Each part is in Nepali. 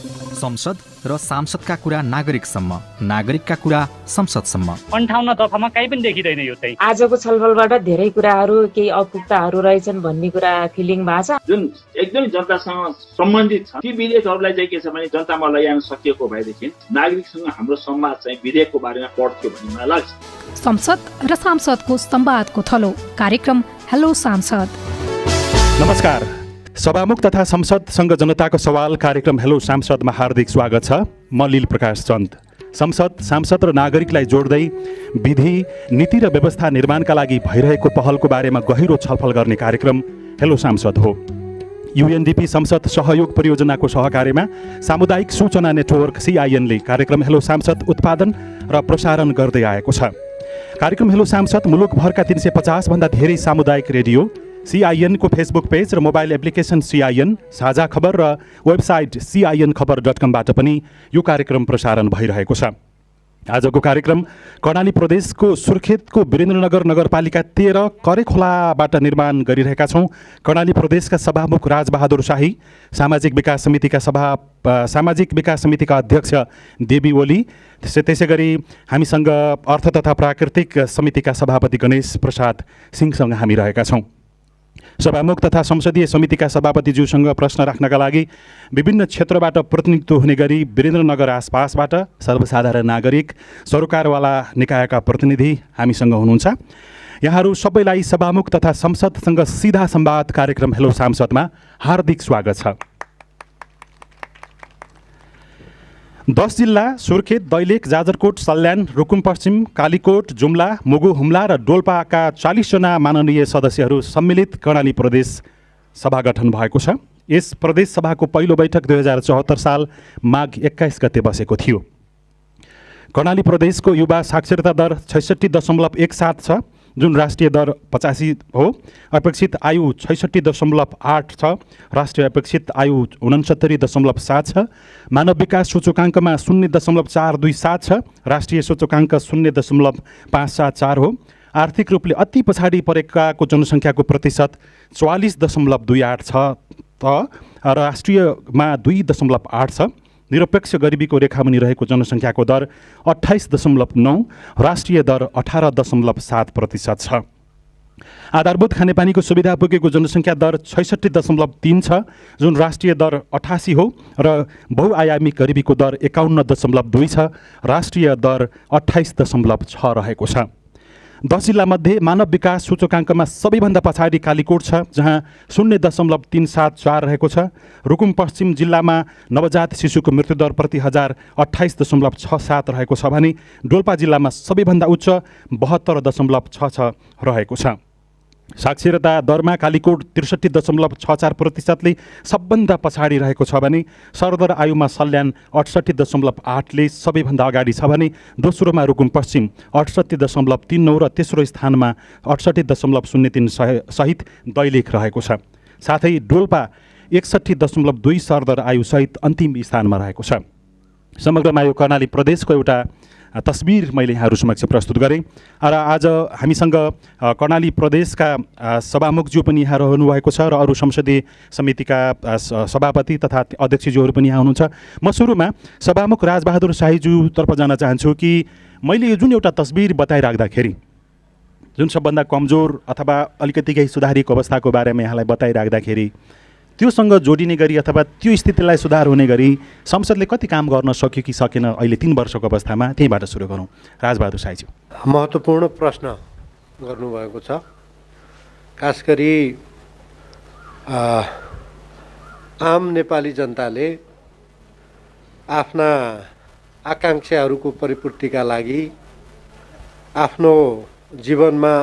संसद र सांसदका कुरा नागरिकसम्म, नागरिकका कुरा संसदसम्म। 58 दफामा कहीँ पनि देखिँदैन यो चाहिँ। आजको छलफलबाट धेरै कुराहरू, केही अपुग्ताहरू रहेछन् भन्ने कुरा फिलिङ भएको छ। जुन एकदमै जनतासँग सम्बन्धित छ ती विधेयकहरूलाई चाहिँ के छ भने जनतामा लैजान सकिएको भएदेखि नागरिकसँग हाम्रो संवाद चाहिँ विधेयकको बारेमा पढ्थ्यो भन्ने मलाई लाग्छ। संसद र सांसदको संवादको थलो कार्यक्रम हेलो सांसद। नमस्कार। सभामुख तथा संसदसँग जनताको सवाल कार्यक्रम हेलो सांसदमा हार्दिक स्वागत छ। म लील प्रकाश चन्द। संसद, सांसद र नागरिकलाई जोड्दै विधि, नीति र व्यवस्था निर्माणका लागि भइरहेको पहलको बारेमा गहिरो छलफल गर्ने कार्यक्रम हेलो सांसद हो। UNDP संसद सहयोग परियोजनाको सहकार्यमा सामुदायिक सूचना नेटवर्क CIN ले कार्यक्रम हेलो सांसद उत्पादन र प्रसारण गर्दै आएको छ। कार्यक्रम हेलो सांसद मुलुकभरका 350 भन्दा धेरै सामुदायिक रेडियो, CIN को फेसबुक पेज र मोबाइल एप्लिकेसन CIN, साझा खबर र वेबसाइट cinखबर.com बाट पनि यो कार्यक्रम प्रसारण भइरहेको छ। आजको कार्यक्रम कर्णाली प्रदेशको सुर्खेतको वीरेन्द्रनगर नगरपालिका 13 करेखोलाबाट निर्माण गरिरहेका छौँ। कर्णाली प्रदेशका सभामुख राजबहादुर शाही, सामाजिक विकास समितिका अध्यक्ष देवी ओली, त्यसै गरी हामीसँग अर्थ तथा प्राकृतिक समितिका सभापति गणेश प्रसाद सिंहसँग हामी रहेका छौँ। सभामुख तथा संसदीय समितिका सभापतिज्यूसँग प्रश्न राख्नका लागि विभिन्न क्षेत्रबाट प्रतिनिधित्व हुने गरी वीरेन्द्रनगर आसपासबाट सर्वसाधारण नागरिक, सरकारवाला निकायका प्रतिनिधि हामीसँग हुनुहुन्छ। यहाँहरू सबैलाई सभामुख तथा संसदसँग सिधा संवाद कार्यक्रम हेलो सांसदमा हार्दिक स्वागत छ। 10 जिल्ला सुर्खेत, दैलेख, जाजरकोट, सल्यान, रुकुम पश्चिम, कालीकोट, जुम्ला, मुगु, हुम्ला र डोल्पाका 40 जना माननीय सदस्यहरू सम्मिलित कर्णाली प्रदेश सभा गठन भएको छ। यस प्रदेश सभाको पहिलो बैठक 2074 साल माघ 21 गते बसेको थियो। कर्णाली प्रदेशको युवा साक्षरता दर 66.17 छ, जुन राष्ट्रिय दर 85 हो। अपेक्षित आयु 66.8 छ, राष्ट्रिय अपेक्षित आयु 69.7 छ। मानव विकास सूचकाङ्कमा 0.427 छ, राष्ट्रिय सूचकाङ्क 0.574 हो। आर्थिक रूपले अति पछाडि परेकाको जनसङ्ख्याको प्रतिशत 44.28 छ त राष्ट्रियमा 2.8 छ। निरपेक्ष गरिबीको रेखामुनि रहेको जनसङ्ख्याको दर 28.9, राष्ट्रिय दर 18.7% छ। आधारभूत खानेपानीको सुविधा पुगेको जनसङ्ख्या दर 66.3 छ, जुन राष्ट्रिय दर 88 हो र बहुआयामी गरिबीको दर 51.2 छ, राष्ट्रिय दर 28.6 रहेको छ। 10 जिल्लामध्ये मानव विकास सूचकाङ्कमा सबैभन्दा पछाडि कालीकोट छ, जहाँ 0.374 रहेको छ। रुकुम पश्चिम जिल्लामा नवजात शिशुको मृत्युदर प्रति 1000 28.67 रहेको छ भने डोल्पा जिल्लामा सबैभन्दा उच्च 72.66 रहेको छ। साक्षरता दरमा कालीकोट 63.64%ले सबभन्दा पछाडि रहेको छ भने सरदर आयुमा सल्यान 68.8ले सबैभन्दा अगाडि छ भने दोस्रोमा रुकुम पश्चिम 68.39 र तेस्रो स्थानमा 68.03 सहित दैलेख रहेको छ। साथै डोल्पा 61.2 सरदर आयुसहित अन्तिम स्थानमा रहेको छ। समग्रमा यो कर्णाली प्रदेशको एउटा तस्बिर मैले यहाँहरू समक्ष प्रस्तुत गरेँ र आज हामीसँग कर्णाली प्रदेशका सभामुखज्यू पनि यहाँ रहनुभएको छ र अरू संसदीय समितिका सभापति तथा अध्यक्षज्यूहरू पनि यहाँ हुनुहुन्छ। म सुरुमा सभामुख राजबहादुर शाहीज्यूतर्फ जान चाहन्छु कि मैले यो जुन एउटा तस्बिर बताइराख्दाखेरि, जुन सबभन्दा कमजोर अथवा अलिकति केही सुधारिएको अवस्थाको बारेमा यहाँलाई बताइराख्दाखेरि त्योसँग जोडिने गरी अथवा त्यो स्थितिलाई सुधार हुने गरी संसदले कति काम गर्न सक्यो कि सकेन अहिले 3 वर्षको अवस्थामा, त्यहीँबाट सुरु गरौँ। राजबहादुर शाहीज्यू, महत्त्वपूर्ण प्रश्न गर्नुभएको छ। खास गरी आम नेपाली जनताले आफ्ना आकाङ्क्षाहरूको परिपूर्तिका लागि आफ्नो जीवनमा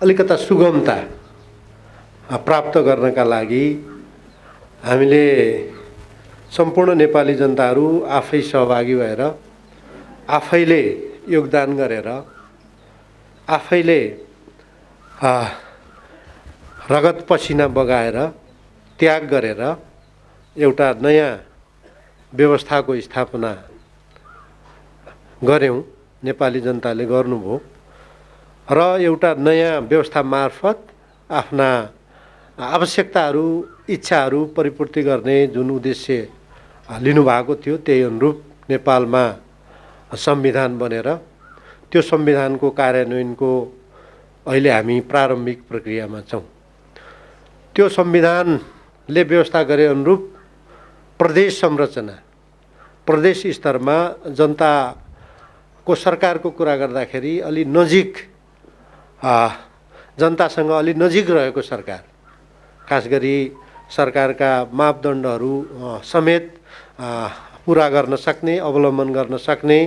अलिकता सुगमता प्राप्त गर्नका लागि हामीले सम्पूर्ण नेपाली जनताहरू आफै सहभागी भएर, आफैले योगदान गरेर, आफैले रगत पसिना बगाएर, त्याग गरेर एउटा नयाँ व्यवस्थाको स्थापना गऱ्यौँ। नेपाली जनताले गर्नुभयो र एउटा नयाँ व्यवस्था मार्फत आफ्ना आवश्यकताहरू, इच्छाहरू परिपूर्ति गर्ने जुन उद्देश्य लिनुभएको थियो त्यही अनुरूप नेपालमा संविधान बनेर त्यो संविधानको कार्यान्वयनको अहिले हामी प्रारम्भिक प्रक्रियामा छौँ। त्यो संविधानले व्यवस्था गरे अनुरूप प्रदेश संरचना प्रदेश स्तरमा जनताको सरकारको कुरा गर्दाखेरि अलि नजिक जनतासँग अलि नजिक रहेको सरकार, खास गरी सरकारका मापदण्डहरू समेत पुरा गर्न सक्ने अवलम्बन गर्न सक्ने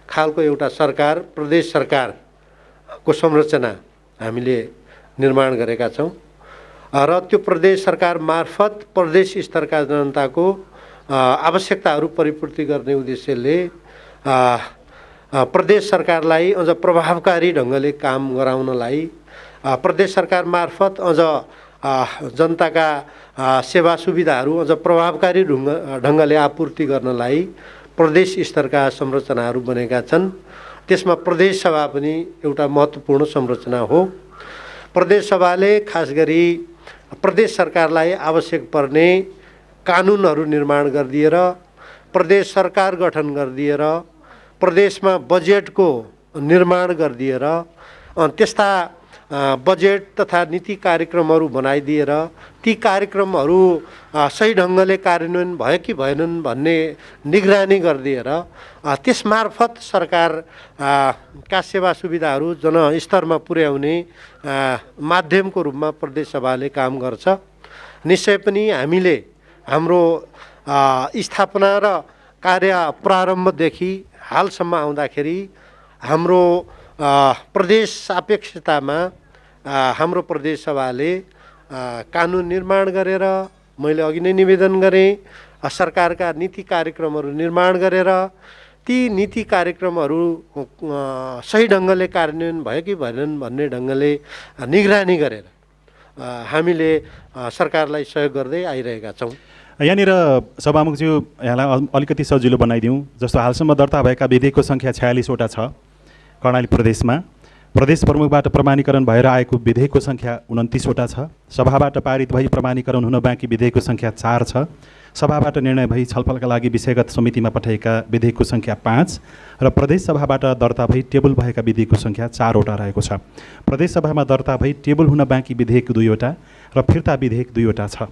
खालको एउटा सरकार प्रदेश सरकारको संरचना हामीले निर्माण गरेका छौँ र त्यो प्रदेश सरकार मार्फत प्रदेश स्तरका जनताको आवश्यकताहरू परिपूर्ति गर्ने उद्देश्यले प्रदेश सरकारलाई अझ प्रभावकारी ढङ्गले काम गराउनलाई प्रदेश सरकार मार्फत अझ जनताका सेवा सुविधाहरू अझ प्रभावकारी ढङ्गले आपूर्ति गर्नलाई प्रदेश स्तरका संरचनाहरू बनेका छन्। त्यसमा प्रदेश सभा पनि एउटा महत्त्वपूर्ण संरचना हो। प्रदेश सभाले खास गरी प्रदेश सरकारलाई आवश्यक पर्ने कानुनहरू निर्माण गरिदिएर प्रदेश सरकार गठन गरिदिएर प्रदेशमा बजेटको निर्माण गरिदिएर त्यस्ता बजेट तथा नीति कार्यक्रमहरू बनाइदिएर ती कार्यक्रमहरू सही ढङ्गले कार्यान्वयन भयो कि भएनन् भन्ने निगरानी गरिदिएर त्यसमार्फत सरकारका सेवा सुविधाहरू जनस्तरमा पुर्याउने माध्यमको रूपमा प्रदेश सभाले काम गर्छ। निश्चय पनि हामीले हाम्रो स्थापना र कार्य प्रारम्भदेखि हालसम्म आउँदाखेरि हाम्रो प्रदेश सापेक्षतामा हाम्रो प्रदेश सभाले कानुन निर्माण गरेर मैले अघि नै निवेदन गरेँ सरकारका नीति कार्यक्रमहरू निर्माण गरेर ती नीति कार्यक्रमहरू सही ढङ्गले कार्यान्वयन भयो कि भएनन् भन्ने ढङ्गले निगरानी गरेर हामीले सरकारलाई सहयोग गर्दै आइरहेका छौँ। यहाँनिर सभामुखज्यू यहाँलाई अलिकति सजिलो बनाइदिउँ। जस्तो हालसम्म दर्ता भएका विधेयकको सङ्ख्या 46वटा छ कर्णाली प्रदेशमा। प्रदेश प्रमुखबाट प्रमाणीकरण भएर आएको विधेयकको सङ्ख्या 29वटा छ। सभाबाट पारित भई प्रमाणीकरण हुन बाँकी विधेयकको सङ्ख्या 4 छ। सभाबाट निर्णय भई छलफलका लागि विषयगत समितिमा पठाएका विधेयकको सङ्ख्या 5 र प्रदेश सभाबाट दर्ता भई टेबल भएका विधेयकको सङ्ख्या 4वटा रहेको छ। प्रदेश सभामा दर्ता भई टेबल हुन बाँकी विधेयक 2वटा र फिर्ता विधेयक 2वटा छ।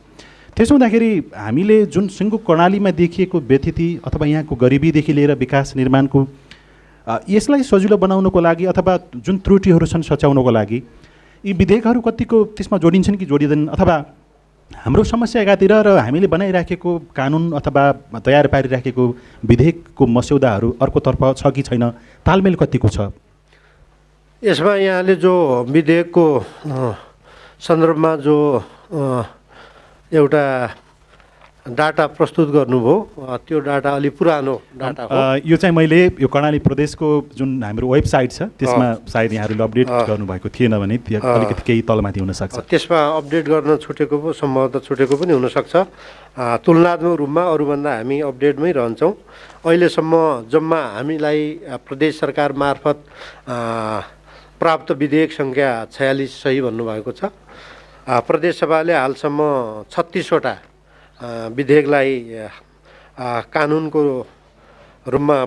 त्यसो हुँदाखेरि हामीले जुन सिङ्गो कर्णालीमा देखिएको व्यथिति अथवा यहाँको गरिबीदेखि लिएर विकास निर्माणको यसलाई सजिलो बनाउनको लागि अथवा जुन त्रुटिहरू छन् सच्याउनको लागि यी विधेयकहरू कतिको त्यसमा जोडिन्छन् कि जोडिँदैनन्, अथवा हाम्रो समस्या एकातिर र हामीले बनाइराखेको कानुन अथवा तयार पारिराखेको विधेयकको मस्यौदाहरू अर्कोतर्फ छ कि छैन, तालमेल कतिको छ? यसमा यहाँले जो विधेयकको सन्दर्भमा जो एउटा डाटा प्रस्तुत गर्नुभयो त्यो डाटा अलि पुरानो डाटा हो। यो चाहिँ मैले यो कर्णाली प्रदेशको जुन हाम्रो वेबसाइट छ त्यसमा सायद यहाँहरूले अपडेट गर्नुभएको थिएन भने अलिकति केही तलमाथि हुनसक्छ। त्यसमा अपडेट गर्न छुटेको पो सम्भवतः छुटेको पनि हुनसक्छ। तुलनात्मक रूपमा अरूभन्दा हामी अपडेटमै रहन्छौँ। अहिलेसम्म जम्मा हामीलाई प्रदेश सरकार मार्फत प्राप्त विधेयक सङ्ख्या 46 सही भन्नुभएको छ। प्रदेश सभाले हालसम्म 36वटा विधेयकलाई कानुनको रूपमा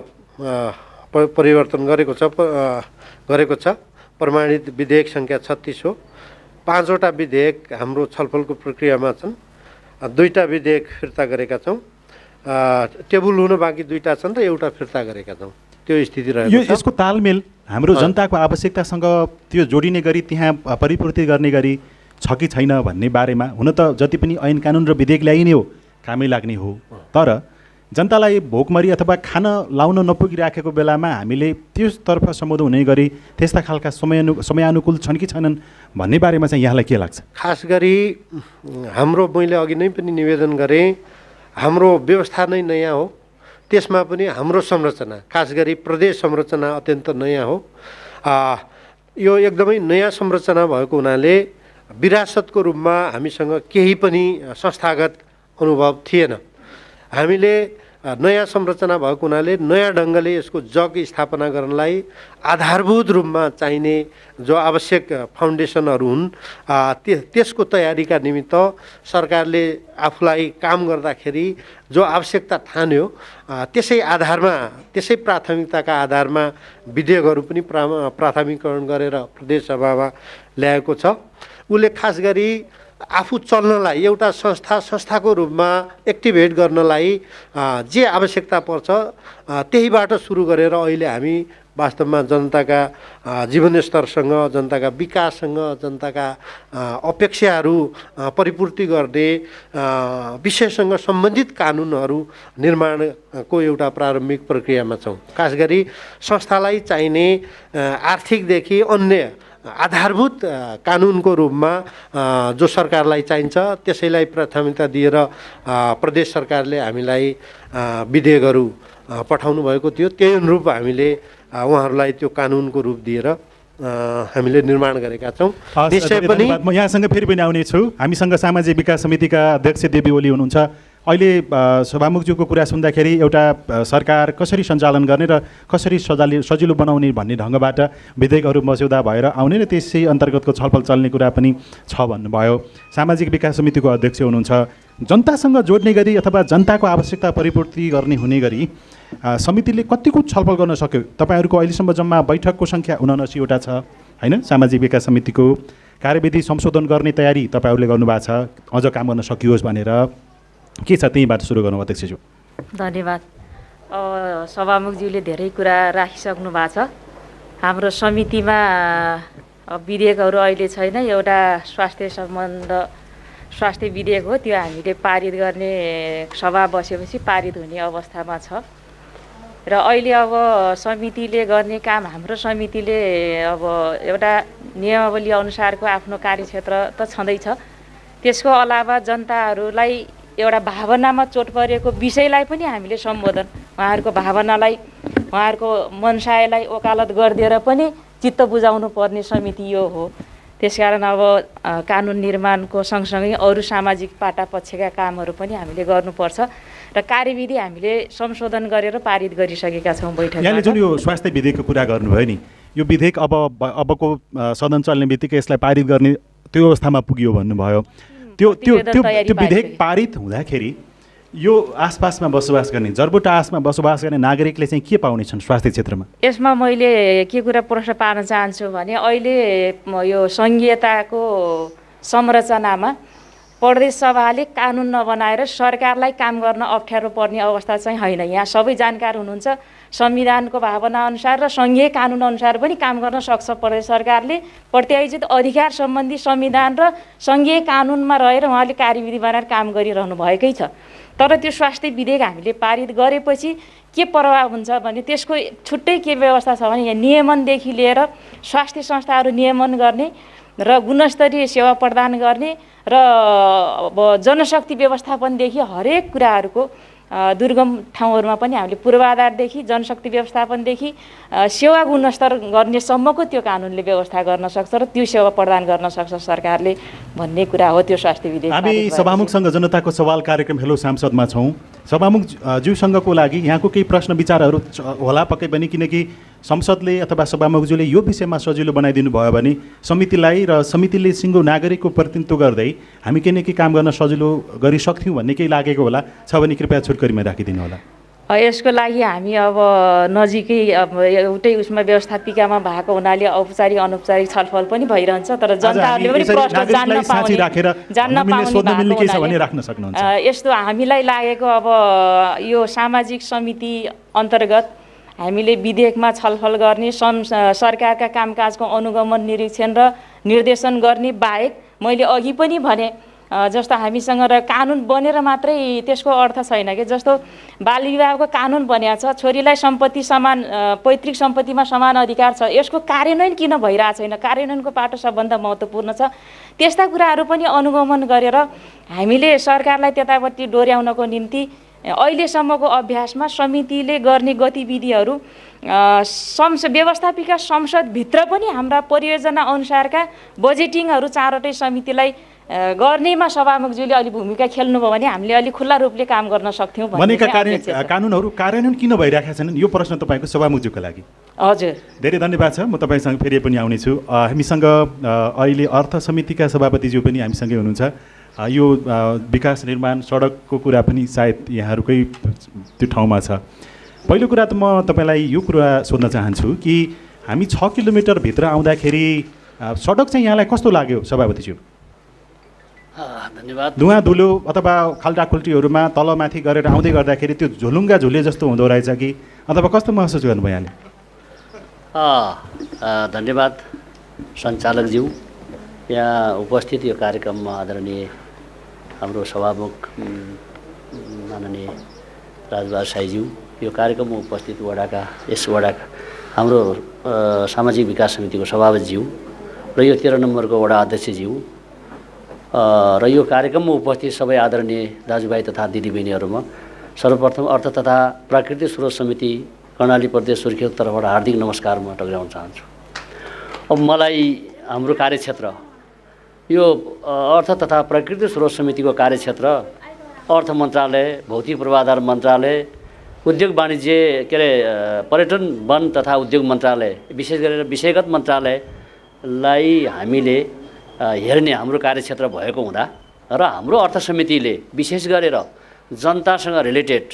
परिवर्तन गरेको छ। प्रमाणित विधेयक सङ्ख्या 36 हो। 5वटा विधेयक हाम्रो छलफलको प्रक्रियामा छन्। 2टा विधेयक फिर्ता गरेका छौँ। टेबल हुन बाँकी 2टा छन् र एउटा फिर्ता गरेका छौँ। त्यो स्थिति रहेको छ। यसको तालमेल हाम्रो जनताको आवश्यकतासँग त्यो जोडिने गरी त्यहाँ परिपूर्ति गर्ने गरी छ कि छैन भन्ने बारेमा, हुन त जति पनि ऐन कानुन र विधेयक ल्याइने हो कामै लाग्ने हो, तर जनतालाई भोकमरी अथवा खान लाउन नपुगिराखेको बेलामा हामीले त्यसतर्फ सम्बोधन हुने गरी त्यस्ता खालका समयानुकूल छन् कि छैनन् भन्ने बारेमा चाहिँ यहाँलाई के लाग्छ? खास गरी हाम्रो मैले अघि नै पनि निवेदन गरेँ हाम्रो व्यवस्था नै नयाँ हो। त्यसमा पनि हाम्रो संरचना खास गरी प्रदेश संरचना अत्यन्त नयाँ हो। यो एकदमै नयाँ संरचना भएको हुनाले विरासतको रूपमा हामीसँग केही पनि संस्थागत अनुभव थिएन। हामीले नयाँ संरचना भएको हुनाले नयाँ ढङ्गले यसको जग स्थापना गर्नलाई आधारभूत रूपमा चाहिने जो आवश्यक फाउन्डेसनहरू हुन् त्यसको तयारीका निमित्त सरकारले आफूलाई काम गर्दाखेरि जो आवश्यकता ठान्यो त्यसै आधारमा त्यसै प्राथमिकताका आधारमा विधेयकहरू पनि प्राथमिकरण गरेर प्रदेशसभामा ल्याएको छ। उसले खास गरी आफू चल्नलाई एउटा संस्थाको रूपमा एक्टिभेट गर्नलाई जे आवश्यकता पर्छ त्यहीबाट सुरु गरेर अहिले हामी वास्तवमा जनताका जीवनस्तरसँग जनताका विकाससँग जनताका अपेक्षाहरू परिपूर्ति गर्ने विषयसँग सम्बन्धित कानुनहरू निर्माणको एउटा प्रारम्भिक प्रक्रियामा छौँ। खास गरी संस्थालाई चाहिने आर्थिकदेखि अन्य आधारभूत कानुनको रूपमा जो सरकारलाई चाहिन्छ त्यसैलाई प्राथमिकता दिएर प्रदेश सरकारले हामीलाई विधेयकहरू पठाउनु भएको थियो। त्यही अनुरूप हामीले उहाँहरूलाई त्यो कानुनको रूप दिएर हामीले निर्माण गरेका छौँ। निश्चय पनि म यहाँसँग फेरि पनि आउने छु। हामीसँग सामाजिक विकास समितिका अध्यक्ष देवी ओली हुनुहुन्छ। अहिले सभामुखज्यूको कुरा सुन्दाखेरि एउटा सरकार कसरी सञ्चालन गर्ने र कसरी सजिलो बनाउने भन्ने ढङ्गबाट विधेयकहरू मस्यौदा भएर आउने र त्यसै अन्तर्गतको छलफल चल्ने कुरा पनि छ भन्नुभयो। सामाजिक विकास समितिको अध्यक्ष हुनुहुन्छ। जनतासँग जोड्ने गरी अथवा जनताको आवश्यकता परिपूर्ति गर्ने हुने गरी समितिले कतिको छलफल गर्न सक्यो? तपाईँहरूको अहिलेसम्म जम्मा बैठकको सङ्ख्या 79वटा छ होइन? सामाजिक विकास समितिको कार्यविधि संशोधन गर्ने तयारी तपाईँहरूले गर्नुभएको छ, अझ काम गर्न सकियोस् भनेर। के छ त्यहीँबाट सुरु गर्नु अध्यक्षज्यू? धन्यवाद। सभामुखज्यूले धेरै कुरा राखिसक्नु भएको छ। हाम्रो समितिमा विधेयकहरू अहिले छैन। एउटा स्वास्थ्य विधेयक हो, त्यो हामीले पारित गर्ने सभा बसेपछि पारित हुने अवस्थामा छ। र अहिले अब समितिले गर्ने काम, हाम्रो समितिले अब एउटा नियमावली अनुसारको आफ्नो कार्यक्षेत्र त छँदैछ। त्यसको अलावा जनताहरूलाई एउटा भावनामा चोट परेको विषयलाई पनि हामीले सम्बोधन, उहाँहरूको भावनालाई, उहाँहरूको मनसायलाई ओकालत गरिदिएर पनि चित्त बुझाउनु पर्ने समिति यो हो। त्यसकारण अब कानुन निर्माणको सँगसँगै अरू सामाजिक पाटापक्षका कामहरू पनि हामीले गर्नुपर्छ र कार्यविधि हामीले संशोधन गरेर पारित गरिसकेका छौँ बैठकमा। यहाँले जुन यो स्वास्थ्य विधेयकको कुरा गर्नुभयो नि, यो विधेयक अबको सदन चल्ने बित्तिकै यसलाई पारित गर्ने त्यो अवस्थामा पुग्यो भन्नुभयो। त्यो विधेयक पारित हुँदाखेरि यो आसपासमा बसोबास गर्ने, जरबोटा आसमा बसोबास गर्ने नागरिकले चाहिँ के पाउनेछन् स्वास्थ्य क्षेत्रमा? यसमा मैले के कुरा प्रश्न पार्न चाहन्छु भने अहिले यो सङ्घीयताको संरचनामा प्रदेश सभाले कानुन नबनाएर सरकारलाई काम गर्न अप्ठ्यारो पर्ने अवस्था चाहिँ होइन। यहाँ सबै जानकार हुनुहुन्छ। संविधानको भावना अनुसार र सङ्घीय कानुन अनुसार पनि काम गर्न सक्छ प्रदेश सरकारले। प्रत्यायोजित अधिकार सम्बन्धी संविधान र सङ्घीय कानुनमा रहेर उहाँले कार्यविधि बनाएर काम गरिरहनु भएकै छ। तर त्यो स्वास्थ्य विधेयक हामीले पारित गरेपछि के प्रभाव हुन्छ भने त्यसको छुट्टै के व्यवस्था छ भने यहाँ नियमनदेखि लिएर स्वास्थ्य संस्थाहरू नियमन गर्ने र गुणस्तरीय सेवा प्रदान गर्ने र जनशक्ति व्यवस्थापनदेखि हरेक कुराहरूको दुर्गम ठाउँहरूमा पनि हामीले पूर्वाधारदेखि जनशक्ति व्यवस्थापनदेखि सेवा गुणस्तर गर्नेसम्मको त्यो कानुनले व्यवस्था गर्न सक्छ र त्यो सेवा प्रदान गर्न सक्छ सरकारले भन्ने कुरा हो त्यो स्वास्थ्य विधेयक। हामी सभामुखसँग जनताको सवाल कार्यक्रम हेलो सांसदमा छौँ। सभामुख ज्यूसँगको लागि यहाँको केही प्रश्न विचारहरू होला पक्कै पनि, किनकि संसदले अथवा सभामुखज्यूले यो विषयमा सजिलो बनाइदिनु भयो भने समितिलाई र समितिले सिङ्गो नागरिकको प्रतिनिधित्व गर्दै हामी केही न केही काम गर्न सजिलो गरिसक्थ्यौँ भन्ने केही लागेको होला छ भने कृपया छोटकरीमा राखिदिनु होला। यसको लागि हामी अब नजिकै अब एउटै उसमा व्यवस्थापिकामा भएको हुनाले औपचारिक अनौपचारिक छलफल पनि भइरहन्छ। तर जनताहरूले पनि प्रश्न जान्न पाउने यस्तो हामीलाई लागेको अब यो सामाजिक समिति अन्तर्गत हामीले विधेयकमा छलफल गर्ने, सरकारका कामकाजको अनुगमन निरीक्षण र निर्देशन गर्ने बाहेक मैले अघि पनि भने जस्तो हामीसँग र कानुन बनेर मात्रै त्यसको अर्थ छैन कि जस्तो बाल विवाहको कानुन बनिएको छ, छोरीलाई सम्पत्ति समान पैतृक सम्पत्तिमा समान अधिकार छ, यसको कार्यान्वयन किन भइरहेको छैन? कार्यान्वयनको पाटो सबभन्दा महत्त्वपूर्ण छ। त्यस्ता कुराहरू पनि अनुगमन गरेर हामीले सरकारलाई त्यतापट्टि डोर्याउनको निम्ति अहिलेसम्मको अभ्यासमा समितिले गर्ने गतिविधिहरू व्यवस्थापिका संसदभित्र पनि हाम्रा परियोजना अनुसारका बजेटिङहरू चारवटै समितिलाई गर्नेमा सभामुखज्यूले अलि भूमिका खेल्नुभयो भने हामीले अलिक खुल्ला रूपले काम गर्न सक्थ्यौँ भन्ने भनेका चाहिँ अपेक्षा छ। कानुनहरू कार्यान्वयन किन भइरहेका छैनन् यो प्रश्न तपाईँको सभामुखज्यूको लागि। हजुर, धेरै धन्यवाद छ। म तपाईँसँग फेरि पनि आउनेछु। हामीसँग अहिले अर्थ समितिका सभापतिज्यू पनि हामीसँगै हुनुहुन्छ। यो विकास निर्माण सडकको कुरा पनि सायद यहाँहरूकै त्यो ठाउँमा छ। पहिलो कुरा त म तपाईँलाई यो कुरा सोध्न चाहन्छु कि हामी 6 किलोमिटरभित्र आउँदाखेरि सडक चाहिँ यहाँलाई कस्तो लाग्यो सभापतिज्यू? धन्यवाद। धुवाँ धुलो अथवा खाल्टाखुल्टीहरूमा तलमाथि गरेर आउँदै गर्दाखेरि त्यो झुलुङ्गा झुले जस्तो हुँदो रहेछ कि अथवा कस्तो महसुस गर्नुभयो यहाँले? धन्यवाद सञ्चालकज्यू, यहाँ उपस्थित यो कार्यक्रममा आदरणीय हाम्रो सभामुख माननीय राजबहादुर साईज्यू, यो कार्यक्रममा उपस्थित यस वडाका हाम्रो सामाजिक विकास समितिको सभापतिज्यू र यो 13 नम्बरको वडा अध्यक्षज्यू र यो कार्यक्रममा उपस्थित सबै आदरणीय दाजुभाइ तथा दिदीबहिनीहरूमा सर्वप्रथम अर्थ तथा प्राकृतिक स्रोत समिति कर्णाली प्रदेश सुर्खेत तर्फबाट हार्दिक नमस्कार म टक्राउन चाहन्छु। अब मलाई हाम्रो कार्यक्षेत्र यो अर्थ तथा प्राकृतिक स्रोत समितिको कार्यक्षेत्र अर्थ मन्त्रालय, भौतिक पूर्वाधार मन्त्रालय, उद्योग वाणिज्य के अरे पर्यटन वन तथा उद्योग मन्त्रालय, विशेष गरेर विषयगत मन्त्रालयलाई हामीले हेर्ने हाम्रो कार्यक्षेत्र भएको हुँदा र हाम्रो अर्थ समितिले विशेष गरेर जनतासँग रिलेटेड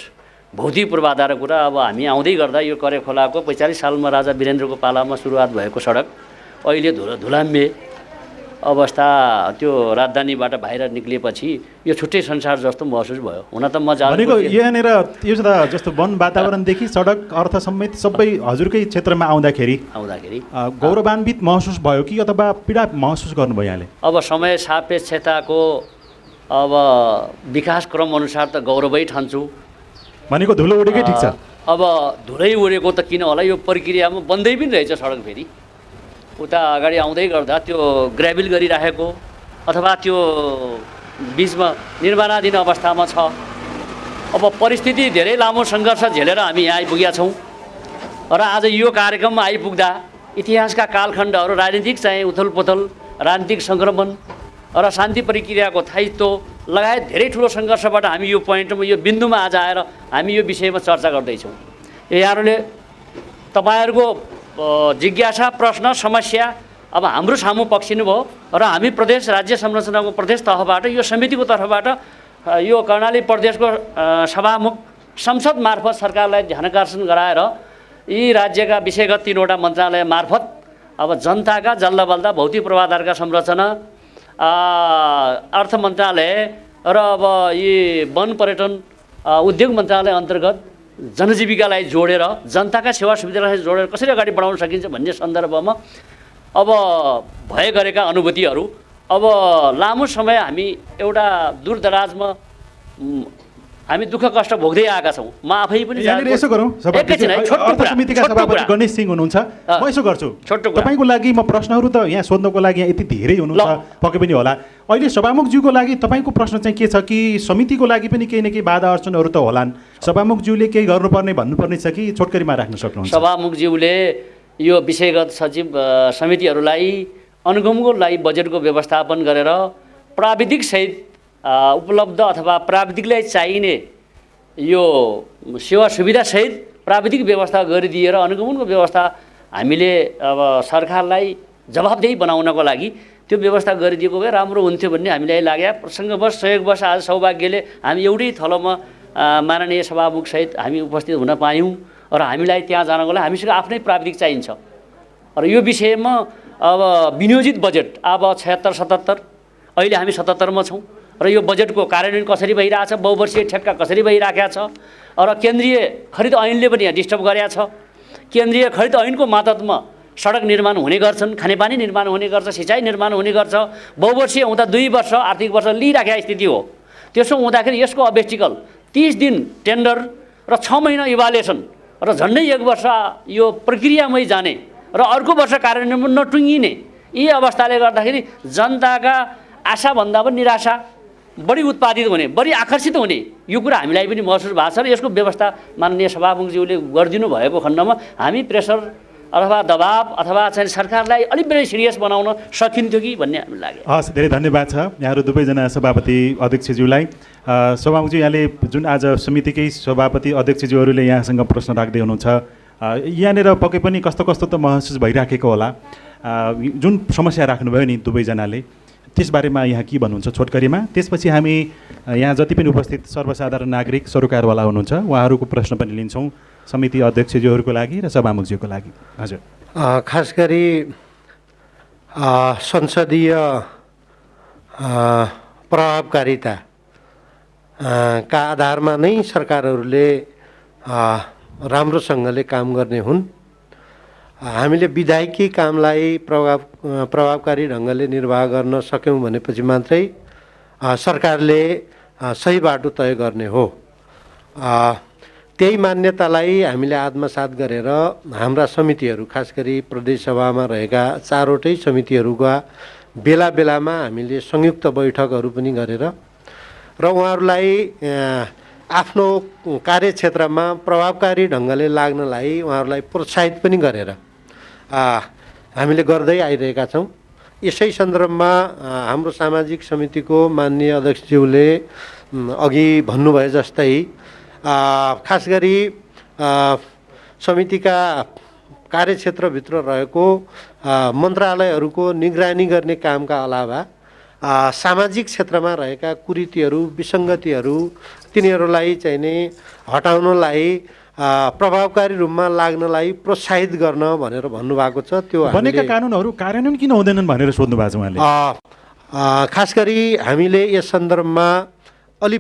भौतिक पूर्वाधारको कुरा, अब हामी आउँदै गर्दा यो करे खोलाको 45 सालमा राजा वीरेन्द्रको पालामा सुरुवात भएको सडक अहिले धुलाम्बे अवस्था त्यो राजधानीबाट बाहिर निक्लिएपछि यो छुट्टै संसार जस्तो महसुस भयो। हुन त म भनेको यहाँनिर यो जस्तो वन वातावरणदेखि सडक अर्थ समेत सबै हजुरकै क्षेत्रमा आउँदाखेरि गौरवान्वित महसुस भयो कि अथवा पीडा महसुस गर्नुभयो यहाँले? अब समय सापेक्षताको अब विकास क्रम अनुसार त गौरवै ठान्छु। भनेको धुलो उडेकै ठिक छ। अब धुलै उडेको त किन होला, यो प्रक्रियामा बन्दै पनि रहेछ सडक। फेरि उता अगाडि आउँदै गर्दा त्यो ग्राभेल गरिराखेको अथवा त्यो बिचमा निर्माणाधीन अवस्थामा छ। अब परिस्थिति धेरै लामो सङ्घर्ष झेलेर हामी यहाँ आइपुगेका छौँ र आज यो कार्यक्रममा आइपुग्दा इतिहासका कालखण्डहरू, राजनीतिक चाहिँ उथलपुथल, राजनीतिक सङ्क्रमण र शान्ति प्रक्रियाको स्थायित्व लगायत धेरै ठुलो सङ्घर्षबाट हामी यो पोइन्टमा, यो बिन्दुमा आज आएर हामी यो विषयमा चर्चा गर्दैछौँ। यहाँहरूले तपाईँहरूको जिज्ञासा, प्रश्न, समस्या अब हाम्रो सामु पक्सिनु भयो र हामी प्रदेश राज्य संरचनाको प्रदेश तहबाट यो समितिको तर्फबाट यो कर्णाली प्रदेशको सभामुख संसद मार्फत सरकारलाई ध्यानाकर्षण गराएर यी राज्यका विषयगत 3वटा मन्त्रालय मार्फत अब जनताका जल्दाबल्दा भौतिक पूर्वाधारका संरचना, अर्थ मन्त्रालय र अब यी वन पर्यटन उद्योग मन्त्रालय अन्तर्गत जनजीविकालाई जोडेर, जनताका सेवा सुविधालाई जोडेर कसरी अगाडि बढाउन सकिन्छ भन्ने सन्दर्भमा अब भए गरेका अनुभूतिहरू, अब लामो समय हामी एउटा दूरदराजमा हामी दुःख कष्ट भोग्दै आएका छौँ। म आफै पनि यसो गरौँ, अर्थ समितिका सभापति गणेश सिंह हुनुहुन्छ, म यसो गर्छु। तपाईँको लागि म प्रश्नहरू त यहाँ सोध्नको लागि यहाँ यति धेरै हुनुहुन्छ, पक्कै पनि होला। अहिले सभामुखज्यूको लागि तपाईँको प्रश्न चाहिँ के छ कि समितिको लागि पनि केही न केही बाधा अर्चनहरू त होलान्, सभामुखज्यूले केही गर्नुपर्ने भन्नुपर्ने छ कि छोटकरीमा राख्न सक्नुहुन्छ? सभामुखज्यूले यो विषयगत सचिव समितिहरूलाई अनुगमनको लागि बजेटको व्यवस्थापन गरेर प्राविधिक सहित उपलब्ध अथवा प्राविधिकलाई चाहिने यो सेवा सुविधासहित प्राविधिक व्यवस्था गरिदिएर अनुगमनको व्यवस्था हामीले अब सरकारलाई जवाबदेही बनाउनको लागि त्यो व्यवस्था गरिदिएको भए राम्रो हुन्थ्यो भन्ने हामीलाई लाग्यो। प्रसङ्गवश सहयोगवश आज सौभाग्यले हामी एउटै थलोमा माननीय सभामुखसहित हामी उपस्थित हुन पायौँ र हामीलाई त्यहाँ जानको लागि हामीसँग आफ्नै प्राविधिक चाहिन्छ र यो विषयमा अब विनियोजित बजेट अब 76-77 अहिले हामी 77मा छौँ र यो बजेटको कार्यान्वयन कसरी भइरहेछ, बहुवर्षीय ठेक्का कसरी भइराखेको छ र केन्द्रीय खरिद ऐनले पनि यहाँ डिस्टर्ब गरेको छ। केन्द्रीय खरिद ऐनको मातहतमा सडक निर्माण हुने गर्छन्, खानेपानी निर्माण हुने गर्छ, सिँचाइ निर्माण हुने गर्छ। बहुवर्षीय हुँदा 2 वर्ष आर्थिक वर्ष लिइराखेको स्थिति हो। त्यसो हुँदाखेरि यसको अब्जेक्टिकल 30 दिन टेन्डर र 6 महिना इभालुएसन र झन्डै 1 वर्ष यो प्रक्रियामै जाने र अर्को वर्ष कार्यान्वयनमा नटुङ्गिने यी अवस्थाले गर्दाखेरि जनताका आशाभन्दा पनि निराशा, बढी उत्पादित हुने, बढी आकर्षित हुने यो कुरा हामीलाई पनि महसुस भएको छ र यसको व्यवस्था माननीय सभामुखज्यूले गरिदिनु भएको खण्डमा हामी प्रेसर अथवा दबाब अथवा चाहिँ सरकारलाई अलिक बढी सिरियस बनाउन सकिन्थ्यो कि भन्ने हामीलाई लाग्यो। हस्, धेरै धन्यवाद छ यहाँहरू दुवैजना सभापति अध्यक्षज्यूलाई। सभामुखज्यू, यहाँले जुन आज समितिकै सभापति अध्यक्षज्यूहरूले यहाँसँग प्रश्न राख्दै हुनुहुन्छ, यहाँनिर पक्कै पनि कस्तो कस्तो त महसुस भइराखेको होला। जुन समस्या राख्नुभयो नि दुवैजनाले, त्यसबारेमा यहाँ के भन्नुहुन्छ छोटकरीमा? त्यसपछि हामी यहाँ जति पनि उपस्थित सर्वसाधारण नागरिक सरोकारवाला हुनुहुन्छ उहाँहरूको प्रश्न पनि लिन्छौँ, समिति अध्यक्षज्यूहरूको लागि र सभामुखज्यूको लागि। हजुर। खास गरी संसदीय प्रभावकारिता का आधारमा नै सरकारहरूले राम्रोसँगले काम गर्ने हुन्। हामीले विधायकी कामलाई प्रभावकारी ढङ्गले निर्वाह गर्न सक्यौँ भनेपछि मात्रै सरकारले सही बाटो तय गर्ने हो। त्यही मान्यतालाई हामीले आत्मसात गरेर हाम्रा समितिहरू, खास गरी प्रदेशसभामा रहेका 4वटै समितिहरूका बेला बेलामा हामीले संयुक्त बैठकहरू पनि गरेर र उहाँहरूलाई आफ्नो कार्यक्षेत्रमा प्रभावकारी ढङ्गले लाग्नलाई उहाँहरूलाई प्रोत्साहित पनि गरेर हामीले गर्दै आइरहेका छौँ। यसै सन्दर्भमा हाम्रो सामाजिक समितिको माननीय अध्यक्षज्यूले अघि भन्नुभए जस्तै खास गरी समितिका कार्यक्षेत्रभित्र रहेको मन्त्रालयहरूको निगरानी गर्ने कामका अलावा सामाजिक क्षेत्रमा रहेका कुरीतिहरू, विसङ्गतिहरू तिनीहरूलाई चाहिँ नि हटाउनलाई प्रभावकारी रूपमा लाग्नलाई प्रोत्साहित गर्न भनेर भन्नुभएको छ। त्यो बनेका कानुनहरू कार्यान्वयन किन हुँदैनन् भनेर सोध्नु भएको छ उहाँले। खास गरी हामीले यस सन्दर्भमा अलि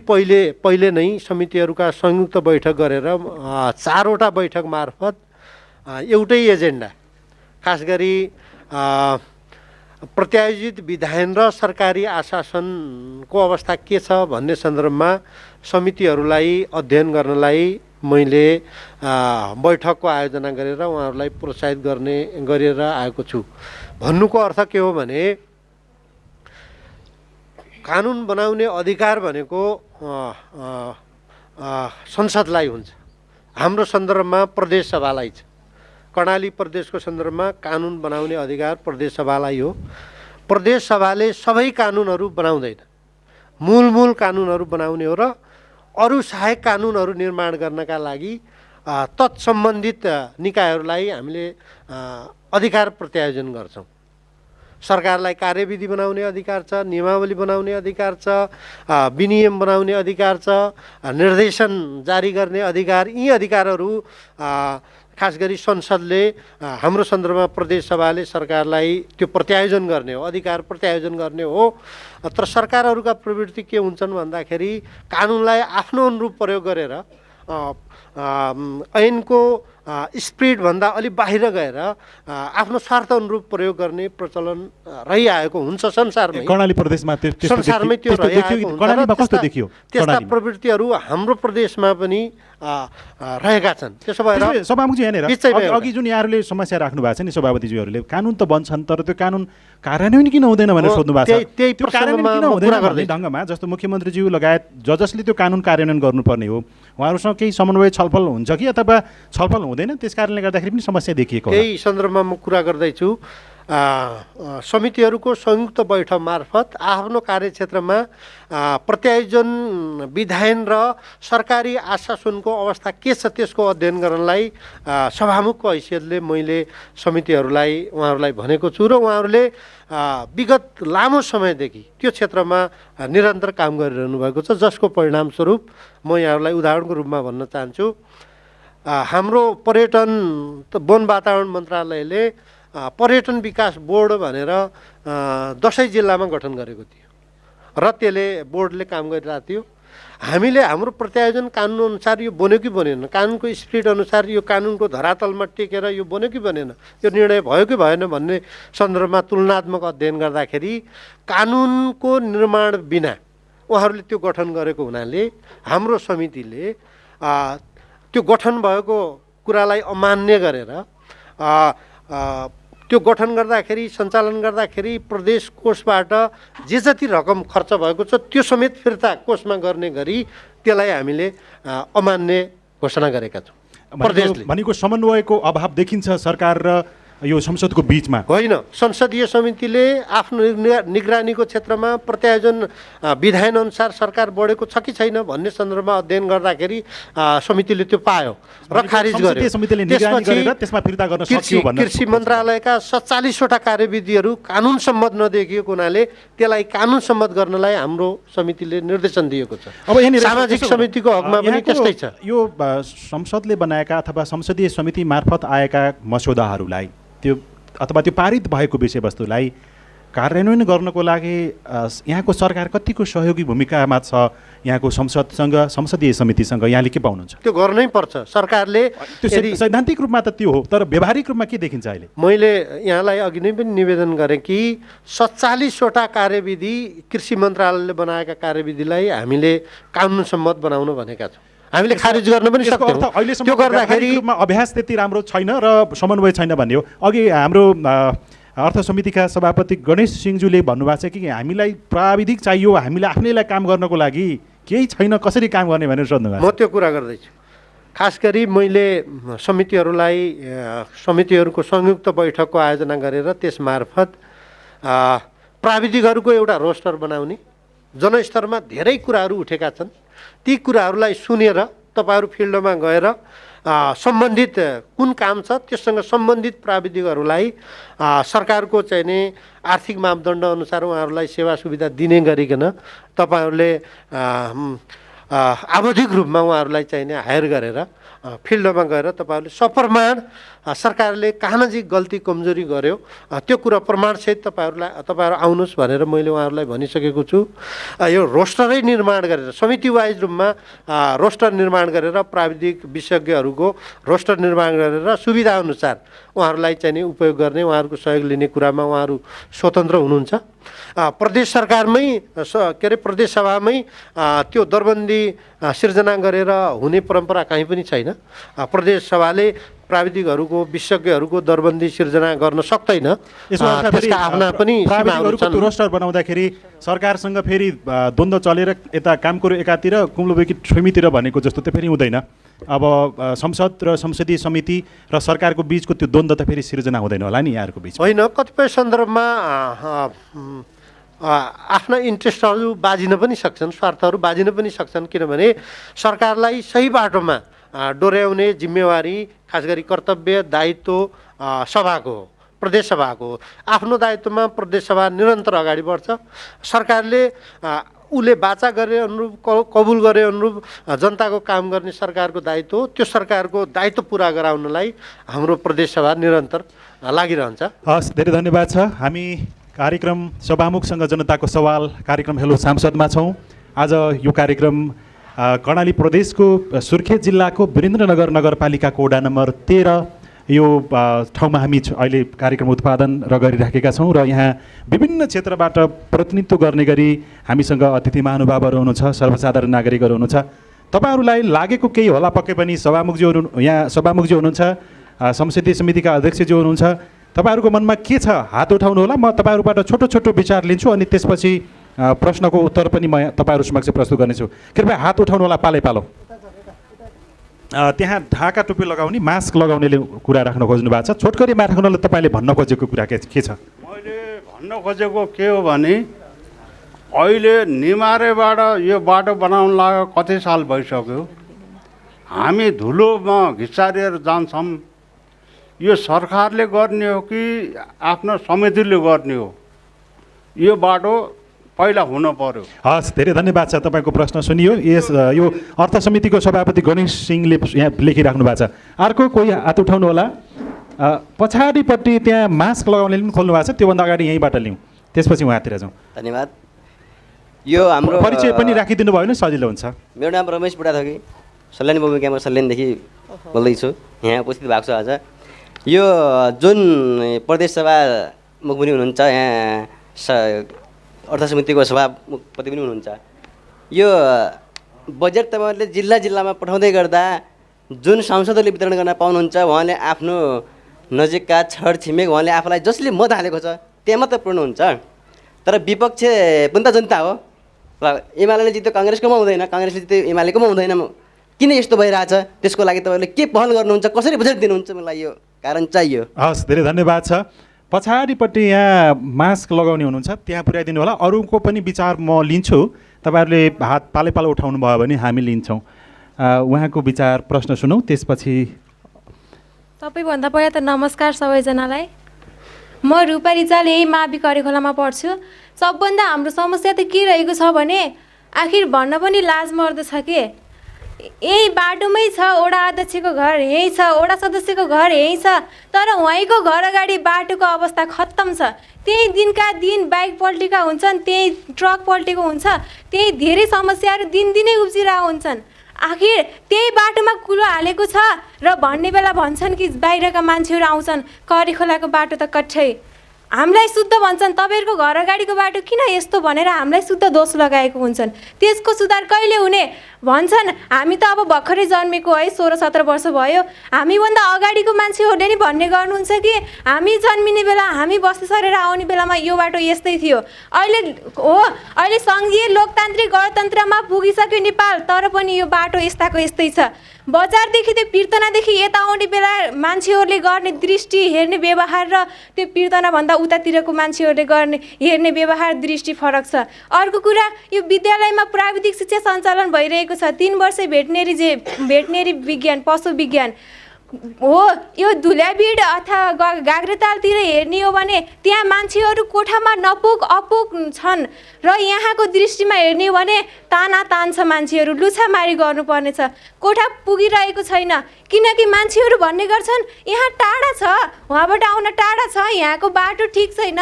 पहिले नै समितिहरूका संयुक्त बैठक गरेर 4वटा बैठक मार्फत एउटै एजेन्डा, खास गरी प्रत्यायोजित विधान र सरकारी आशासनको अवस्था के छ भन्ने सन्दर्भमा समितिहरूलाई अध्ययन गर्नलाई मैले बैठकको आयोजना गरेर उहाँहरूलाई प्रोत्साहित गरेर आएको छु। भन्नुको अर्थ के हो भने कानुन बनाउने अधिकार भनेको संसदलाई हुन्छ। हाम्रो सन्दर्भमा प्रदेशसभालाई छ। कर्णाली प्रदेशको सन्दर्भमा कानुन बनाउने अधिकार प्रदेशसभालाई हो। प्रदेशसभाले सबै कानुनहरू बनाउँदैन, मूल कानुनहरू बनाउने हो र अरू सहायक कानुनहरू निर्माण गर्नका लागि तत्सम्बन्धित निकायहरूलाई हामीले अधिकार प्रत्यायोजन गर्छौँ। सरकारलाई कार्यविधि बनाउने अधिकार छ, नियमावली बनाउने अधिकार छ, विनियम बनाउने अधिकार छ, निर्देशन जारी गर्ने अधिकार। यी अधिकारहरू खास गरी संसदले हाम्रो सन्दर्भमा प्रदेशसभाले सरकारलाई त्यो प्रत्यायोजन गर्ने हो, अधिकार प्रत्यायोजन गर्ने हो। तर सरकारहरूका प्रवृत्ति के हुन्छन् भन्दाखेरि कानुनलाई आफ्नो अनुरूप प्रयोग गरेर ऐनको स्पिडभन्दा अलि बाहिर गएर आफ्नो स्वार्थ अनुरूप प्रयोग गर्ने प्रचलन रहिआएको हुन्छ संसारमै। कर्णाली प्रदेशमा संसारमै त्यो रहिआएको हुन्छ। त्यस्ता प्रवृत्तिहरू हाम्रो प्रदेशमा पनि रहेका छन्। त्यसो भएर सभामुखजी यहाँनिर अघि जुन यहाँहरूले समस्या राख्नु भएको छ नि सभापतिज्यूहरूले, कानुन त बन्छन् तर त्यो कानुन कार्यान्वयन किन हुँदैन भनेर सोध्नु भएको छ। त्यही कार्यान्वयन किन हुँदैन भन्ने ढङ्गमा जस्तो मुख्यमन्त्रीज्यू लगायत जसले त्यो कानुन कार्यान्वयन गर्नुपर्ने हो उहाँहरूसँग केही समन्वय छलफल हुन्छ कि अथवा छलफल हुँदैन, त्यस कारणले गर्दाखेरि पनि समस्या देखिएको हो। त्यही सन्दर्भमा म कुरा गर्दैछु। समितिहरूको संयुक्त बैठक मार्फत आफ्नो कार्यक्षेत्रमा प्रत्यायोजन विधान र सरकारी आशासनको अवस्था के छ त्यसको अध्ययन गर्नलाई सभामुखको हैसियतले मैले उहाँहरूलाई भनेको छु र उहाँहरूले विगत लामो समयदेखि त्यो क्षेत्रमा निरन्तर काम गरिरहनु भएको छ, जसको परिणामस्वरूप म यहाँहरूलाई उदाहरणको रूपमा भन्न चाहन्छु। हाम्रो पर्यटन वन वातावरण मन्त्रालयले पर्यटन विकास बोर्ड भनेर 10 जिल्लामा गठन गरेको थियो र त्यसले बोर्डले काम गरिरहेको थियो। हामीले हाम्रो प्रत्यायोजन कानुन अनुसार यो बन्यो कि बनेन, कानुनको स्पिरिट अनुसार यो कानुनको धरातलमा टेकेर यो बन्यो कि बनेन, यो निर्णय भयो कि भएन भन्ने सन्दर्भमा तुलनात्मक अध्ययन गर्दाखेरि कानुनको निर्माण बिना उहाँहरूले त्यो गठन गरेको हुनाले हाम्रो समितिले त्यो गठन भएको कुरालाई अमान्य गरेर त्यो गठन गर्दाखेरि सञ्चालन गर्दाखेरि प्रदेश कोषबाट जे जति रकम खर्च भएको छ त्यो समेत फिर्ता कोषमा गर्ने गरी त्यसलाई हामीले अमान्य घोषणा गरेका छौँ। प्रदेशले। भनेको समन्वयको अभाव देखिन्छ सरकार र यो संसदको बीचमा। होइन, संसदीय समितिले आफ्नो निगरानीको क्षेत्रमा प्रत्यायोजन विधान अनुसार सरकार बढेको छ कि छैन भन्ने सन्दर्भमा अध्ययन गर्दाखेरि समितिले त्यो पायो र खारिज गर्यो। संसदीय समितिले निगरानी गरेर त्यसमा फिर्ता गर्न सक्यो भन्ने कृषि मन्त्रालयका 47वटा कार्यविधिहरू कानुन सम्मत नदेखिएको हुनाले त्यसलाई कानुन सम्मत गर्नलाई हाम्रो समितिले निर्देशन दिएको छ। अब यहाँनिर सामाजिक समितिको हकमा पनि त्यस्तै छ। यो संसदले बनाएका अथवा संसदीय समिति मार्फत आएका मसौदाहरूलाई त्यो अथवा त्यो पारित भएको विषयवस्तुलाई कार्यान्वयन गर्नको लागि यहाँको सरकार कतिको सहयोगी भूमिकामा छ? यहाँको संसदसँग, संसदीय समितिसँग यहाँले के पाउनुहुन्छ? त्यो गर्नै पर्छ सरकारले। त्यो सैद्धान्तिक रूपमा त त्यो हो, तर व्यावहारिक रूपमा के देखिन्छ अहिले? मैले यहाँलाई अघि नै पनि निवेदन गरेँ कि 47वटा कार्यविधि कृषि मन्त्रालयले बनाएका कार्यविधिलाई हामीले कानुन सम्मत बनाउन भनेका छौँ। हामीले खारिज गर्न पनि सक्छौँ। त्यो गर्दाखेरि अभ्यास त्यति राम्रो छैन र समन्वय छैन भन्ने हो। अघि हाम्रो अर्थ समितिका सभापति गणेश सिंहज्यूले भन्नुभएको छ कि हामीलाई प्राविधिक चाहियो, हामीले आफ्नैलाई काम गर्नको लागि केही छैन, कसरी काम गर्ने भनेर सोध्नुभएको। म त्यो कुरा गर्दैछु। खास गरी मैले समितिहरूको संयुक्त बैठकको आयोजना गरेर त्यसमार्फत प्राविधिकहरूको एउटा रोस्टर बनाउने, जनस्तरमा धेरै कुराहरू उठेका छन्। ती कुराहरूलाई सुनेर तपाईँहरू फिल्डमा गएर सम्बन्धित कुन काम छ त्यससँग सम्बन्धित प्राविधिकहरूलाई सरकारको चाहिँ नि आर्थिक मापदण्ड अनुसार उहाँहरूलाई सेवा सुविधा दिने गरिकन तपाईँहरूले आवधिक रूपमा उहाँहरूलाई चाहिँ नि हायर गरेर फिल्डमा गएर तपाईँहरूले सप्रमाण सरकारले कहाँ नजिक गल्ती कमजोरी गर्यो त्यो कुरा प्रमाणसहित तपाईँहरू आउनुहोस् भनेर मैले उहाँहरूलाई भनिसकेको छु। यो रोस्टरै निर्माण गरेर समिति वाइज रूपमा रोस्टर निर्माण गरेर प्राविधिक विशेषज्ञहरूको रोस्टर निर्माण गरेर सुविधाअनुसार उहाँहरूलाई चाहिँ नि उपयोग गर्ने, उहाँहरूको सहयोग लिने कुरामा उहाँहरू स्वतन्त्र हुनुहुन्छ। प्रदेश सरकारमै के अरे प्रदेश सभामै त्यो दरबन्दी सिर्जना गरेर हुने परम्परा कहीँ पनि छैन। प्रदेश सभाले प्राविधिकहरूको विशेषज्ञहरूको दरबन्दी सिर्जना गर्न सक्दैन। त्यसका आफ्ना पनि प्राविधिकहरूको रोस्टर बनाउँदाखेरि सरकारसँग फेरि द्वन्द्व चलेर यता काम कुरो एकातिर कुम्लोबेकी समितिर भनेको जस्तो त फेरि हुँदैन। अब संसद र संसदीय समिति र सरकारको बिचको त्यो द्वन्द्व त फेरि सिर्जना हुँदैन होला नि यहाँहरूको बिच? होइन, कतिपय सन्दर्भमा आफ्ना इन्ट्रेस्टहरू बाजिन पनि सक्छन्, स्वार्थहरू बाजिन पनि सक्छन्। किनभने सरकारलाई सही बाटोमा डोर्याउने जिम्मेवारी खास गरी कर्तव्य दायित्व सभाको हो, प्रदेश सभाको हो। आफ्नो दायित्वमा प्रदेश सभा निरन्तर अगाडि बढ्छ। सरकारले उसले बाचा गरे अनुरूप कबुल गरे अनुरूप जनताको काम गर्ने सरकारको दायित्व हो। त्यो सरकारको दायित्व पुरा गराउनलाई हाम्रो प्रदेश सभा निरन्तर लागिरहन्छ। हस्, धेरै धन्यवाद छ। हामी कार्यक्रम सभामुखसँग जनताको सवाल कार्यक्रम हेलो सांसदमा छौँ। आज यो कार्यक्रम कर्णाली प्रदेशको सुर्खेत जिल्लाको वीरेन्द्रनगर नगरपालिकाको वडा नम्बर 13 यो ठाउँमा हामी अहिले कार्यक्रम उत्पादन गरिराखेका छौँ र यहाँ विभिन्न क्षेत्रबाट प्रतिनिधित्व गर्ने गरी हामीसँग अतिथि महानुभावहरू हुनुहुन्छ, सर्वसाधारण नागरिकहरू हुनुहुन्छ। तपाईँहरूलाई लागेको केही होला, पक्कै पनि सभामुखज्यू यहाँ सभामुखज्यू हुनुहुन्छ, संसदीय समितिका अध्यक्षज्यू हुनुहुन्छ। तपाईँहरूको मनमा के छ हात उठाउनु होला। म तपाईँहरूबाट छोटो छोटो विचार लिन्छु अनि त्यसपछि प्रश्नको उत्तर पनि म तपाईँहरू समक्ष प्रस्तुत गर्नेछु। कृपया हात उठाउनु होला पालै पालो। त्यहाँ ढाका टोपी लगाउने, मास्क लगाउनेले कुरा राख्न खोज्नु भएको छ। छोटकरी राख्नलाई तपाईँले भन्न खोजेको कुरा के छ? मैले भन्न खोजेको के हो भने अहिले निमारेबाट यो बाटो बनाउन लाग्यो कति साल भइसक्यो। हामी धुलोमा घिसारिएर जान्छौँ। यो सरकारले गर्ने हो कि आफ्नो समितिले गर्ने हो? यो बाटो पहिला हुन पर्यो। हस्, धेरै धन्यवाद छ। तपाईँको प्रश्न सुनियो। यो अर्थ समितिको सभापति गणेश सिंहले यहाँ लेखिराख्नु भएको छ। अर्को कोही हात उठाउनु होला। पछाडिपट्टि त्यहाँ मास्क लगाउनेले पनि खोल्नु भएको छ, त्योभन्दा अगाडि यहीँबाट लिउँ, त्यसपछि उहाँतिर जाउँ। धन्यवाद। यो हाम्रो परिचय पनि राखिदिनु भयो भने सजिलो हुन्छ। मेरो नाम रमेश बुढाथोकी, सल्यान बगैँचामा सल्यानदेखि बोल्दैछु। यहाँ उपस्थित भएको छ। आज यो जुन प्रदेश सभा मुख पनि हुनुहुन्छ, यहाँ अर्थ समितिको सभापति पनि हुनुहुन्छ। यो बजेट तपाईँहरूले जिल्ला जिल्लामा पठाउँदै गर्दा जुन सांसदहरूले वितरण गर्न पाउनुहुन्छ उहाँले आफ्नो नजिकका छरछिमेक उहाँले आफूलाई जसले मत हालेको छ त्यहाँ मात्र पूर्ण हुन्छ। तर विपक्ष पनि त जनता हो। एमाले जित्यो काङ्ग्रेसकोमा हुँदैन, काङ्ग्रेसले जित्यो एमालेकोमा हुँदैन, किन यस्तो भइरहेछ त्यसको लागि तपाईँहरूले के पहल गर्नुहुन्छ, कसरी बजेट दिनुहुन्छ, मलाई यो कारण चाहियो। हस्, धेरै धन्यवाद छ। पछाडिपट्टि यहाँ मास्क लगाउने हुनुहुन्छ, त्यहाँ पुर्याइदिनु होला। अरूको पनि विचार म लिन्छु, तपाईँहरूले हात पालै पालो उठाउनु भयो भने हामी लिन्छौँ। उहाँको विचार प्रश्न सुनौँ, त्यसपछि। सबैभन्दा पहिला त नमस्कार सबैजनालाई। म रूपा रिजाल, यही मावि करेखोलामा पढ्छु। सबभन्दा हाम्रो समस्या त के रहेको छ भने आखिर भन्न पनि लाज मर्दछ कि यही बाटोमै छ वडा अध्यक्षको घर, यहीँ छ वडा सदस्यको घर, यहीँ छ, तर उहाँको घर अगाडि बाटोको अवस्था खत्तम छ। त्यही दिनका दिन बाइक पल्टेका हुन्छन्, त्यही ट्रक पल्टेको हुन्छ, त्यही धेरै समस्याहरू दिनदिनै उब्जिरहेको हुन्छन्। आखिर त्यही बाटोमा कुलो हालेको छ र भन्ने बेला भन्छन् कि बाहिरका मान्छेहरू आउँछन्, करेखोलाको बाटो त कठै, हामीलाई शुद्ध भन्छन्, तपाईँहरूको घर अगाडिको बाटो किन यस्तो भनेर हामीलाई शुद्ध दोष लगाएको हुन्छन्। त्यसको सुधार कहिले हुने भन्छन्। हामी त अब भर्खरै जन्मेको है, 16-17 वर्ष भयो, हामीभन्दा अगाडिको मान्छेहरूले नि भन्ने गर्नुहुन्छ कि हामी जन्मिने बेला, हामी बस्ती सरेर आउने बेलामा यो बाटो यस्तै थियो। अहिले सङ्घीय लोकतान्त्रिक गणतन्त्रमा पुगिसक्यो नेपाल, तर पनि यो बाटो यस्ताको यस्तै छ। बजारदेखि त्यो पिर्तनादेखि यता आउने बेला मान्छेहरूले गर्ने दृष्टि, हेर्ने व्यवहार र त्यो पिर्तनाभन्दा उतातिरको मान्छेहरूले हेर्ने व्यवहार दृष्टि फरक छ। अर्को कुरा, यो विद्यालयमा प्राविधिक शिक्षा सञ्चालन भइरहेको छ, 3 वर्ष भेटनेरी विज्ञान, पशु विज्ञान हो। यो धुल्याबिड अथवा गाग्रेतालतिर हेर्ने हो भने त्यहाँ मान्छेहरू कोठामा नपुग अपुग छन्, र यहाँको दृष्टिमा हेर्ने हो भने तानातान छ, मान्छेहरू लुछामारी गर्नुपर्ने छ, कोठा पुगिरहेको छैन। किनकि मान्छेहरू भन्ने गर्छन् यहाँ टाढा छ, उहाँबाट आउन टाढा छ, यहाँको बाटो ठिक छैन,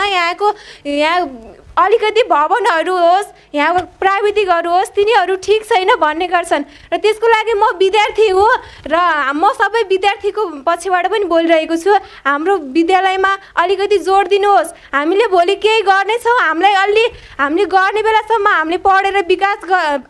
यहाँ अलिकति भवनहरू होस्, यहाँको प्राविधिकहरू होस्, तिनीहरू ठिक छैन भन्ने गर्छन्। र त्यसको लागि म विद्यार्थी हो र म सबै विद्यार्थीको पछिबाट पनि बोलिरहेको छु। हाम्रो विद्यालयमा अलिकति जोड दिनुहोस्, हामीले भोलि केही गर्नेछौँ, हामीले गर्ने बेलासम्म, हामीले पढेर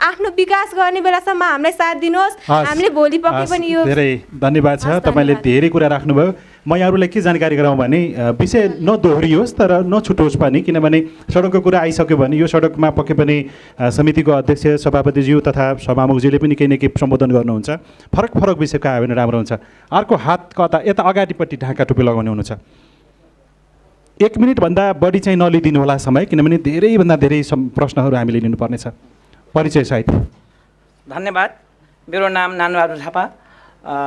आफ्नो विकास गर्ने बेलासम्म हामीलाई साथ दिनुहोस्। हामीले भोलि पक्कै पनि यो। धेरै धन्यवाद छ, तपाईँले धेरै कुरा राख्नुभयो। म यहाँहरूलाई के जानकारी गराउँ भने विषय नदोहोरियोस् तर नछुटोस् पनि, किनभने सडकको कुरा आइसक्यो भने यो सडकमा पक्कै पनि समितिको अध्यक्ष सभापतिज्यू तथा सभामुखज्यूले पनि केही न केही सम्बोधन गर्नुहुन्छ। फरक फरक विषयको आयो भने राम्रो हुन्छ। अर्को हात कता यता अगाडिपट्टि ढाका टोपी लगाउने हुनुहुन्छ। 1 मिनटभन्दा बढी चाहिँ नलिदिनु होला समय, किनभने धेरैभन्दा धेरै प्रश्नहरू हामीले लिनुपर्नेछ। परिचय सहित। धन्यवाद। मेरो नाम नानबहादुर थापा,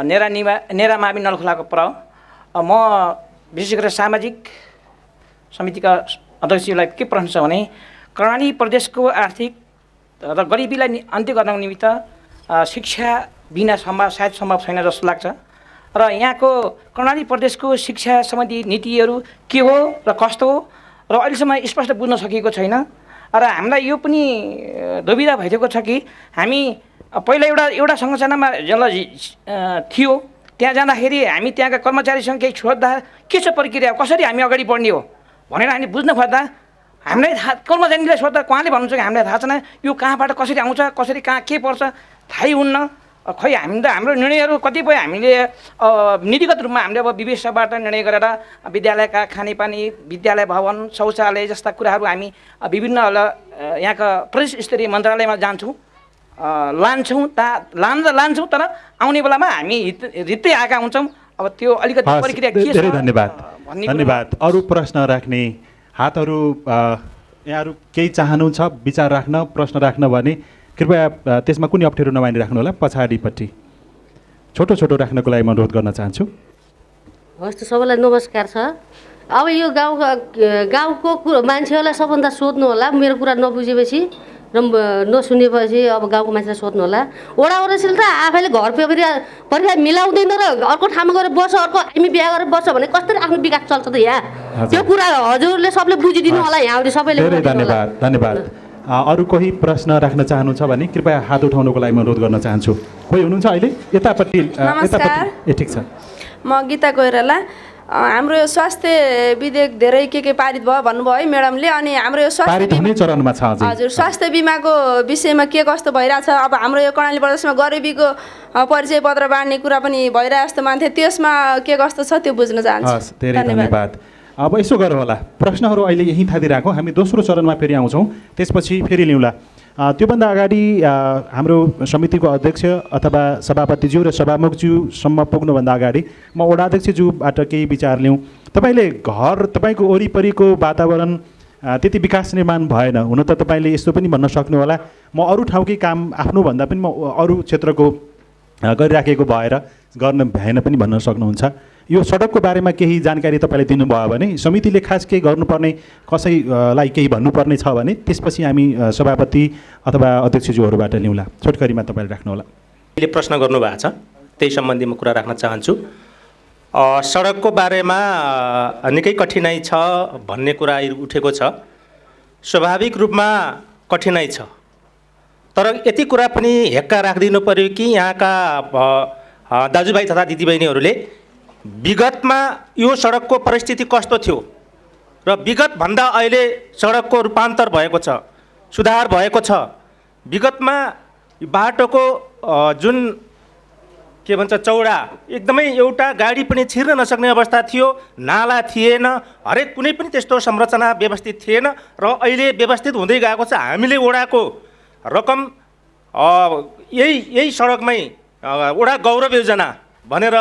नेरा मावि नलखोलाको प्रव। म विशेष गरेर सामाजिक समितिका अध्यक्षलाई के प्रश्न छ भने कर्णाली प्रदेशको आर्थिक र गरिबीलाई अन्त्य गर्न निमित्त शिक्षा बिना सायद सम्भव छैन जस्तो लाग्छ। र यहाँको कर्णाली प्रदेशको शिक्षा सम्बन्धी नीतिहरू के हो र कस्तो हो र अहिलेसम्म स्पष्ट बुझ्न सकिएको छैन। र हामीलाई यो पनि दुविधा भइरहेको छ कि हामी पहिला एउटा संरचनामा थियो, त्यहाँ जाँदाखेरि हामी त्यहाँका कर्मचारीसँग केही सोद्धा के छ प्रक्रिया, कसरी हामी अगाडि बढ्ने हो भनेर हामी बुझ्न खोज्दा हामीलाई कर्मचारीलाई सोद्धा उहाँले भन्नुहुन्छ कि हामीलाई थाहा छैन यो कहाँबाट कसरी आउँछ, कसरी कहाँ के पर्छ थाहै हुन्न। खै हामी त हाम्रो निर्णयहरू कतिपय हामीले नीतिगत रूपमा हामीले अब विवेचनाबाट निर्णय गरेर विद्यालयका खानेपानी, विद्यालय भवन, शौचालय जस्ता कुराहरू हामी विभिन्न यहाँका प्रदेश स्तरीय मन्त्रालयमा जान्छौँ, लान्छौँ, तर आउने बेलामा हामी रित्तै आएका हुन्छौँ। अब त्यो अलिकति प्रक्रिया के छ? धेरै धन्यवाद। अरू प्रश्न राख्ने हातहरू, यहाँहरू केही चाहनुहुन्छ विचार राख्न, प्रश्न राख्न भने कृपया त्यसमा कुनै अप्ठ्यारो नमानी राख्नु होला। पछाडिपट्टि छोटो राख्नको लागि म अनुरोध गर्न चाहन्छु। हस् त, सबैलाई नमस्कार छ। अब यो गाउँको मान्छेहरूलाई सबभन्दा सोध्नु होला, मेरो कुरा नबुझेपछि र नसुनेपछि अब गाउँको मान्छेलाई सोध्नु होला। वडा अध्यक्षले त आफैले घर परिवार मिलाउँदैन र अर्को ठाउँमा गएर बस्छ, अर्को हामी बिहा गरेर बस्छ भने कसरी आफ्नो विकास चल्छ त यहाँ? त्यो कुरा हजुरले सबले बुझिदिनु होला, यहाँ सबैले। धन्यवाद। अरू कोही प्रश्न राख्न चाहनुहुन्छ भने कृपया हात उठाउनको लागि म अनुरोध गर्न चाहन्छु। कोही हुनुहुन्छ अहिले यतापट्टि? नमस्कार। ठिक छ। म गीता कोइराला। हाम्रो यो स्वास्थ्य विधेयक धेरै के पारित भयो भन्नुभयो है म्याडमले, अनि हाम्रो यो चरणमा छ हजुर स्वास्थ्य बिमाको विषयमा के कस्तो भइरहेछ? अब हाम्रो यो कर्णाली प्रदेशमा गरिबीको परिचय पत्र बाँड्ने कुरा पनि भइरहेको जस्तो मान्थे, त्यसमा के कस्तो छ त्यो बुझ्न चाहन्छु। धेरै धन्यवाद। अब यसो गरौँ होला, प्रश्नहरू अहिले यहीँ थादिरहेको, हामी दोस्रो चरणमा फेरि आउँछौँ, त्यसपछि फेरि लिउँला। त्योभन्दा अगाडि हाम्रो समितिको अध्यक्ष अथवा सभापतिज्यू र सभामुखज्यूसम्म पुग्नुभन्दा अगाडि म वडाध्यक्षज्यूबाट केही विचार लिउँ। तपाईँको वरिपरिको वातावरण त्यति विकास निर्माण भएन। हुन त तपाईँले यस्तो पनि भन्न सक्नुहोला, म अरू ठाउँकै काम आफ्नोभन्दा पनि म अरू क्षेत्रको गरिराखेको भएर गर्न भएन पनि भन्न सक्नुहुन्छ। यो सडकको बारेमा केही जानकारी तपाईँले दिनुभयो भने समितिले खास केही गर्नुपर्ने, कसैलाई केही भन्नुपर्ने छ भने त्यसपछि हामी सभापति अथवा अध्यक्षज्यूहरूबाट लिउँला। छोटकरीमा तपाईँले राख्नुहोला। अहिले प्रश्न गर्नुभएको छ, त्यही सम्बन्धी म कुरा राख्न चाहन्छु। सडकको बारेमा निकै कठिनाइ छ भन्ने कुरा उठेको छ। स्वाभाविक रूपमा कठिनाइ छ, तर यति कुरा पनि हेक्का राखिदिनु पर्यो कि यहाँका दाजुभाइ तथा दिदीबहिनीहरूले विगतमा यो सडकको परिस्थिति कस्तो थियो र विगतभन्दा अहिले सडकको रूपान्तर भएको छ, सुधार भएको छ। विगतमा बाटोको जुन के भन्छ चौडा एकदमै एउटा गाडी पनि छिर्न नसक्ने अवस्था थियो, नाला थिएन, हरेक कुनै पनि त्यस्तो संरचना व्यवस्थित थिएन र अहिले व्यवस्थित हुँदै गएको छ। हामीले वडाको रकम यही सडकमै वडा गौरव योजना भनेर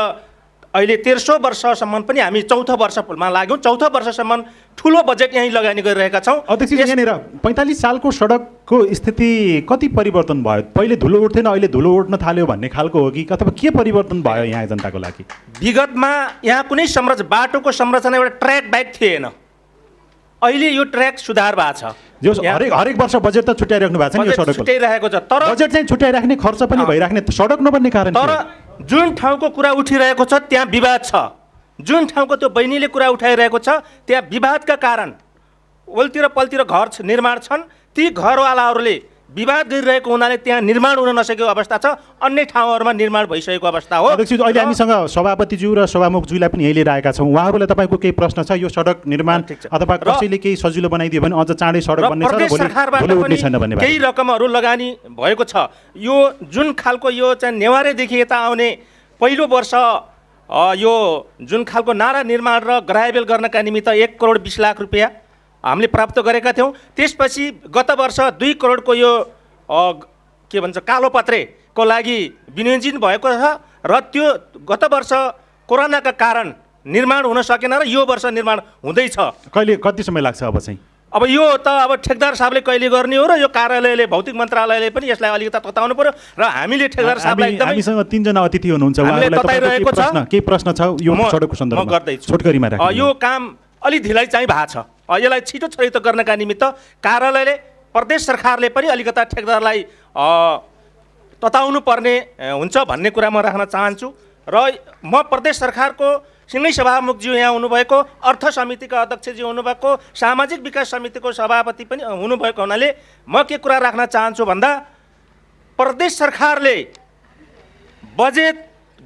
अहिले 1300 वर्षसम्म पनि हामी चौथो वर्षमा लाग्यौँ। चौथो वर्षसम्म ठुलो बजेट यहीँ लगानी गरिरहेका छौँ। अध्यक्ष, यहाँनिर 45 सालको सडकको स्थिति कति परिवर्तन भयो? पहिले धुलो उठ्थेन, अहिले धुलो उठ्न थाल्यो भन्ने खालको हो कि अथवा के परिवर्तन भयो यहाँ जनताको लागि? विगतमा यहाँ कुनै बाटोको संरचना एउटा ट्र्याक बाइक थिएन, अहिले यो ट्र्याक सुधार भएको छ। जो हरेक वर्ष बजेट त छुट्याइराख्नु भएको छ नि यो सडकको, छुट्याइरहेको छ, तर बजेट चाहिँ छुट्याइराख्ने, खर्च पनि भइराख्ने, सडक नबन्ने कारण तर जुन ठाउँको कुरा उठिरहेको छ त्यहाँ विवाद छ। जुन ठाउँको त्यो बहिनीले कुरा उठाइरहेको छ त्यहाँ विवादका कारण वलतिर पलतिर घर निर्माण छन्, ती घरवालाहरूले विवाद गरिरहेको हुनाले त्यहाँ निर्माण हुन नसकेको अवस्था छ। अन्य ठाउँहरूमा निर्माण भइसकेको अवस्था हो। अध्यक्ष, अहिले हामीसँग सभापतिज्यू र सभामुखज्यूलाई पनि यही लिएर आएका छौँ। उहाँहरूलाई तपाईँको केही प्रश्न छ? यो सडक निर्माण अथवा कसैले केही सजिलो बनाइदियो भने अझ चाँडै सडक बन्ने छ र भोलि उठ्ने छैन भन्ने केही रकमहरू लगानी भएको छ। यो जुन खालको यो चाहिँ नेवारेदेखि यता आउने पहिलो वर्ष यो जुन खालको नाला निर्माण र ग्राभेल गर्नका निमित्त 1 करोड 20 लाख रुपियाँ हामीले प्राप्त गरेका थियौँ। त्यसपछि गत वर्ष 2 करोडको यो के भन्छ कालोपत्रेको लागि विनियोजन भएको छ र त्यो गत वर्ष कोरोनाका कारण निर्माण हुन सकेन र यो वर्ष निर्माण हुँदैछ। कति समय लाग्छ अब चाहिँ? अब यो त अब ठेकदार साहबले कहिले गर्ने हो र यो कार्यालयले भौतिक मन्त्रालयले पनि यसलाई अलिकति तताउनु पर्यो र हामीले ठेकदार साहबलाई एकदमै हामीसँग 3 जना अतिथि हुनुहुन्छ, उहाँहरूलाई केही प्रश्न छ यो सडकको सन्दर्भमा? म गर्दैछु। छोटकरीमा राख्नु। यो काम अलि ढिलाइ चाहिँ भएको छ। यसलाई छिटो छरितो गर्नका निमित्त कार्यालयले प्रदेश सरकारले पनि अलिकता ठेकदारलाई तताउनु पर्ने हुन्छ भन्ने कुरा म राख्न चाहन्छु। र म प्रदेश सरकारको सँगै सभामुखज्यू यहाँ हुनुभएको, अर्थ समितिका अध्यक्षज्यू हुनुभएको, सामाजिक विकास समितिको सभापति पनि हुनुभएको हुनाले म के कुरा राख्न चाहन्छु भन्दा प्रदेश सरकारले बजेट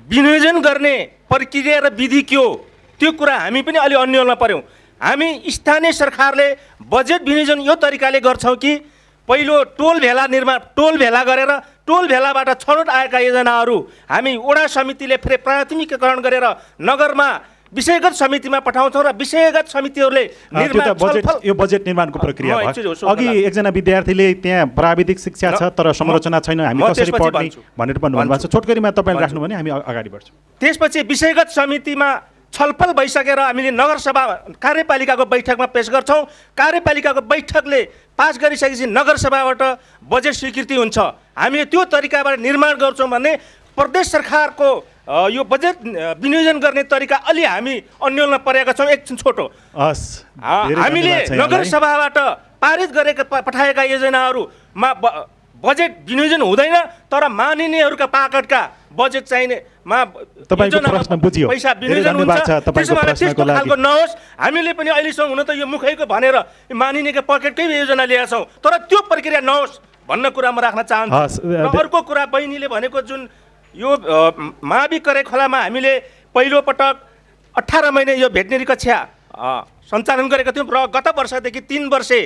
विनियोजन गर्ने प्रक्रिया र विधि के हो त्यो कुरा हामी पनि अलि अन्योलमा पर्यौँ। हामी स्थानीय सरकारले बजेट विनियोजन यो तरिकाले गर्छौँ कि पहिलो टोल भेला गरेर टोल भेलाबाट छनौट आएका योजनाहरू हामी वडा समितिले फेरि प्राथमिकीकरण गरेर नगरमा विषयगत समितिमा पठाउँछौँ र विषयगत समितिहरूले यो बजेट निर्माणको प्रक्रिया भयो। अघि एकजना विद्यार्थीले त्यहाँ प्राविधिक शिक्षा छ तर संरचना छैन, हामी कसरी पढ्ने भनेर भन्नुभएको छ। छोटकरीमा तपाईँले राख्नु भने हामी अगाडि बढ्छौँ। त्यसपछि विषयगत समितिमा छलफल भइसकेर हामीले नगरसभा कार्यपालिकाको बैठकमा पेश गर्छौँ। कार्यपालिकाको बैठकले पास गरिसकेपछि नगरसभाबाट बजेट स्वीकृति हुन्छ। हामीले त्यो तरिकाबाट निर्माण गर्छौँ भने प्रदेश सरकारको यो बजेट विनियोजन गर्ने तरिका अलि हामी अन्यलमा परेका छौँ। एकछिन छोटो, हामीले नगरसभाबाट पारित गरेका पठाएका योजनाहरूमा बजेट विनियोजन हुँदैन, तर मानिनेहरूका पाकटका बजेट चाहिने पैसा विनियोजन हुन्छ। त्यसो भए त्यस्तो खालको नहोस्। हामीले पनि अहिलेसम्म हुन त यो मुखैको भनेर मानिनेको पकेटकै योजना ल्याएका छौँ, तर त्यो प्रक्रिया नहोस् भन्ने कुरा म राख्न चाहन्छु। र अर्को कुरा बहिनीले भनेको जुन यो मावि करे खोलामा हामीले पहिलो पटक 18 महिना यो भेटनेरी कक्षा सञ्चालन गरेका थियौँ र गत वर्षदेखि 3 वर्षे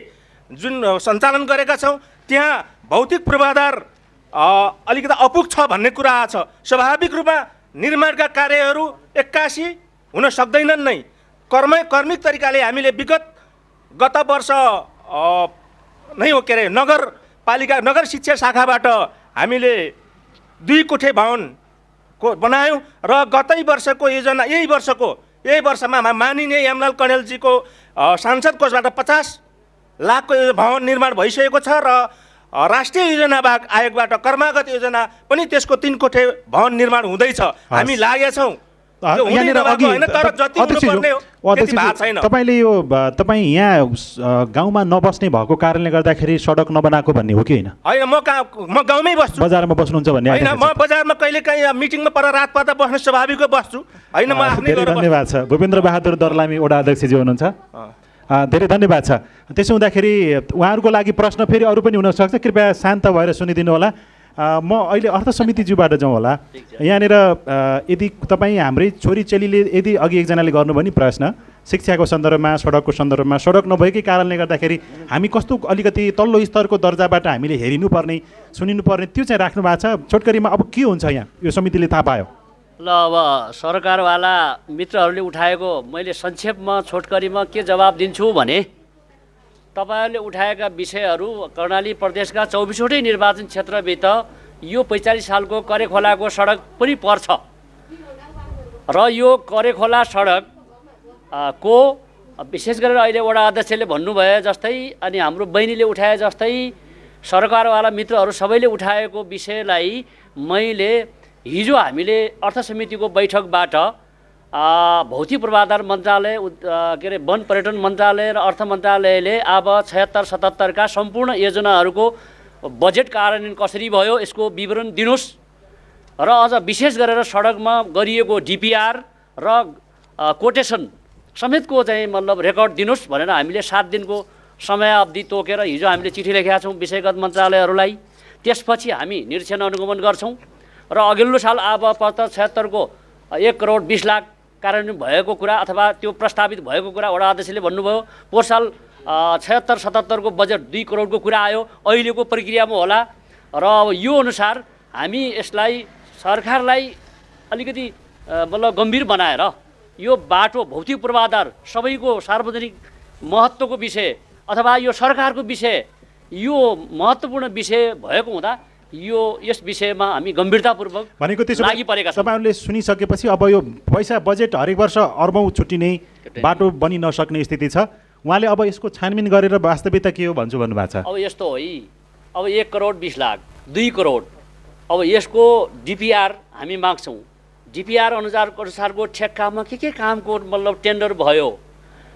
जुन सञ्चालन गरेका छौँ त्यहाँ भौतिक पूर्वाधार अलिकति अपुग छ भन्ने कुरा छ। स्वाभाविक रूपमा निर्माणका कार्यहरू 81 हुन सक्दैनन् नै। कर्मिक तरिकाले हामीले गत वर्ष नै हो के अरे नगर पालिका नगर शिक्षा शाखाबाट हामीले 2 कोठे भवनको बनायौँ र गतै वर्षको योजना यही वर्षमा मानिने यमलाल कणेलजीको सांसद कोषबाट 50 लाखको भवन निर्माण भइसकेको छ र राष्ट्रिय योजना आयोगबाट कर्मागत योजना पनि त्यसको 3 कोठे भवन निर्माण हुँदैछ। हामी लागेका छौँ। तपाईँले यो तपाईँ यहाँ गाउँमा नबस्ने भएको कारणले गर्दाखेरि सडक नबनाएको भन्ने हो कि होइन? होइन, म गाउँमै बस्छु। बजारमा बस्नुहुन्छ भन्ने होइन, म बजारमा कहिलेकाहीँ मिटिङमा पर रात पर्दा बस्न स्वाभाविक बस्छु। होइन, म आफ्नै धन्यवाद छ। भूपेन्द्र बहादुर दर्लामी वडा अध्यक्षजी हुनुहुन्छ, धेरै धन्यवाद छ। त्यसो हुँदाखेरि उहाँहरूको लागि प्रश्न फेरि अरू पनि हुनसक्छ, कृपया शान्त भएर सुनिदिनु होला। म अहिले अर्थ समितिज्यूबाट जाउँ होला। यहाँनिर यदि तपाईँ हाम्रै छोरीचेलीले यदि अघि एकजनाले गर्नुभयो नि प्रश्न, शिक्षाको सन्दर्भमा, सडकको सन्दर्भमा, सडक नभएकै कारणले गर्दाखेरि हामी कस्तो अलिकति तल्लो स्तरको दर्जाबाट हामीले हेरिनुपर्ने, सुनिनुपर्ने, त्यो चाहिँ राख्नु भएको छ। छोटकरीमा अब के हुन्छ यहाँ यो समितिले थाहा पायो? ल, अब सरकारवाला मित्रहरूले उठाएको मैले संक्षेपमा छोटकरीमा के जवाब दिन्छु भने, तपाईँहरूले उठाएका विषयहरू कर्णाली प्रदेशका 24वटै निर्वाचन क्षेत्रभित्र यो 45 सालको करेखोलाको सडक पनि पर्छ र यो करेखोला सडक को विशेष गरेर अहिले वडा अध्यक्षले भन्नुभयो जस्तै अनि हाम्रो बहिनीले उठाए जस्तै सरकारवाला मित्रहरू सबैले उठाएको विषयलाई मैले हिजो हामीले अर्थ समितिको बैठकबाट भौतिक पूर्वाधार मन्त्रालय के अरे वन पर्यटन मन्त्रालय र अर्थ मन्त्रालयले अब 76-77 का सम्पूर्ण योजनाहरूको बजेट कार्यान्वयन कसरी भयो यसको विवरण दिनुहोस् र अझ विशेष गरेर सडकमा गरिएको डिपिआर र कोटेसन समेतको चाहिँ मतलब रेकर्ड दिनुहोस् भनेर हामीले 7 दिनको समयावधि तोकेर हिजो हामीले चिठी लेखेका छौँ विषयगत मन्त्रालयहरूलाई। त्यसपछि हामी निरीक्षण अनुगमन गर्छौँ र अघिल्लो साल अब 76 को 1 करोड 20 लाख कार्यान्वयन भएको कुरा अथवा त्यो प्रस्तावित भएको कुरा वडा अध्यक्षले भन्नुभयो। पोहोर साल 76-77 को बजेट 2 करोडको कुरा आयो, अहिलेको प्रक्रियामा होला र अब यो अनुसार हामी यसलाई सरकारलाई अलिकति मतलब गम्भीर बनाएर यो बाटो भौतिक पूर्वाधार सबैको सार्वजनिक महत्त्वको विषय अथवा यो सरकारको विषय, यो महत्त्वपूर्ण विषय भएको हुँदा यस विषयमा हामी गम्भीरतापूर्वक भनेको त्यसो लागि परेका छौँ। तपाईँहरूले सुनिसकेपछि अब यो पैसा बजेट हरेक वर्ष अर्बौँ छुट्टिने, बाटो बनि नसक्ने स्थिति छ। उहाँले अब यसको छानबिन गरेर वास्तविकता के हो भन्छु भन्नुभएको छ। अब यस्तो हो, अब 1 करोड 20 लाख 2 करोड अब यसको डिपिआर हामी माग्छौँ। डिपिआर अनुसारको ठेक्कामा के कामको मतलब टेन्डर भयो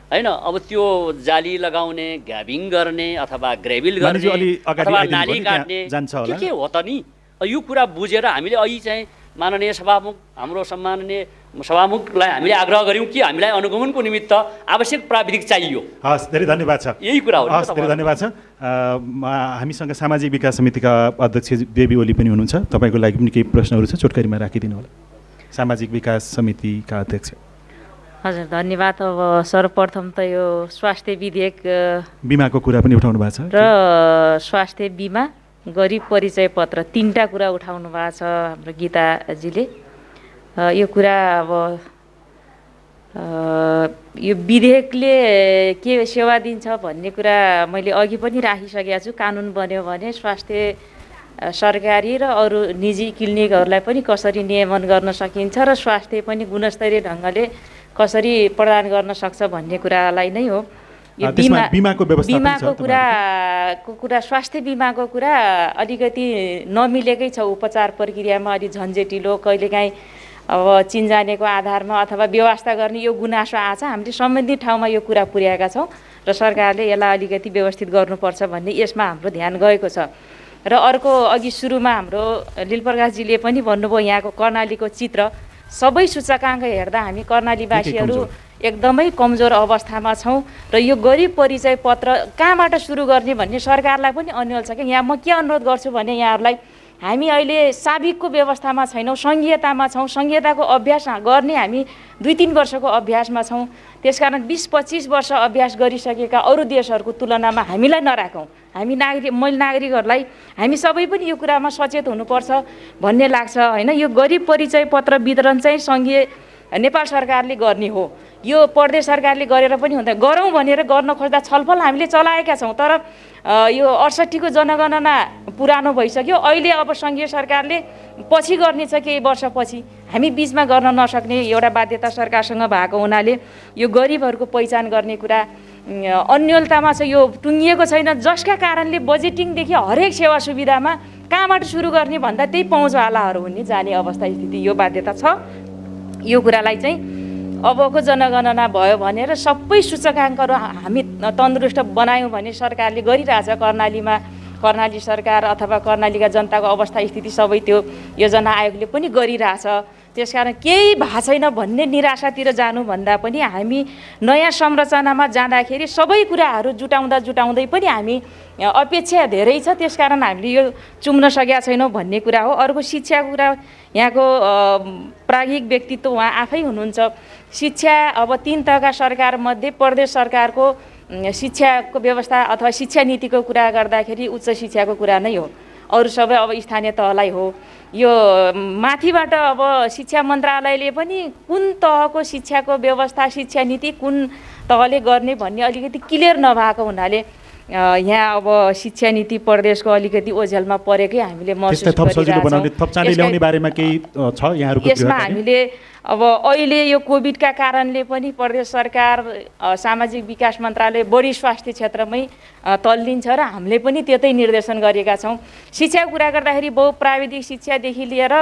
हैन। अब त्यो जाली लगाउने, ग्याबिङ गर्ने अथवा ग्रेभिल गर्ने अथवा नाली काट्ने के हो त नि, यो कुरा बुझेर हामीले अहिले चाहिँ माननीय सभामुख हाम्रो सम्माननीय सभामुखलाई हामीले आग्रह गऱ्यौँ कि हामीलाई अनुगमनको निमित्त आवश्यक प्राविधिक चाहियो। हस्, धेरै धन्यवाद छ। यही कुरा हो। हस्, धेरै धन्यवाद छ। हामीसँग सामाजिक विकास समितिका अध्यक्ष बेबी ओली पनि हुनुहुन्छ, तपाईँको लागि पनि केही प्रश्नहरू छ, छोटकरीमा राखिदिनु होला। सामाजिक विकास समितिका अध्यक्ष। हजुर, धन्यवाद। अब सर्वप्रथम त यो स्वास्थ्य विधेयक बिमाको कुरा पनि उठाउनु भएको छ र स्वास्थ्य बिमा, गरिब परिचय पत्र, 3टा कुरा उठाउनु भएको छ हाम्रो गीताजीले। यो कुरा अब यो विधेयकले के सेवा दिन्छ भन्ने कुरा मैले अघि पनि राखिसकेको छु। कानुन बन्यो भने स्वास्थ्य सरकारी र अरू निजी क्लिनिकहरूलाई पनि कसरी नियमन गर्न सकिन्छ र स्वास्थ्य पनि गुणस्तरीय ढङ्गले कसरी प्रदान गर्न सक्छ भन्ने कुरालाई नै हो। यो बिमाको कुरा स्वास्थ्य बिमाको कुरा अलिकति नमिलेकै छ। उपचार प्रक्रियामा अलि झन्झटिलो, कहिलेकाहीँ अब चिनजानेको आधारमा अथवा व्यवस्था गर्ने यो गुनासो आछ। हामीले सम्बन्धित ठाउँमा यो कुरा पुर्याएका छौँ र सरकारले यसलाई अलिकति व्यवस्थित गर्नुपर्छ भन्ने यसमा हाम्रो ध्यान गएको छ। र अर्को अघि सुरुमा हाम्रो लीलप्रकाशजीले पनि भन्नुभयो, यहाँको कर्णालीको चित्र सबै सूचकाङ्क हेर्दा हामी कर्णालीवासीहरू एकदमै कमजोर अवस्थामा छौँ र यो गरिब परिचय पत्र कहाँबाट सुरु गर्ने भन्ने सरकारलाई पनि अन्यल छ कि। यहाँ म के अनुरोध गर्छु भने यहाँहरूलाई, हामी अहिले साबिकको व्यवस्थामा छैनौँ, सङ्घीयतामा छौँ। सङ्घीयताको अभ्यास गर्ने हामी 2-3 वर्षको अभ्यासमा छौँ। त्यसकारण 20-25 वर्ष अभ्यास गरिसकेका अरू देशहरूको तुलनामा हामीलाई नराखौँ। हामी मैले नागरिकहरूलाई हामी सबै पनि यो कुरामा सचेत हुनुपर्छ भन्ने लाग्छ हैन। यो गरिब परिचय पत्र वितरण चाहिँ सङ्घीय नेपाल सरकारले गर्ने हो। यो प्रदेश सरकारले गरेर पनि हुँदैन। गरौँ भनेर गर्न खोज्दा छलफल हामीले चलाएका छौँ, तर यो 68 को जनगणना पुरानो भइसक्यो। अहिले अब सङ्घीय सरकारले पछि गर्नेछ, केही वर्षपछि। हामी बिचमा गर्न नसक्ने एउटा बाध्यता सरकारसँग भएको हुनाले यो गरिबहरूको पहिचान गर्ने कुरा अन्यलतामा छ, यो टुङ्गिएको छैन, जसका कारणले बजेटिङदेखि हरेक सेवा सुविधामा कहाँबाट सुरु गर्ने भन्दा त्यही पहुँचवालाहरू हुने जाने अवस्था स्थिति, यो बाध्यता छ। यो कुरालाई चाहिँ अबको जनगणना भयो भनेर सबै सूचकाङ्कहरू हामी तन्दुरुस्त बनायौँ भने सरकारले गरिरहेछ। कर्णाली सरकार अथवा कर्णालीका जनताको अवस्था स्थिति सबै त्यो योजना आयोगले पनि गरिरहेछ। त्यसकारण केही भएको छैन भन्ने निराशातिर जानुभन्दा पनि हामी नयाँ संरचनामा जाँदाखेरि सबै कुराहरू जुटाउँदै पनि हामी अपेक्षा धेरै छ। त्यसकारण हामीले यो चुम्न सकेका छैनौँ भन्ने कुरा हो। अर्को शिक्षाको कुरा, यहाँको प्राज्ञिक व्यक्तित्व उहाँ आफै हुनुहुन्छ। शिक्षा अब 3 तहका सरकारमध्ये प्रदेश सरकारको शिक्षाको व्यवस्था अथवा शिक्षा नीतिको कुरा गर्दाखेरि उच्च शिक्षाको कुरा नै हो, अरू सबै अब स्थानीय तहलाई हो। यो माथिबाट अब शिक्षा मन्त्रालयले पनि कुन तहको शिक्षाको व्यवस्था शिक्षा नीति कुन तहले गर्ने भन्ने अलिकति क्लियर नभएको हुनाले यहाँ अब शिक्षा नीति प्रदेशको अलिकति ओझेलमा परेकै हामीले महसुस गरिरहेछौँ। यसमा हामीले अब अहिले यो कोभिडका कारणले पनि प्रदेश सरकार सामाजिक विकास मन्त्रालय बढी स्वास्थ्य क्षेत्रमै तल्लिन्छ र हामीले पनि त्यतै निर्देशन गरेका छौँ। शिक्षाको कुरा गर्दाखेरि बहुप्राविधिक शिक्षादेखि लिएर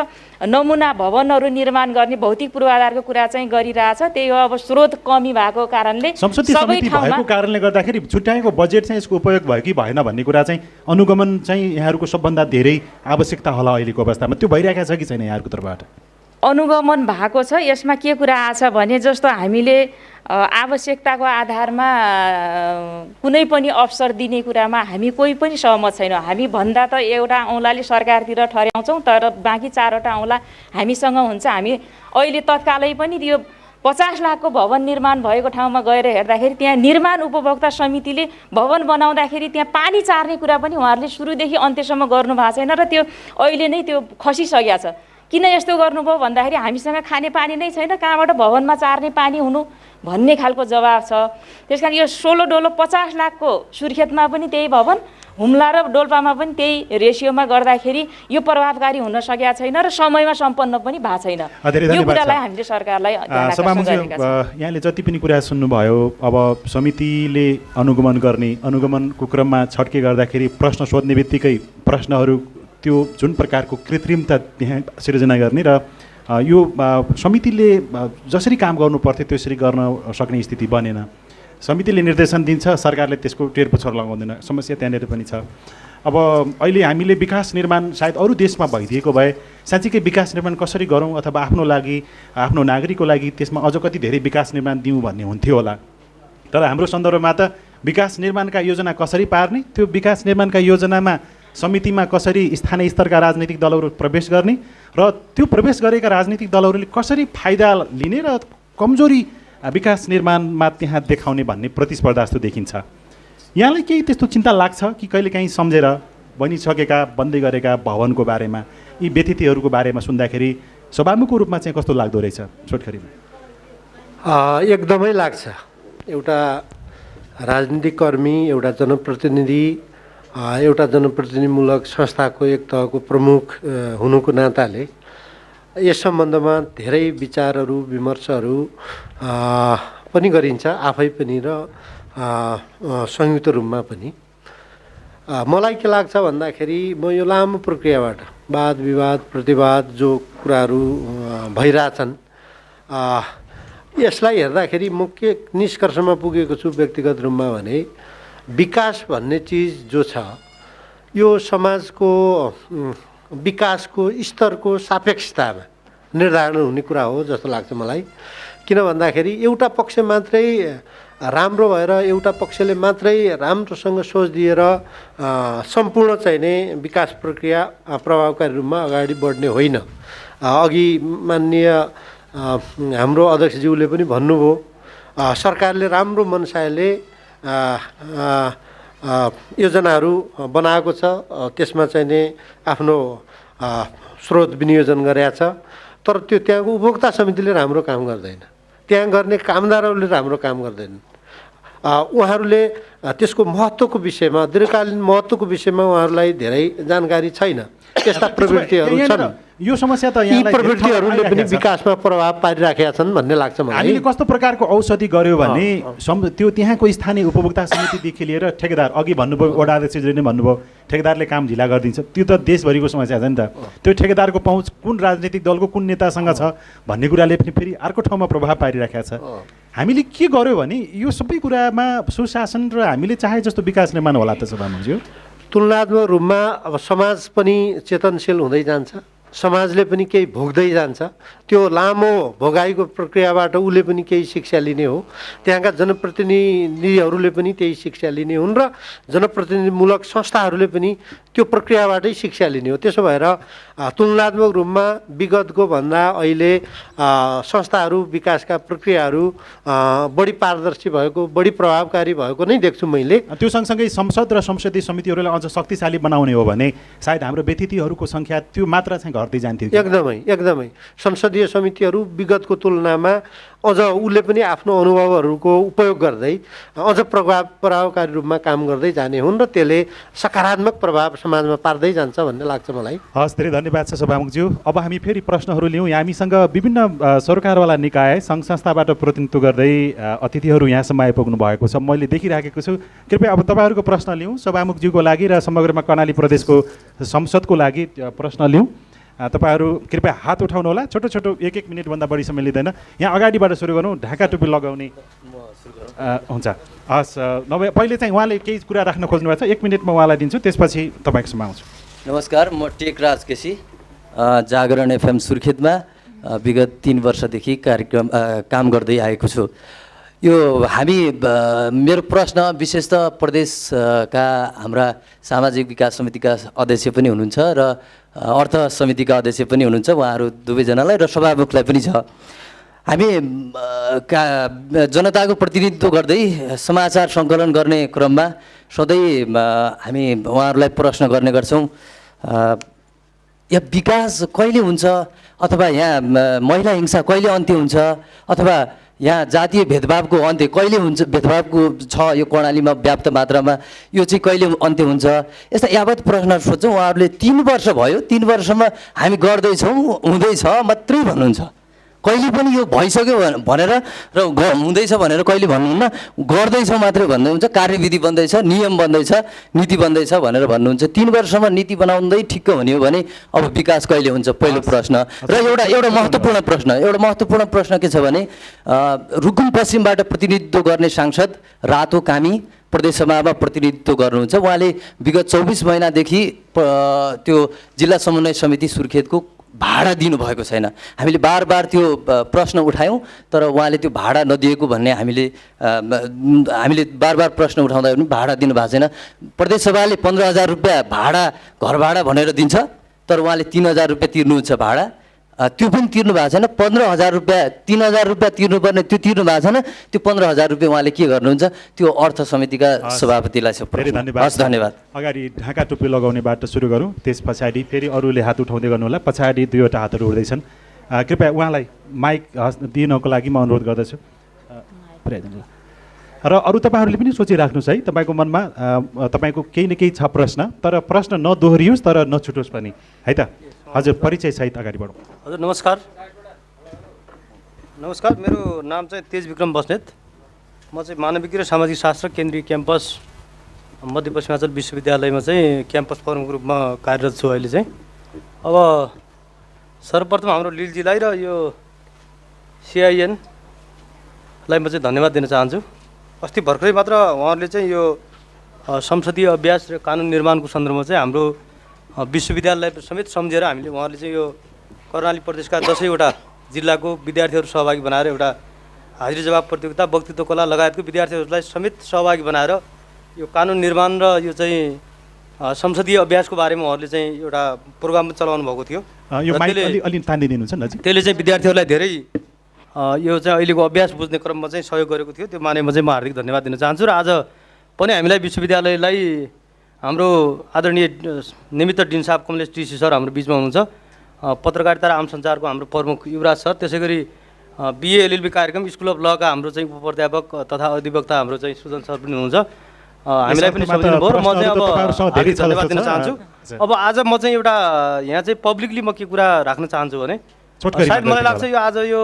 नमुना भवनहरू निर्माण गर्ने भौतिक पूर्वाधारको कुरा चाहिँ गरिरहेछ। त्यही हो, अब स्रोत कमी भएको कारणले संसदीय समिति भएको कारणले गर्दाखेरि छुट्याएको बजेट चाहिँ यसको उपयोग भयो कि भएन भन्ने कुरा चाहिँ अनुगमन चाहिँ यहाँहरूको सबभन्दा धेरै आवश्यकता होला अहिलेको अवस्थामा, त्यो भइरहेको छ कि छैन यहाँहरूको तर्फबाट? अनुगमन भएको छ। यसमा के कुरा आछ भने जस्तो हामीले आवश्यकताको आधारमा कुनै पनि अवसर दिने कुरामा हामी कोही पनि सहमत छैनौँ। हामी भन्दा त एउटा औँलाले सरकारतिर ठर्याउँछौँ, तर बाँकी 4वटा औँला हामीसँग हुन्छ। हामी अहिले तत्कालै पनि यो 50 लाखको भवन निर्माण भएको ठाउँमा गएर हेर्दाखेरि त्यहाँ निर्माण उपभोक्ता समितिले भवन बनाउँदाखेरि त्यहाँ पानी चार्ने कुरा पनि उहाँहरूले सुरुदेखि अन्त्यसम्म गर्नुभएको छैन र त्यो अहिले नै त्यो खसिसकेको छ। किन यस्तो गर्नुभयो भन्दाखेरि हामीसँग खाने पानी नै छैन, कहाँबाट भवनमा चार्ने पानी हुनु भन्ने खालको जवाब छ। त्यसकारण यो 16 डोलो 50 लाखको सुर्खेतमा पनि त्यही भवन, हुम्ला र डोल्पामा पनि त्यही रेसियोमा गर्दाखेरि यो प्रभावकारी हुन सकेका छैन र समयमा सम्पन्न पनि भएको छैन। यो कुरालाई हामीले सरकारलाई यहाँले जति पनि कुरा सुन्नुभयो, अब समितिले अनुगमन गर्ने, अनुगमनको क्रममा छड्के गर्दाखेरि प्रश्न सोध्ने बित्तिकै प्रश्नहरू त्यो जुन प्रकारको कृत्रिमता त्यहाँ सिर्जना गर्ने र यो समितिले जसरी काम गर्नु पर्थ्यो त्यसरी गर्न सक्ने स्थिति बनेन। समितिले निर्देशन दिन्छ, सरकारले त्यसको टेर पुछर लगाउँदैन। समस्या त्यहाँनिर पनि छ। अब अहिले हामीले विकास निर्माण सायद अरू देशमा भइदिएको भए साँच्चीकै विकास निर्माण कसरी गरौँ अथवा आफ्नो लागि, आफ्नो नागरिकको लागि त्यसमा अझ कति धेरै विकास निर्माण दिउँ भन्ने हुन्थ्यो होला। तर हाम्रो सन्दर्भमा त विकास निर्माणका योजना कसरी पार्ने, त्यो विकास निर्माणका योजनामा समितिमा कसरी स्थानीय स्तरका राजनीतिक दलहरू प्रवेश गर्ने र त्यो प्रवेश गरेका राजनीतिक दलहरूले कसरी फाइदा लिने र कमजोरी विकास निर्माणमा त्यहाँ देखाउने भन्ने प्रतिस्पर्धा जस्तो देखिन्छ। यहाँलाई केही त्यस्तो चिन्ता लाग्छ कि कहिलेकाहीँ सम्झेर बनिसकेका बन्दै गरेका भवनको बारेमा, यी व्यतिथिहरूको बारेमा सुन्दाखेरि सभामुखको रूपमा चाहिँ कस्तो लाग्दो रहेछ छोटखरीमा? एकदमै लाग्छ। एउटा राजनीतिक कर्मी, एउटा जनप्रतिनिधिमूलक संस्थाको एक तहको प्रमुख हुनुको नाताले यस सम्बन्धमा धेरै विचारहरू विमर्शहरू पनि गरिन्छ, आफै पनि र संयुक्त रूपमा पनि। मलाई के लाग्छ भन्दाखेरि म यो लामो प्रक्रियाबाट वाद विवाद प्रतिवाद जो कुराहरू भइरहेछन् यसलाई हेर्दाखेरि म के निष्कर्षमा पुगेको छु व्यक्तिगत रूपमा भने विकास भन्ने चिज जो छ यो समाजको विकासको स्तरको सापेक्षतामा निर्धारण हुने कुरा हो जस्तो लाग्छ मलाई। किन भन्दाखेरि एउटा पक्ष मात्रै राम्रो भएर एउटा पक्षले मात्रै राम्रोसँग सोच दिएर सम्पूर्ण चाहिने विकास प्रक्रिया प्रभावकारी रूपमा अगाडि बढ्ने होइन। अघि माननीय हाम्रो अध्यक्षज्यूले पनि भन्नुभयो, सरकारले राम्रो मनसायले योजनाहरू बनाएको छ, त्यसमा चाहिने आफ्नो स्रोत विनियोजन गरेको छ, तर त्यो त्यहाँको उपभोक्ता समितिले राम्रो काम गर्दैन, त्यहाँ गर्ने कामदारहरूले राम्रो काम गर्दैनन्। उहाँहरूले त्यसको महत्त्वको विषयमा, दीर्घकालीन महत्त्वको विषयमा उहाँहरूलाई धेरै जानकारी छैन। त्यस्ता प्रवृत्तिहरू छन्। यो समस्या त यी प्रवृत्तिहरूले पनि विकासमा प्रभाव पारिराखेका छन् भन्ने लाग्छ मलाई। हामीले कस्तो प्रकारको औषधि गर्यो भने त्यो त्यहाँको स्थानीय उपभोक्ता समितिदेखि लिएर ठेकेदार, अघि भन्नुभयो वडा अध्यक्षजीले नै भन्नुभयो ठेकेदारले काम ढिला गरिदिन्छ, त्यो त देशभरिको समस्या छ नि त। त्यो ठेकेदारको पहुँच कुन राजनीतिक दलको कुन नेतासँग छ भन्ने कुराले पनि फेरि अर्को ठाउँमा प्रभाव पारिराखेको छ। हामीले के गर्यो भने यो सबै कुरामा सुशासन र हामीले चाहे जस्तो विकास निर्माण होला त सभामुखज्यू। तुलनात्मक रूपमा अब समाज पनि चेतनशील हुँदै जान्छ, समाजले पनि केही भोग्दै जान्छ। त्यो लामो भोगाइको प्रक्रियाबाट उसले पनि केही शिक्षा लिने हो, त्यहाँका जनप्रतिनिधिहरूले पनि त्यही शिक्षा लिने हुन् र जनप्रतिनिधिमूलक संस्थाहरूले पनि त्यो प्रक्रियाबाटै शिक्षा लिने हो। त्यसो भएर तुलनात्मक रूपमा विगतको भन्दा अहिले संस्थाहरू, विकासका प्रक्रियाहरू बढी पारदर्शी भएको, बढी प्रभावकारी भएको नै देख्छु मैले। त्यो सँगसँगै संसद र संसदीय समितिहरूलाई अझ शक्तिशाली बनाउने हो भने सायद हाम्रो व्यतिथिहरूको सङ्ख्या त्यो मात्रा चाहिँ घट्दै जान्थ्यो। एकदमै संसदीय समितिहरू विगतको तुलनामा अझ उसले पनि आफ्नो अनुभवहरूको उपयोग गर्दै अझ प्रभावकारी रूपमा काम गर्दै जाने हुन् र त्यसले सकारात्मक प्रभाव समाजमा पार्दै जान्छ भन्ने लाग्छ मलाई। हस्, धेरै धन्यवाद छ सभामुखज्यू। अब हामी फेरि प्रश्नहरू लियौँ। हामीसँग विभिन्न सरकारवाला निकाय सङ्घ संस्थाबाट प्रतिनिधित्व गर्दै अतिथिहरू यहाँसम्म आइपुग्नु भएको छ, मैले देखिराखेको छु। कृपया अब तपाईँहरूको प्रश्न लियौँ, सभामुखज्यूको लागि र समग्रमा कर्णाली प्रदेशको संसदको लागि प्रश्न लियौँ। तपाईँहरू कृपया हात उठाउनु होला, छोटो छोटो 1-1 मिनटभन्दा बढी समय लिँदैन। यहाँ अगाडिबाट सुरु गरौँ, ढाका टोपी लगाउने हुन्छ। हस्, नभए पहिले चाहिँ उहाँले केही कुरा राख्न खोज्नु भएको छ, 1 मिनटमा उहाँलाई दिन्छु, त्यसपछि तपाईँको सम्म आउँछु। नमस्कार, म टेकराज केसी, जागरण एफएम सुर्खेतमा विगत 3 वर्षदेखि काम गर्दै आएको छु। यो मेरो प्रश्न विशेषतः प्रदेशका हाम्रा सामाजिक विकास समितिका अध्यक्ष पनि हुनुहुन्छ र अर्थ समितिका अध्यक्ष पनि हुनुहुन्छ, उहाँहरू दुवैजनालाई र सभामुखलाई पनि छ। हामी जनताको प्रतिनिधित्व गर्दै समाचार सङ्कलन गर्ने क्रममा सधैँ हामी उहाँहरूलाई प्रश्न गर्ने गर्छौँ, यहाँ विकास कहिले हुन्छ, अथवा यहाँ महिला हिंसा कहिले अन्त्य हुन्छ, अथवा यहाँ जातीय भेदभावको अन्त्य कहिले हुन्छ, भेदभावको छ यो कर्णालीमा व्याप्त मात्रामा, यो चाहिँ कहिले अन्त्य हुन्छ, यस्ता यावत प्रश्नहरू सोध्छौँ। उहाँहरूले 3 वर्ष भयो, 3 वर्षमा हामी गर्दैछौँ, हुँदैछ मात्रै भन्नुहुन्छ। कहिले पनि यो भइसक्यो भनेर र हुँदैछ भनेर कहिले भन्नुहुन्न, गर्दैछौँ मात्रै भन्नुहुन्छ। कार्यविधि बन्दैछ, नियम बन्दैछ, नीति बन्दैछ भनेर भन्नुहुन्छ। 3 वर्षमा नीति बनाउँदै ठिक्क हुने हो भने अब विकास कहिले हुन्छ, पहिलो प्रश्न। र एउटा महत्त्वपूर्ण प्रश्न के छ भने रुकुम पश्चिमबाट प्रतिनिधित्व गर्ने सांसद रातो कामी प्रदेशसभामा प्रतिनिधित्व गर्नुहुन्छ। उहाँले विगत 24 महिनादेखि त्यो जिल्ला समन्वय समिति सुर्खेतको भाडा दिनुभएको छैन। हामीले बार त्यो प्रश्न उठायौँ, तर उहाँले त्यो भाडा नदिएको भन्ने हामीले बार प्रश्न उठाउँदा पनि भाडा दिनुभएको छैन। प्रदेशसभाले 15,000 रुपियाँ भाडा, घर भाडा भनेर दिन्छ, तर उहाँले 3,000 रुपियाँ तिर्नुहुन्छ भाडा, त्यो पनि तिर्नु भएको छैन। 15,000 रुपियाँ, 3,000 रुपियाँ तिर्नुपर्ने त्यो तिर्नु भएको छैन। त्यो 15,000 रुपियाँ उहाँले के गर्नुहुन्छ, त्यो अर्थ समितिका सभापतिलाई छ। धेरै धन्यवाद। हस्, धन्यवाद। अगाडि ढाका टोपी लगाउनेबाट सुरु गरौँ, त्यस पछाडि फेरि अरूले हात उठाउँदै गर्नु होला। पछाडि 2वटा हातहरू उठ्दैछन्, कृपया उहाँलाई माइक दिनको लागि म अनुरोध गर्दछु। र अरू तपाईँहरूले पनि सोचिराख्नुहोस् है, तपाईँको मनमा तपाईँको केही न केही छ प्रश्न, तर प्रश्न नदोहोरियोस् तर नछुटोस् पनि है त। हजुर, परिचय सहित अगाडि बढौँ। हजुर नमस्कार, मेरो नाम चाहिँ तेज विक्रम बस्नेत। म चाहिँ मानविकी र सामाजिक शास्त्र केन्द्रीय क्याम्पस मध्यपश्चिमाञ्चल विश्वविद्यालयमा चाहिँ क्याम्पस फोरमको रूपमा कार्यरत छु अहिले चाहिँ। अब सर्वप्रथम हाम्रो लिलजीलाई र यो CIN-लाई म चाहिँ धन्यवाद दिन चाहन्छु। अस्ति भर्खरै मात्र उहाँहरूले चाहिँ यो संसदीय अभ्यास र कानुन निर्माणको सन्दर्भमा चाहिँ हाम्रो विश्वविद्यालय समेत सम्झेर हामीले उहाँहरूले चाहिँ यो कर्णाली प्रदेशका 10वटा जिल्लाको विद्यार्थीहरू सहभागी बनाएर एउटा हाजिरी जवाब प्रतियोगिता, वक्तृत्व कला लगायतको विद्यार्थीहरूलाई समेत सहभागी बनाएर यो कानुन निर्माण र यो चाहिँ संसदीय अभ्यासको बारेमा उहाँहरूले चाहिँ एउटा प्रोग्राम चलाउनु भएको थियो। त्यसले चाहिँ विद्यार्थीहरूलाई धेरै यो चाहिँ अहिलेको अभ्यास बुझ्ने क्रममा चाहिँ सहयोग गरेको थियो। त्यो मानेमा चाहिँ म हार्दिक धन्यवाद दिन चाहन्छु। र आज पनि हामीलाई विश्वविद्यालयलाई हाम्रो आदरणीय निमित्त डिन साहब कमलेश टिसी सर हाम्रो बिचमा हुनुहुन्छ। पत्रकारिता र आम सञ्चारको हाम्रो प्रमुख युवराज सर, त्यसै गरी बिए एलएलबी कार्यक्रम स्कुल अफ लका हाम्रो चाहिँ उपप्राध्यापक तथा अधिवक्ता हाम्रो चाहिँ सुजन सर पनि हुनुहुन्छ। हामीलाई पनि सम्झिनु भयो र म चाहिँ अब धन्यवाद दिन चाहन्छु। अब आज म चाहिँ एउटा यहाँ चाहिँ पब्लिकली म के कुरा राख्न चाहन्छु भने सायद मलाई लाग्छ यो आज यो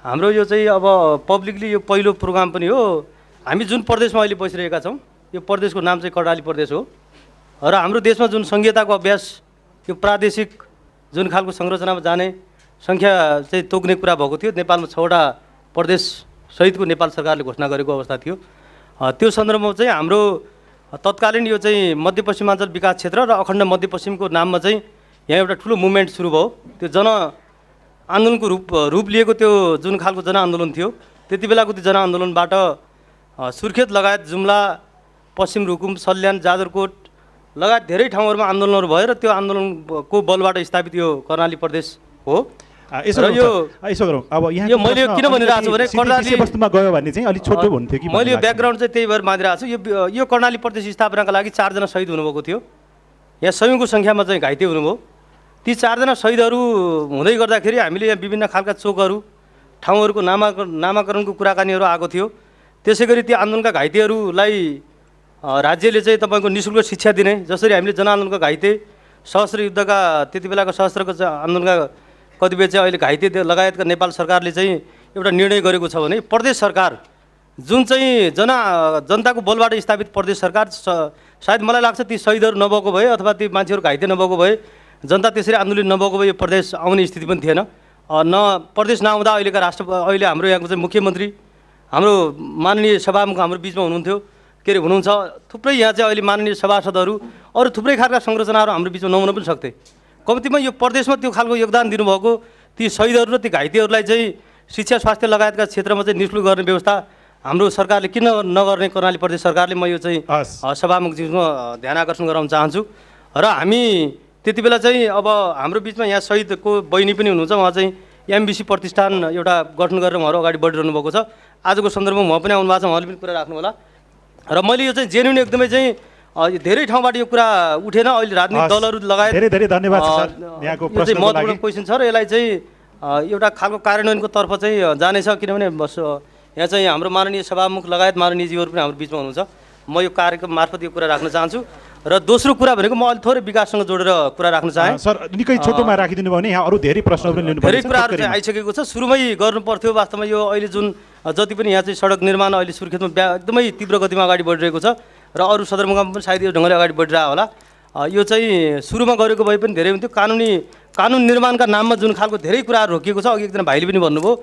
हाम्रो यो चाहिँ अब पब्लिकली यो पहिलो प्रोग्राम पनि हो। हामी जुन प्रदेशमा अहिले बसिरहेका छौँ यो प्रदेशको नाम चाहिँ कर्णाली प्रदेश हो र हाम्रो देशमा जुन संहिताको अभ्यास यो प्रादेशिक जुन खालको संरचनामा जाने सङ्ख्या चाहिँ तोक्ने कुरा भएको थियो। नेपालमा 6वटा प्रदेश सहितको नेपाल सरकारले घोषणा गरेको अवस्था थियो। त्यो सन्दर्भमा चाहिँ हाम्रो तत्कालीन यो चाहिँ मध्यपश्चिमाञ्चल विकास क्षेत्र र अखण्ड मध्यपश्चिमको नाममा चाहिँ यहाँ एउटा ठुलो मुभमेन्ट सुरु भयो। त्यो जनआन्दोलनको रूप लिएको त्यो जुन खालको जनआन्दोलन थियो, त्यति बेलाको त्यो जनआन्दोलनबाट सुर्खेत लगायत जुम्ला, पश्चिम रुकुम, सल्यान, जाजरकोट लगायत धेरै ठाउँहरूमा आन्दोलनहरू भयो र त्यो आन्दोलनको बलबाट स्थापित यो कर्णाली प्रदेश हो। यसो गरौँ, अब यहाँ यो मैले किन भनिरहेको छु भने कर्णाली वस्तुमा गयो भने चाहिँ अलिक छोटो हुन्थ्यो कि मैले यो ब्याकग्राउन्ड चाहिँ त्यही भएर मानिरहेको छु। यो कर्णाली प्रदेश स्थापनाका लागि 4 जना शहीद हुनुभएको थियो। यहाँ सयौँको सङ्ख्यामा चाहिँ घाइते हुनुभयो। ती 4 जना शहीदहरू हुँदै गर्दाखेरि हामीले यहाँ विभिन्न खालका चोकहरू ठाउँहरूको नामाकरणको कुराकानीहरू आएको थियो। त्यसै गरी ती आन्दोलनका घाइतेहरूलाई राज्यले चाहिँ तपाईँको निःशुल्क शिक्षा दिने, जसरी हामीले जनआन्दोलनका घाइते सशस्त्र युद्धका त्यति बेलाको सशस्त्रको आन्दोलनका कतिपय चाहिँ अहिले घाइते लगायतका नेपाल सरकारले चाहिँ एउटा निर्णय गरेको छ भने प्रदेश सरकार जुन चाहिँ जनताको बलबाट स्थापित प्रदेश सरकार सायद मलाई लाग्छ ती शहीदहरू नभएको भए अथवा ती मान्छेहरू घाइते नभएको भए जनता त्यसरी आन्दोलन नभएको भए यो प्रदेश आउने स्थिति पनि थिएन। प्रदेश नआउँदा अहिले हाम्रो यहाँको चाहिँ मुख्यमन्त्री हाम्रो माननीय सभामुख हाम्रो बिचमा हुनुहुन्छ। थुप्रै यहाँ चाहिँ अहिले माननीय सभासदहरू अरू थुप्रै खालका संरचनाहरू हाम्रो बिचमा नहुन पनि सक्थे। कम्तीमा यो प्रदेशमा त्यो खालको योगदान दिनुभएको ती शहीदहरू र ती घाइतेहरूलाई चाहिँ शिक्षा स्वास्थ्य लगायतका क्षेत्रमा चाहिँ निःशुल्क गर्ने व्यवस्था हाम्रो सरकारले किन नगर्ने, कर्णाली प्रदेश सरकारले म यो चाहिँ सभामुखज्यूमा ध्यान आकर्षण गराउन चाहन्छु। र हामी त्यति बेला चाहिँ अब हाम्रो बिचमा यहाँ शहीदको बहिनी पनि हुनुहुन्छ, उहाँ चाहिँ एमबिसी प्रतिष्ठान एउटा गठन गरेर उहाँहरू अगाडि बढिरहनु भएको छ। आजको सन्दर्भमा उहाँ पनि आउनु भएको छ, उहाँले पनि कुरा राख्नु होला। र मैले यो चाहिँ जेन्युन एकदमै चाहिँ धेरै ठाउँबाट यो कुरा उठेन। अहिले राजनीतिक दलहरू लगायत धेरै धन्यवाद सर यहाँको प्रश्नको लागि। महत्त्वपूर्ण क्वेसन छ र यसलाई चाहिँ एउटा खालको कार्यान्वयनको तर्फ चाहिँ जानेछ, किनभने यहाँ चाहिँ हाम्रो माननीय सभामुख लगायत माननीयजीहरू पनि हाम्रो बिचमा हुनुहुन्छ। म यो कार्यक्रम मार्फत यो कुरा राख्न चाहन्छु। र दोस्रो कुरा भनेको म अलि थोरै विकाससँग जोडेर कुरा राख्न चाहेँ। सर निकै छोटोमा राखिदिनु भयो भने यहाँ अरू धेरै प्रश्नहरू पनि लिनु धेरै कुराहरू चाहिँ आइसकेको छ। सुरुमै गर्नु पर्थ्यो वास्तवमा यो अहिले जुन जति पनि यहाँ चाहिँ सडक निर्माण अहिले सुर्खेतमा एकदमै तीव्र गतिमा अगाडि बढिरहेको छ र अरू सदरमुकाम पनि सायद यो ढङ्गले अगाडि बढिरहेको होला। यो चाहिँ सुरुमा गरेको भए पनि धेरै हुन्थ्यो। कानुन निर्माणका नाममा जुन खालको धेरै कुराहरू रोकिएको छ, अघि एकजना भाइले पनि भन्नुभयो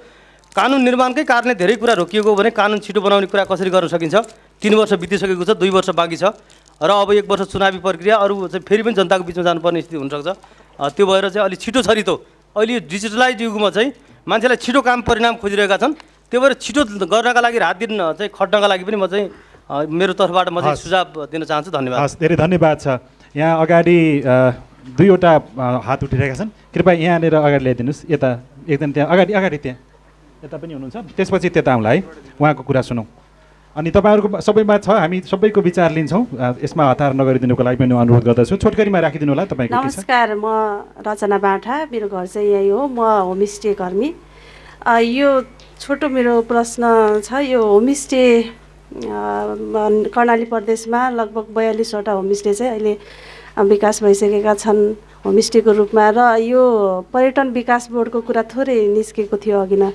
कानुन निर्माणकै कारणले धेरै कुरा रोकिएको भने कानुन छिटो बनाउने कुरा कसरी गर्न सकिन्छ। 3 वर्ष बितिसकेको छ, 2 वर्ष बाँकी छ र अब 1 वर्ष चुनावी प्रक्रिया, अरू चाहिँ फेरि पनि जनताको बिचमा जानुपर्ने स्थिति हुनसक्छ। त्यो भएर चाहिँ अलिक छिटो छरितो अहिले यो डिजिटलाइज युगमा चाहिँ मान्छेलाई छिटो काम परिणाम खोजिरहेका छन्। त्यो भएर छिटो गर्नका लागि रात दिन चाहिँ खट्नका लागि पनि म चाहिँ मेरो तर्फबाट म चाहिँ सुझाव दिन चाहन्छु। धन्यवाद। धेरै धन्यवाद छ। यहाँ अगाडि 2वटा हात उठिरहेका छन्, कृपया यहाँनिर अगाडि ल्याइदिनुहोस्। यता एकदम त्यहाँ अगाडि त्यहाँ यता पनि हुनुहुन्छ, त्यसपछि त्यता आउँला है, उहाँको कुरा सुनौँ। अनि तपाईँहरूको सबैमा छ, हामी सबैको विचार लिन्छौँ। यसमा हतार नगरिदिनुको लागि पनि अनुरोध गर्दछु। छोटकरीमा राखिदिनु होला तपाईँको। नमस्कार, म रचना बाठा, मेरो घर चाहिँ यही हो, म होमस्टे कर्मी। यो छोटो मेरो प्रश्न छ। यो होमस्टे कर्णाली प्रदेशमा लगभग 42वटा होमस्टे चाहिँ अहिले विकास भइसकेका छन् होमस्टेको रूपमा। र यो पर्यटन विकास बोर्डको कुरा थोरै निस्केको थियो अघि न।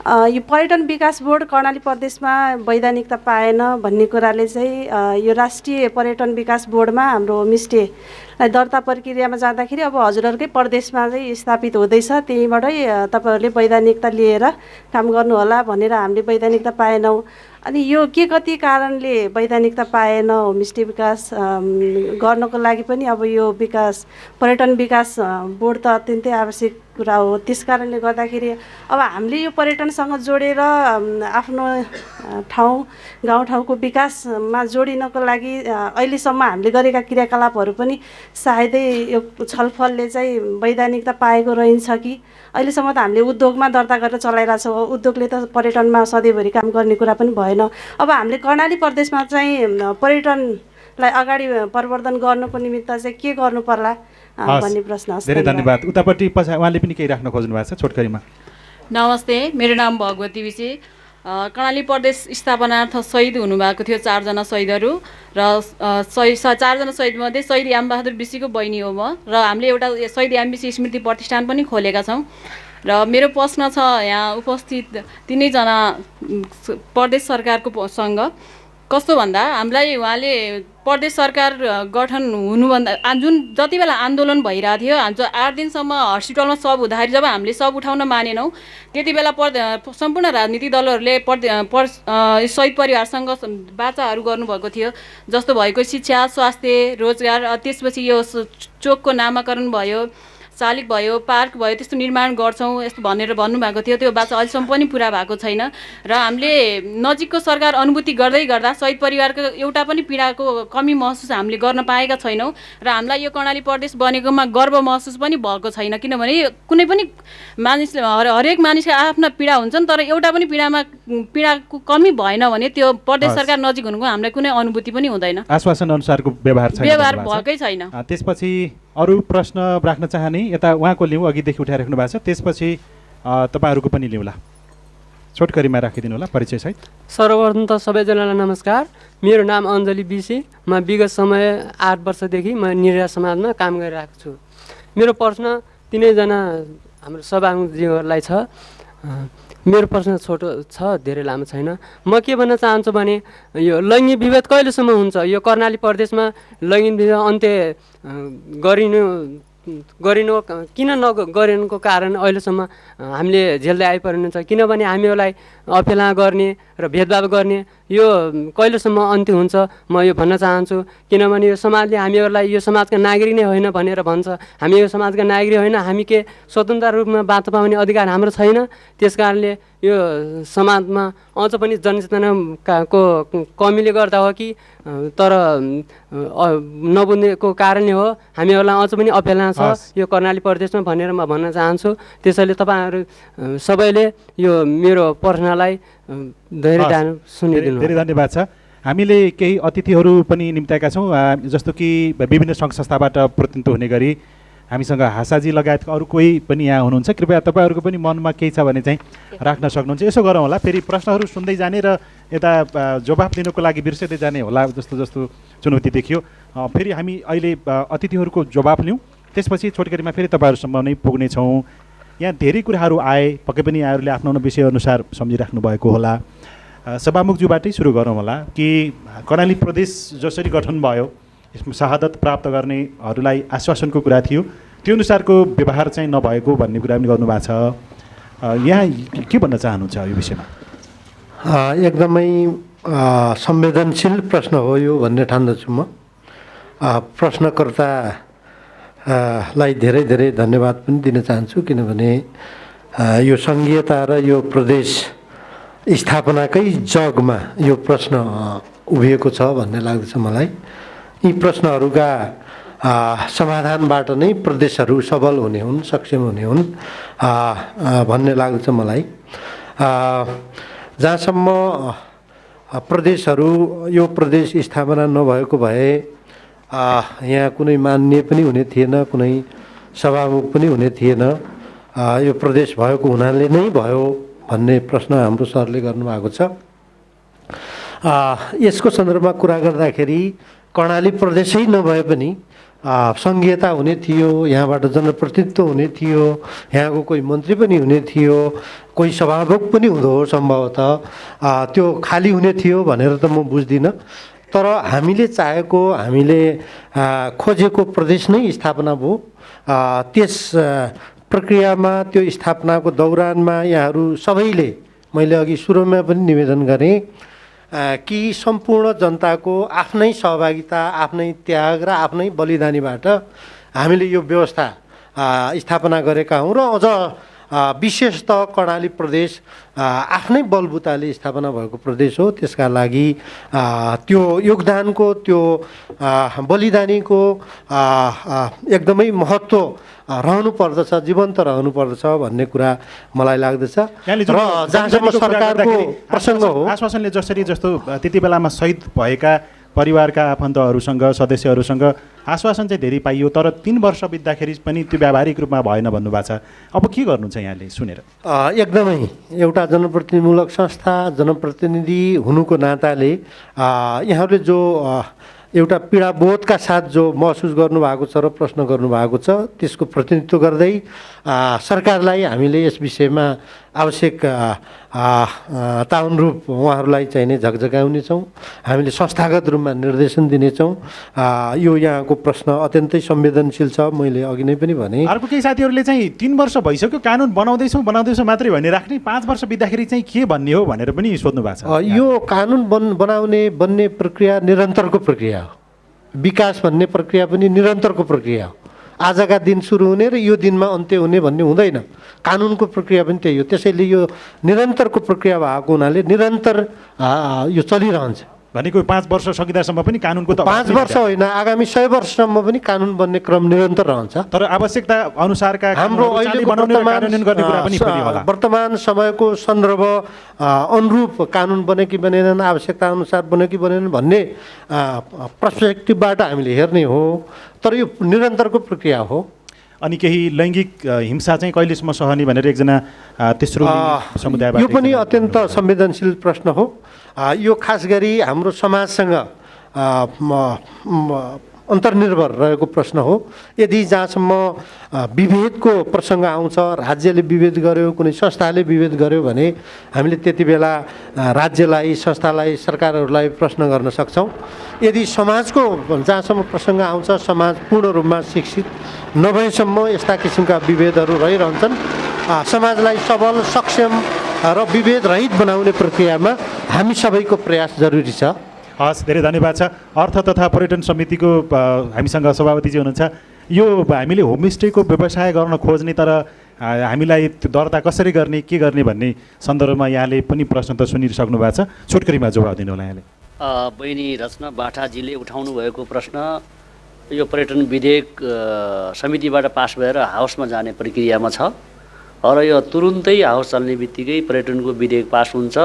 यो पर्यटन विकास बोर्ड कर्णाली प्रदेशमा वैधानिकता पाएन भन्ने कुराले चाहिँ यो राष्ट्रिय पर्यटन विकास बोर्डमा हाम्रो होमस्टेलाई दर्ता प्रक्रियामा जाँदाखेरि अब हजुरहरूकै प्रदेशमा चाहिँ स्थापित हुँदैछ, त्यहीँबाटै तपाईँहरूले वैधानिकता लिएर काम गर्नुहोला भनेर हामीले वैधानिकता पाएनौँ। अनि यो कति कारणले वैधानिकता पाएन होमस्टे विकास गर्नको लागि पनि अब यो पर्यटन विकास बोर्ड त अत्यन्तै आवश्यक कुरा हो। त्यस कारणले गर्दाखेरि अब हामीले यो पर्यटनसँग जोडेर आफ्नो गाउँठाउँको विकासमा जोडिनको लागि अहिलेसम्म हामीले गरेका क्रियाकलापहरू पनि सायदै यो छलफलले चाहिँ वैधानिकता पाएको रहन्छ कि। अहिलेसम्म त हामीले उद्योगमा दर्ता गरेर चलाइरहेछौँ, उद्योगले त पर्यटनमा सधैँभरि काम गर्ने कुरा पनि भएन। अब हामीले कर्णाली प्रदेशमा चाहिँ पर्यटनलाई अगाडि प्रवर्धन गर्नुको निमित्त चाहिँ के गर्नु पर्ला भन्ने प्रश्न हस्। धेरै धन्यवाद। उतापट्टि उहाँले पनि केही राख्न खोज्नु भएको छ छोटकरीमा। नमस्ते, मेरो नाम भगवती विषी। कर्णाली प्रदेश स्थापनार्थ शहीद हुनुभएको थियो 4 जना शहीदहरू र 4 जना शहीदमध्ये शहीद यामबहादुर विषीको बहिनी हो म र हामीले एउटा शहीद याम विषी स्मृति प्रतिष्ठान पनि खोलेका छौँ। र मेरो प्रश्न छ यहाँ उपस्थित तिनैजना प्रदेश सरकारको सँग कस्तो भन्दा हामीलाई उहाँले प्रदेश सरकार गठन हुनुभन्दा जुन जति बेला आन्दोलन भइरहेको थियो 8 दिनसम्म हस्पिटलमा सब हुँदाखेरि जब हामीले सब उठाउन मानेनौँ त्यति बेला सम्पूर्ण राजनीतिक दलहरूले शहीद परिवारसँग वार्ताहरू गर्नुभएको थियो। जस्तो भएको शिक्षा, स्वास्थ्य, रोजगार, त्यसपछि यो चोकको नामाकरण भयो, शालिग भयो, पार्क भयो, त्यस्तो निर्माण गर्छौँ यस्तो भनेर भन्नुभएको थियो। त्यो बाचा अहिलेसम्म पनि पुरा भएको छैन र हामीले नजिकको सरकार अनुभूति गर्दै गर्दा शहीद परिवारको एउटा पनि पीडाको कमी महसुस हामीले गर्न पाएका छैनौँ र हामीलाई यो कर्णाली प्रदेश बनेकोमा गर्व महसुस पनि भएको छैन। किनभने कुनै पनि मानिसले हरेक मानिसको आफ्ना पीडा हुन्छन् तर एउटा पनि पीडाको कमी भएन भने त्यो प्रदेश सरकार नजिक हुनुको हामीलाई कुनै अनुभूति पनि हुँदैन। आश्वासन अनुसारको व्यवहार भएकै छैन। त्यसपछि अरू प्रश्न राख्न चाहने यता उहाँको लिउँ, अघिदेखि उठाइराख्नु भएको छ, त्यसपछि तपाईँहरूको पनि लिउँला। छोटकरीमा राखिदिनु होला परिचय सहित। सर्वप्रथम त सबैजनालाई नमस्कार। मेरो नाम अञ्जली विषी। म विगत समय 8 वर्षदेखि म निरा समाजमा काम गरिरहेको छु। मेरो प्रश्न तिनैजना हाम्रो सभामुखजीहरूलाई छ। मेरो प्रश्न छोटो छ, धेरै लामो छैन। म के भन्न चाहन्छु भने यो लैङ्गिक विभेद कहिलेसम्म हुन्छ? यो कर्णाली प्रदेशमा लैङ्गिक विभेद अन्त्य गरिनु किन नगरेको कारण अहिलेसम्म हामीले झेल्दै आइपर्नु छ। किनभने हामीहरूलाई अपेला गर्ने र भेदभाव गर्ने यो कहिलेसम्म अन्त्य हुन्छ म यो भन्न चाहन्छु। किनभने यो समाजले हामीहरूलाई यो समाजका नागरिक नै होइन भनेर भन्छ। हामी यो समाजका नागरिक होइन, हामी के स्वतन्त्र रूपमा बाँच्न पाउने अधिकार हाम्रो छैन। त्यस कारणले यो समाजमा अझ पनि जनचेतनाको कमीले गर्दा हो कि तर नबुझ्नेको कारणले हो हामीहरूलाई अझ पनि अपेला छ यो कर्णाली प्रदेशमा भनेर म भन्न चाहन्छु। त्यसैले तपाईँहरू सबैले यो मेरो प्रश्नलाई धेरै सुनिदिनु। धेरै धन्यवाद छ। हामीले केही अतिथिहरू पनि निम्त्याएका छौँ, जस्तो कि विभिन्न सङ्घ संस्थाबाट प्रतिनिधित्व हुने गरी हामीसँग हासाजी लगायतका अरू कोही पनि यहाँ हुनुहुन्छ। कृपया तपाईँहरूको पनि मनमा केही छ भने चाहिँ राख्न सक्नुहुन्छ। यसो गरौँ होला, फेरि प्रश्नहरू सुन्दै जाने र यता जवाफ दिनुको लागि बिर्सँदै जाने होला जस्तो चुनौती देखियो। फेरि हामी अहिले अतिथिहरूको जवाफ लिउँ, त्यसपछि छोटकरीमा फेरि तपाईँहरूसम्म नै पुग्नेछौँ। यहाँ धेरै कुराहरू आए, पक्कै पनि यहाँहरूले आफ्नो विषयअनुसार सम्झिराख्नु भएको होला। सभामुखज्यूबाटै सुरु गरौँ होला कि कर्णाली प्रदेश जसरी गठन भयो यसमा शहादत प्राप्त गर्नेहरूलाई आश्वासनको कुरा थियो, त्यो अनुसारको व्यवहार चाहिँ नभएको भन्ने कुरा पनि गर्नुभएको छ। यहाँ के भन्न चाहनुहुन्छ यो विषयमा? एकदमै संवेदनशील प्रश्न हो यो भन्ने ठान्दछु म। प्रश्नकर्तालाई धेरै धेरै धन्यवाद पनि दिन चाहन्छु, किनभने यो सङ्घीयता र यो प्रदेश स्थापनाकै जगमा यो प्रश्न उभिएको छ भन्ने लाग्दछ मलाई। यी प्रश्नहरूका समाधानबाट नै प्रदेशहरू सबल हुने हुन्, सक्षम हुने हुन् भन्ने लाग्दछ मलाई। जहाँसम्म प्रदेशहरू यो प्रदेश स्थापना नभएको भए यहाँ कुनै मान्य पनि हुने थिएन, कुनै सभामुख पनि हुने थिएन। यो प्रदेश भएको हुनाले नै भयो भन्ने प्रश्न हाम्रो सरले गर्नुभएको छ। यसको सन्दर्भमा कुरा गर्दाखेरि कर्णाली प्रदेशै नभए पनि सङ्घीयता हुने थियो, यहाँबाट जनप्रतिनिधित्व हुने थियो, यहाँको कोही मन्त्री पनि हुने थियो, कोही सभामुख पनि हुँदो हो सम्भवतः, त्यो खाली हुने थियो भनेर त म बुझ्दिनँ। तर हामीले चाहेको, हामीले खोजेको प्रदेश नै स्थापना भयो। त्यस प्रक्रियामा, त्यो स्थापनाको दौरानमा यहाँहरू सबैले, मैले अघि सुरुमा पनि निवेदन गरेँ कि सम्पूर्ण जनताको आफ्नै सहभागिता, आफ्नै त्याग र आफ्नै बलिदानीबाट हामीले यो व्यवस्था स्थापना गरेका हौँ र अझ विशेषतः कर्णाली प्रदेश आफ्नै बलबुताले स्थापना भएको प्रदेश हो। त्यसका लागि त्यो योगदानको, त्यो बलिदानीको एकदमै महत्त्व रहनु पर्दछ, जीवन्त रहनु पर्दछ भन्ने कुरा मलाई लाग्दछ। र जहाँसम्म सरकारको प्रसङ्ग हो, आश्वासनले जसरी जस्तो त्यति बेलामा शहीद भएका परिवारका आफन्तहरूसँग सदस्यहरूसँग आश्वासन चाहिँ धेरै पाइयो, तर 3 वर्ष बित्दाखेरि पनि त्यो व्यावहारिक रूपमा भएन भन्नुभएको छ। अब के गर्नुहुन्छ यहाँले सुनेर? एकदमै एउटा जनप्रतिनिधिमूलक संस्था, जनप्रतिनिधि हुनुको नाताले यहाँहरूले जो एउटा पीडाबोधका साथ जो महसुस गर्नुभएको छ र प्रश्न गर्नुभएको छ त्यसको प्रतिनिधित्व गर्दै सरकारलाई हामीले यस विषयमा आवश्यक ताउन रूप उहाँहरूलाई चाहिँ नै झकझकाउनेछौँ। हामीले संस्थागत रूपमा निर्देशन दिनेछौँ। यो यहाँको प्रश्न अत्यन्तै संवेदनशील छ। मैले अघि नै पनि भने अर्को केही साथीहरूले चाहिँ 3 वर्ष भइसक्यो कानुन बनाउँदैछौँ मात्रै भन्ने राख्ने, 5 वर्ष बित्दाखेरि चाहिँ के भन्ने हो भनेर पनि सोध्नु भएको छ। यो कानुन बन्ने प्रक्रिया निरन्तरको प्रक्रिया हो। विकास भन्ने प्रक्रिया पनि निरन्तरको प्रक्रिया हो। आजका दिन सुरु हुने र यो दिनमा अन्त्य हुने भन्ने हुँदैन। कानुनको प्रक्रिया पनि त्यही हो। त्यसैले यो निरन्तरको प्रक्रिया भएको हुनाले निरन्तर यो चलिरहन्छ। भनेको 5 वर्ष सकिँदासम्म पनि कानुनको त 5 वर्ष होइन, आगामी 100 वर्षसम्म पनि कानुन बन्ने क्रम निरन्तर रहन्छ। तर आवश्यकता अनुसारका हाम्रो वर्तमान समयको सन्दर्भ अनुरूप कानुन बने कि बनेनन्, आवश्यकता अनुसार बने कि बनेनन् भन्ने पर्सपेक्टिभबाट हामीले हेर्ने हो। तर यो निरन्तरको प्रक्रिया हो। अनि केही लैङ्गिक हिंसा चाहिँ कहिलेसम्म सहने भनेर एकजना तेस्रो समुदायबाट यो पनि अत्यन्त संवेदनशील प्रश्न हो। यो खास गरी हाम्रो समाजसँग अन्तर्निर्भर रहेको प्रश्न हो। यदि जहाँसम्म विभेदको प्रसङ्ग आउँछ, राज्यले विभेद गर्यो, कुनै संस्थाले विभेद गर्यो भने हामीले त्यति बेला राज्यलाई, संस्थालाई, सरकारहरूलाई प्रश्न गर्न सक्छौँ। यदि समाजको जहाँसम्म प्रसङ्ग आउँछ, समाज पूर्ण रूपमा शिक्षित नभएसम्म यस्ता किसिमका विभेदहरू रहिरहन्छन्। समाजलाई सबल, सक्षम र विभेद रहित बनाउने प्रक्रियामा हामी सबैको प्रयास जरुरी छ। हस्, धेरै धन्यवाद छ। अर्थ तथा पर्यटन समितिको हामीसँग सभापतिजी हुनुहुन्छ। यो हामीले होमस्टेको व्यवसाय गर्न खोज्ने तर हामीलाई दर्ता कसरी गर्ने, के गर्ने भन्ने सन्दर्भमा यहाँले पनि प्रश्न त सुनिसक्नु भएको छ। छोटकरीमा जवाब दिनु होला यहाँले। बहिनी रचना बाठाजीले उठाउनु भएको प्रश्न यो पर्यटन विधेयक समितिबाट पास भएर हाउसमा जाने प्रक्रियामा छ र यो तुरुन्तै हाउस चल्ने बित्तिकै पर्यटनको विधेयक पास हुन्छ।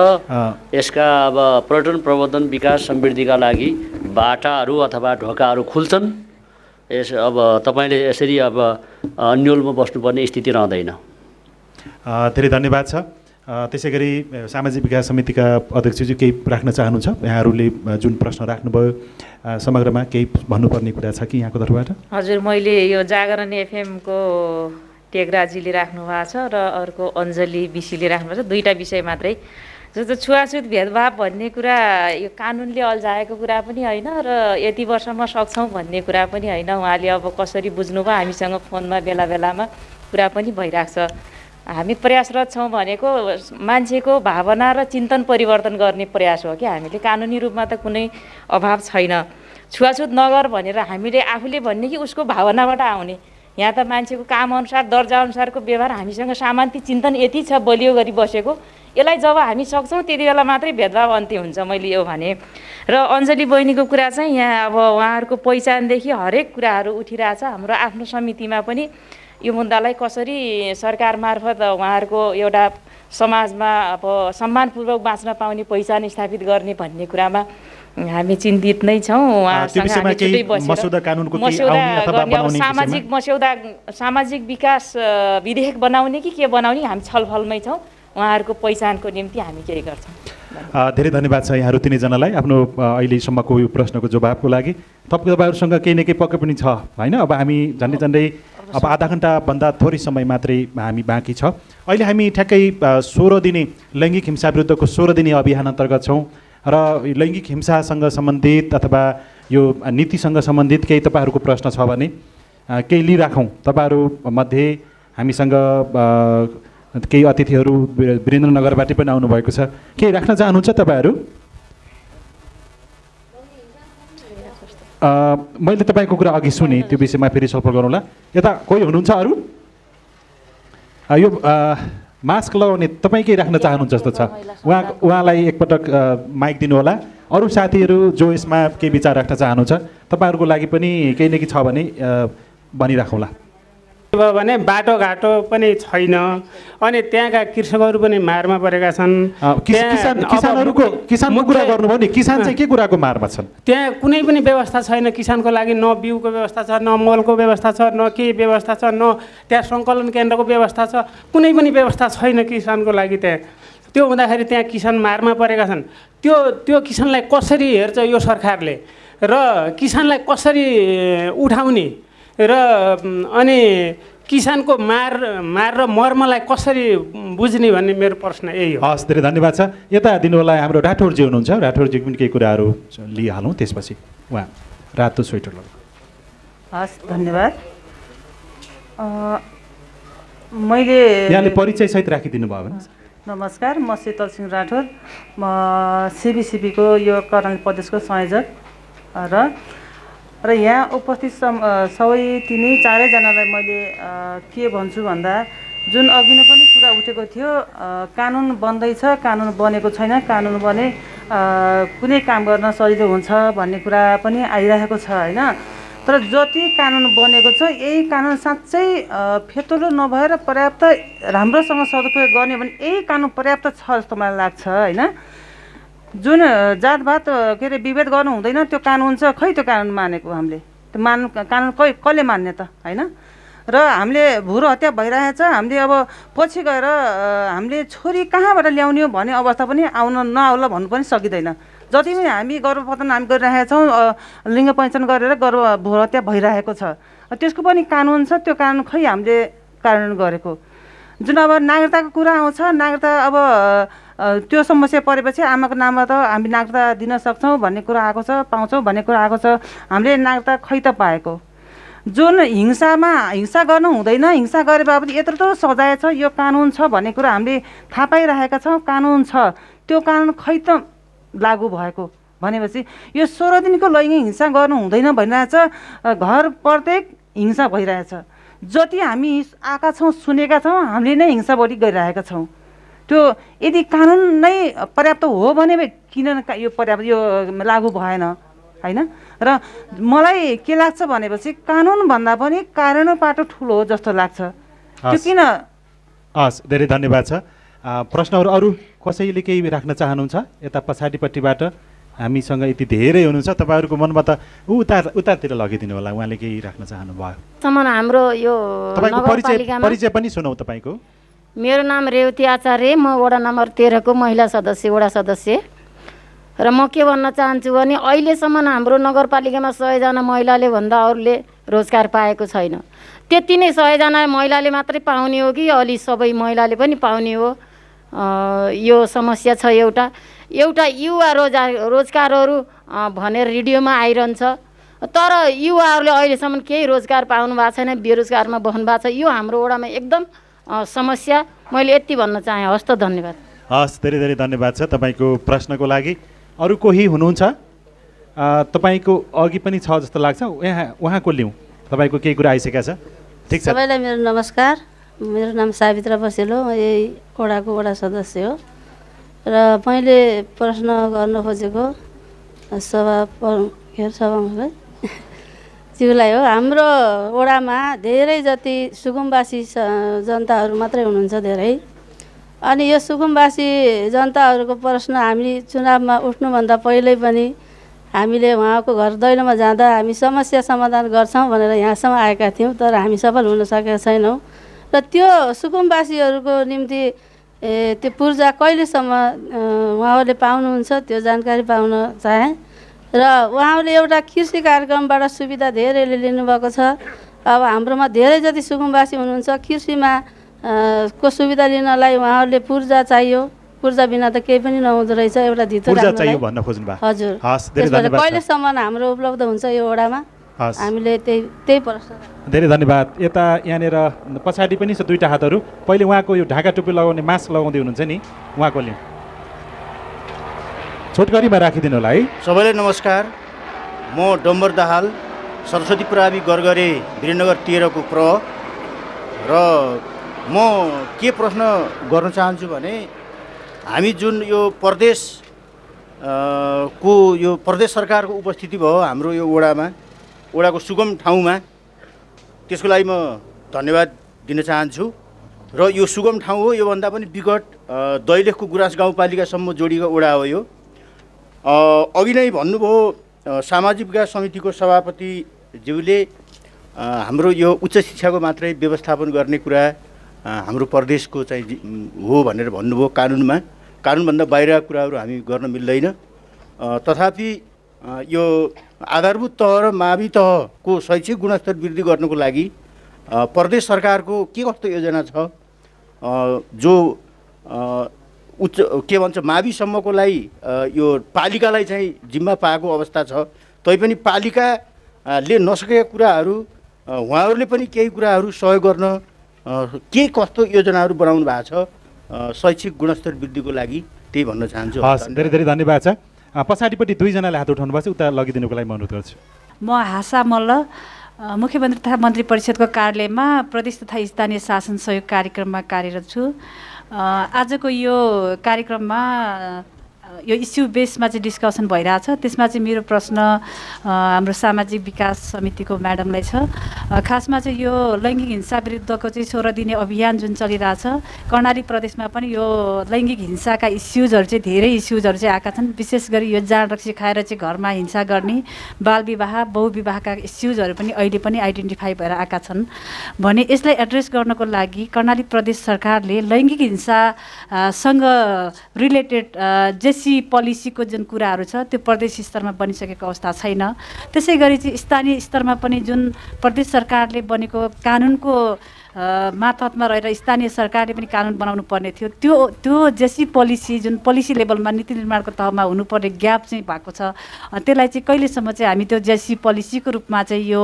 यसका अब पर्यटन प्रवर्धन विकास समृद्धिका लागि बाटाहरू अथवा ढोकाहरू खुल्छन्। अब तपाईँले यसरी अब अन्यलमा बस्नुपर्ने स्थिति रहँदैन। धेरै धन्यवाद छ। त्यसै गरी सामाजिक विकास समितिका अध्यक्षजी केही राख्न चाहनुहुन्छ? यहाँहरूले जुन प्रश्न राख्नुभयो समग्रमा केही भन्नुपर्ने कुरा छ कि यहाँको तर्फबाट? हजुर, मैले यो जागरण एफएमको टेकराजीले राख्नु भएको छ र अर्को अञ्जली बिसीले राख्नु भएको छ। दुईवटा विषय मात्रै। जस्तो छुवाछुत भेदभाव भन्ने कुरा यो कानुनले अल्झाएको कुरा पनि होइन र यति वर्षमा सक्छौँ भन्ने कुरा पनि होइन। उहाँले अब कसरी बुझ्नुभयो, हामीसँग फोनमा बेला बेलामा कुरा पनि भइरहेको छ। हामी प्रयासरत छौँ भनेको मान्छेको भावना र चिन्तन परिवर्तन गर्ने प्रयास हो कि हामीले कानुनी रूपमा त कुनै अभाव छैन। छुवाछुत नगर भनेर हामीले आफूले भन्ने कि उसको भावनाबाट आउने। यहाँ त मान्छेको कामअनुसार, दर्जाअनुसारको व्यवहार, हामीसँग सामान्य चिन्तन यति छ बलियो गरी बसेको। यसलाई जब हामी सक्छौँ त्यति बेला मात्रै भेदभाव अन्त्य हुन्छ, मैले यो भने। र अञ्जली बहिनीको कुरा चाहिँ यहाँ अब उहाँहरूको पहिचानदेखि हरेक कुराहरू उठिरहेछ। हाम्रो आफ्नो समितिमा पनि यो मुद्दालाई कसरी सरकार मार्फत उहाँहरूको एउटा समाजमा अब सम्मानपूर्वक बाँच्न पाउने पहिचान स्थापित गर्ने भन्ने कुरामा हामी चिन्तित नै छौँ। उहाँसँग हामी छुट्टै बसेर सामाजिक विकास विधेयक बनाउने कि के बनाउने हामी छलफलमै छौँ। उहाँहरूको पहिचानको निम्ति हामी केही गर्छौँ। धेरै धन्यवाद छ यहाँहरू तिनैजनालाई आफ्नो अहिलेसम्मको यो प्रश्नको जवाबको लागि। तपाईँहरूसँग केही न केही पक्कै पनि छ होइन? अब हामी झन्डै अब आधा घन्टाभन्दा थोरै समय मात्रै हामी बाँकी छ। अहिले हामी ठ्याक्कै 16 दिने लैङ्गिक हिंसा विरुद्धको 16 दिने अभियान अन्तर्गत छौँ र लैङ्गिक हिंसासँग सम्बन्धित अथवा यो नीतिसँग सम्बन्धित केही तपाईँहरूको प्रश्न छ भने केही लिइराखौँ। तपाईँहरूमध्ये हामीसँग केही अतिथिहरू वीरेन्द्रनगरबाट पनि आउनुभएको छ। केही राख्न चाहनुहुन्छ तपाईँहरू? मैले तपाईँको कुरा अघि सुने, त्यो विषयमा फेरि छलफल गरौँला। यता कोही हुनुहुन्छ अरू? यो मास्क लगाउने तपाईँ केही राख्न चाहनुहुन्छ जस्तो छ। उहाँलाई एकपटक माइक दिनुहोला। अरू साथीहरू जो यसमा केही विचार राख्न चाहनुहुन्छ, तपाईँहरूको लागि पनि केही न केही छ भने भनिराखौँला। भयो भने बाटोघाटो पनि छैन अनि त्यहाँका कृषकहरू पनि मारमा परेका छन्। किसानको कुरा गर्नुभयो नि, किसान चाहिँ के कुराको मारमा छन्? त्यहाँ कुनै पनि व्यवस्था छैन किसानको लागि, न बिउको व्यवस्था छ, न मलको व्यवस्था छ, न के व्यवस्था छ, न त्यहाँ सङ्कलन केन्द्रको व्यवस्था छ, कुनै पनि व्यवस्था छैन किसानको लागि त्यहाँ। त्यो हुँदाखेरि त्यहाँ किसान मारमा परेका छन्। त्यो किसानलाई कसरी हेर्छ यो सरकारले र किसानलाई कसरी उठाउने र अनि किसानको मार र मर्मलाई कसरी बुझ्ने भन्ने मेरो प्रश्न यही हो। हस्, धेरै धन्यवाद छ। यता दिनुहोला हाम्रो राठौरजी हुनुहुन्छ, राठौरजी पनि केही कुराहरू लिइहालौँ, त्यसपछि उहाँ रातो स्वेटर लगाउनु। हस्, धन्यवाद। मैले यहाँले परिचय सहित राखिदिनु भयो भने। नमस्कार, म शीतल सिंह राठौर, म सिबिसिबीको यो कर्णाली प्रदेशको संयोजक र यहाँ उपस्थित सबै चारैजनालाई मैले के भन्छु भन्दा, जुन अघि नै पनि कुरा उठेको थियो, कानुन बन्दैछ, कानुन बनेको छैन, कानुन बने कुनै काम गर्न सजिलो हुन्छ भन्ने कुरा पनि आइरहेको छ होइन। तर जति कानुन बनेको छ यही कानुन साँच्चै फेतोलो नभएर पर्याप्त राम्रोसँग सदुपयोग गर्ने भने यही कानुन पर्याप्त छ जस्तो मलाई लाग्छ होइन। जुन जातभात के अरे विभेद गर्नु हुँदैन त्यो कानुन छ, खै त्यो कानुन मानेको हामीले? त्यो कानुन कसले मान्ने त होइन। र हामीले भुरो हत्या भइरहेछ, हामीले अब पछि गएर हामीले छोरी कहाँबाट ल्याउने हो भन्ने अवस्था पनि नआउला भन्नु पनि सकिँदैन। जति पनि हामी गर्भपतन हामी गरिरहेका छौँ, लिङ्ग पहिचान गरेर भुरो हत्या भइरहेको छ, त्यसको पनि कानुन छ। त्यो कानुन खै हामीले कार्यान्वयन गरेको? जुन अब नागरिकताको कुरा आउँछ, नागरिकता अब त्यो समस्या परेपछि आमाको नाममा त हामी नागरिकता दिन सक्छौँ भन्ने कुरा आएको छ, पाउँछौँ भन्ने कुरा आएको छ। हामीले नागरिकता खै त पाएको? जुन हिंसा गर्नु हुँदैन, हिंसा गरे बापत यत्रो सजाय छ, यो कानुन छ भन्ने कुरा हामीले थाहा पाइरहेका छौँ। कानुन छ, त्यो कानुन खै त लागू भएको भनेपछि यो 16 दिनको लैङ्गिक हिंसा गर्नु हुँदैन भनिरहेछ, घर प्रत्येक हिंसा भइरहेछ। जति हामी आएका छौँ, सुनेका छौँ, हामीले नै हिंसा बढी गरिरहेका छौँ। त्यो यदि कानुन नै पर्याप्त हो भने किन यो पर्याप्त यो लागू भएन होइन। र मलाई के लाग्छ भनेपछि कानुन भन्दा पनि कार्यान्वयन पाटो ठुलो हो जस्तो लाग्छ। त्यो किन? हस्, धेरै धन्यवाद छ। प्रश्नहरू अरू कसैले केही राख्न चाहनुहुन्छ? यता पछाडिपट्टिबाट हामीसँग यति धेरै हुनुहुन्छ, तपाईँहरूको मनमा त उतारतिर लगिदिनु होला, उहाँले केही राख्न चाहनुभयो। हाम्रो यो परिचय पनि सुनौ तपाईँको। मेरो नाम रेवती आचार्य, म वडा नम्बर 13 को महिला सदस्य, वडा सदस्य। र म के भन्न चाहन्छु भने अहिलेसम्म हाम्रो नगरपालिकामा 100 जना महिलाले भन्दा अरूले रोजगार पाएको छैन। त्यति नै 100 जना महिलाले मात्रै पाउने हो कि अलि सबै महिलाले पनि पाउने हो? यो समस्या छ। एउटा युवा रोजगारहरू भनेर रेडियोमा आइरहन्छ, तर युवाहरूले अहिलेसम्म केही रोजगार पाउनु भएको छैन, बेरोजगारमा बस्नु भएको छ। यो हाम्रो वडामा एकदम समस्या। मैले यति भन्न चाहेँ। हस् त, धन्यवाद। हस्, धेरै धेरै धन्यवाद छ तपाईँको प्रश्नको लागि। अरू कोही हुनुहुन्छ? तपाईँको अघि पनि छ जस्तो लाग्छ, उहाँको लिउँ। तपाईँको केही कुरा आइसकेको छ? ठिक छ। सबैलाई मेरो नमस्कार। मेरो नाम सावित्रा बसेलो, म यही वडाको वडा सदस्य हो। र मैले प्रश्न गर्न खोजेको सभामुखलाई ज्यूलाई हो। हाम्रो वडामा धेरै जति सुकुम्बासी जनताहरू मात्रै हुनुहुन्छ धेरै। अनि यो सुकुम्बासी जनताहरूको प्रश्न हामी चुनावमा उठ्नुभन्दा पहिल्यै पनि हामीले उहाँको घर दैलोमा जाँदा हामी समस्या समाधान गर्छौँ भनेर यहाँसम्म आएका थियौँ, तर हामी सफल हुन सकेका छैनौँ। र त्यो सुकुम्बासीहरूको निम्ति त्यो पूर्जा कहिलेसम्म उहाँहरूले पाउनुहुन्छ त्यो जानकारी पाउन चाहे। र उहाँहरूले एउटा कृषि कार्यक्रमबाट सुविधा धेरैले लिनुभएको छ। अब हाम्रोमा धेरै जति सुकुम्बासी हुनुहुन्छ, कृषिमा को सुविधा लिनलाई उहाँहरूले पूर्जा चाहियो। पूर्जा बिना त केही पनि नहुँदो रहेछ। एउटा धितो राख्नलाई। हजुर, कहिलेसम्म हाम्रो उपलब्ध हुन्छ यो वडामा? हामीले त्यही प्रश्न। धेरै धन्यवाद। यता यहाँनिर पछाडि पनि छ दुईटा हातहरू। पहिले उहाँको यो ढाका टोपी लगाउने मास्क लगाउँदै हुनुहुन्छ नि, उहाँको लिउँ। छोटकरीमा राखिदिनु होला है। सबैलाई नमस्कार। म डम्बर दाहाल, सरस्वती प्रावि गरगरे, वीरनगर 13 को प्र। र म के प्रश्न गर्न चाहन्छु भने हामी जुन यो प्रदेश सरकारको उपस्थिति भयो हाम्रो यो वडामा, वडाको सुगम ठाउँमा, त्यसको लागि म धन्यवाद दिन चाहन्छु र यो सुगम ठाउँ हो। योभन्दा पनि विकट दैलेखको गुराँस गाउँपालिकासम्म जोडिएको वडा हो यो। अघि नै भन्नुभयो सामाजिक विकास समितिको सभापतिज्यूले हाम्रो यो उच्च शिक्षाको मात्रै व्यवस्थापन गर्ने कुरा हाम्रो प्रदेशको चाहिँ हो भनेर भन्नुभयो। कानुनभन्दा बाहिरका कुराहरू हामी गर्न मिल्दैन। तथापि यो आधारभूत तह र मावि तहको शैक्षिक गुणस्तर वृद्धि गर्नको लागि प्रदेश सरकारको के कस्तो योजना छ, जो उच्च के भन्छ माविसम्मको लागि यो पालिकालाई चाहिँ जिम्मा पाएको अवस्था छ, तैपनि पालिकाले नसकेका कुराहरू उहाँहरूले पनि केही कुराहरू सहयोग गर्न के कस्तो योजनाहरू बनाउनु भएको छ शैक्षिक गुणस्तर वृद्धिको लागि, त्यही भन्न चाहन्छु। हस्, धेरै धेरै धन्यवाद छ। पछाडिपट्टि दुईजनाले हात उठाउनु भएको छ, उता लगिदिनुको लागि म अनुरोध गर्छु। म हासा मल्ल, मुख्यमन्त्री तथा मन्त्री परिषदको कार्यालयमा प्रदेश तथा स्थानीय शासन सहयोग कार्यक्रममा कार्यरत छु। आजको यो कार्यक्रममा यो इस्यु बेसमा चाहिँ डिस्कसन भइरहेछ। त्यसमा चाहिँ मेरो प्रश्न हाम्रो सामाजिक विकास समितिको म्याडमलाई छ। खासमा चाहिँ यो लैङ्गिक हिंसा विरुद्धको चाहिँ 16 दिने अभियान जुन चलिरहेछ, कर्णाली प्रदेशमा पनि यो लैङ्गिक हिंसाका इस्युजहरू चाहिँ धेरै इस्युजहरू चाहिँ आएका छन्। विशेष गरी यो जाँड रक्सी खाएर चाहिँ घरमा हिंसा गर्ने, बाल विवाह, बहुविवाहका इस्युजहरू पनि अहिले पनि आइडेन्टिफाई भएर आएका छन् भने यसलाई एड्रेस गर्नको लागि कर्णाली प्रदेश सरकारले लैङ्गिक हिंसासँग रिलेटेड जेसी पोलिसीको जुन कुराहरू छ त्यो प्रदेश स्तरमा बनिसकेको अवस्था छैन। त्यसै गरी चाहिँ स्थानीय स्तरमा पनि जुन प्रदेश सरकारले बनेको कानुनको मातहतमा रहेर स्थानीय सरकारले पनि कानुन बनाउनु पर्ने थियो, त्यो जेसी पोलिसी जुन पोलिसी लेभलमा नीति निर्माणको तहमा हुनुपर्ने ग्याप चाहिँ भएको छ। त्यसलाई चाहिँ कहिलेसम्म चाहिँ हामी त्यो जेसी पोलिसीको रूपमा चाहिँ यो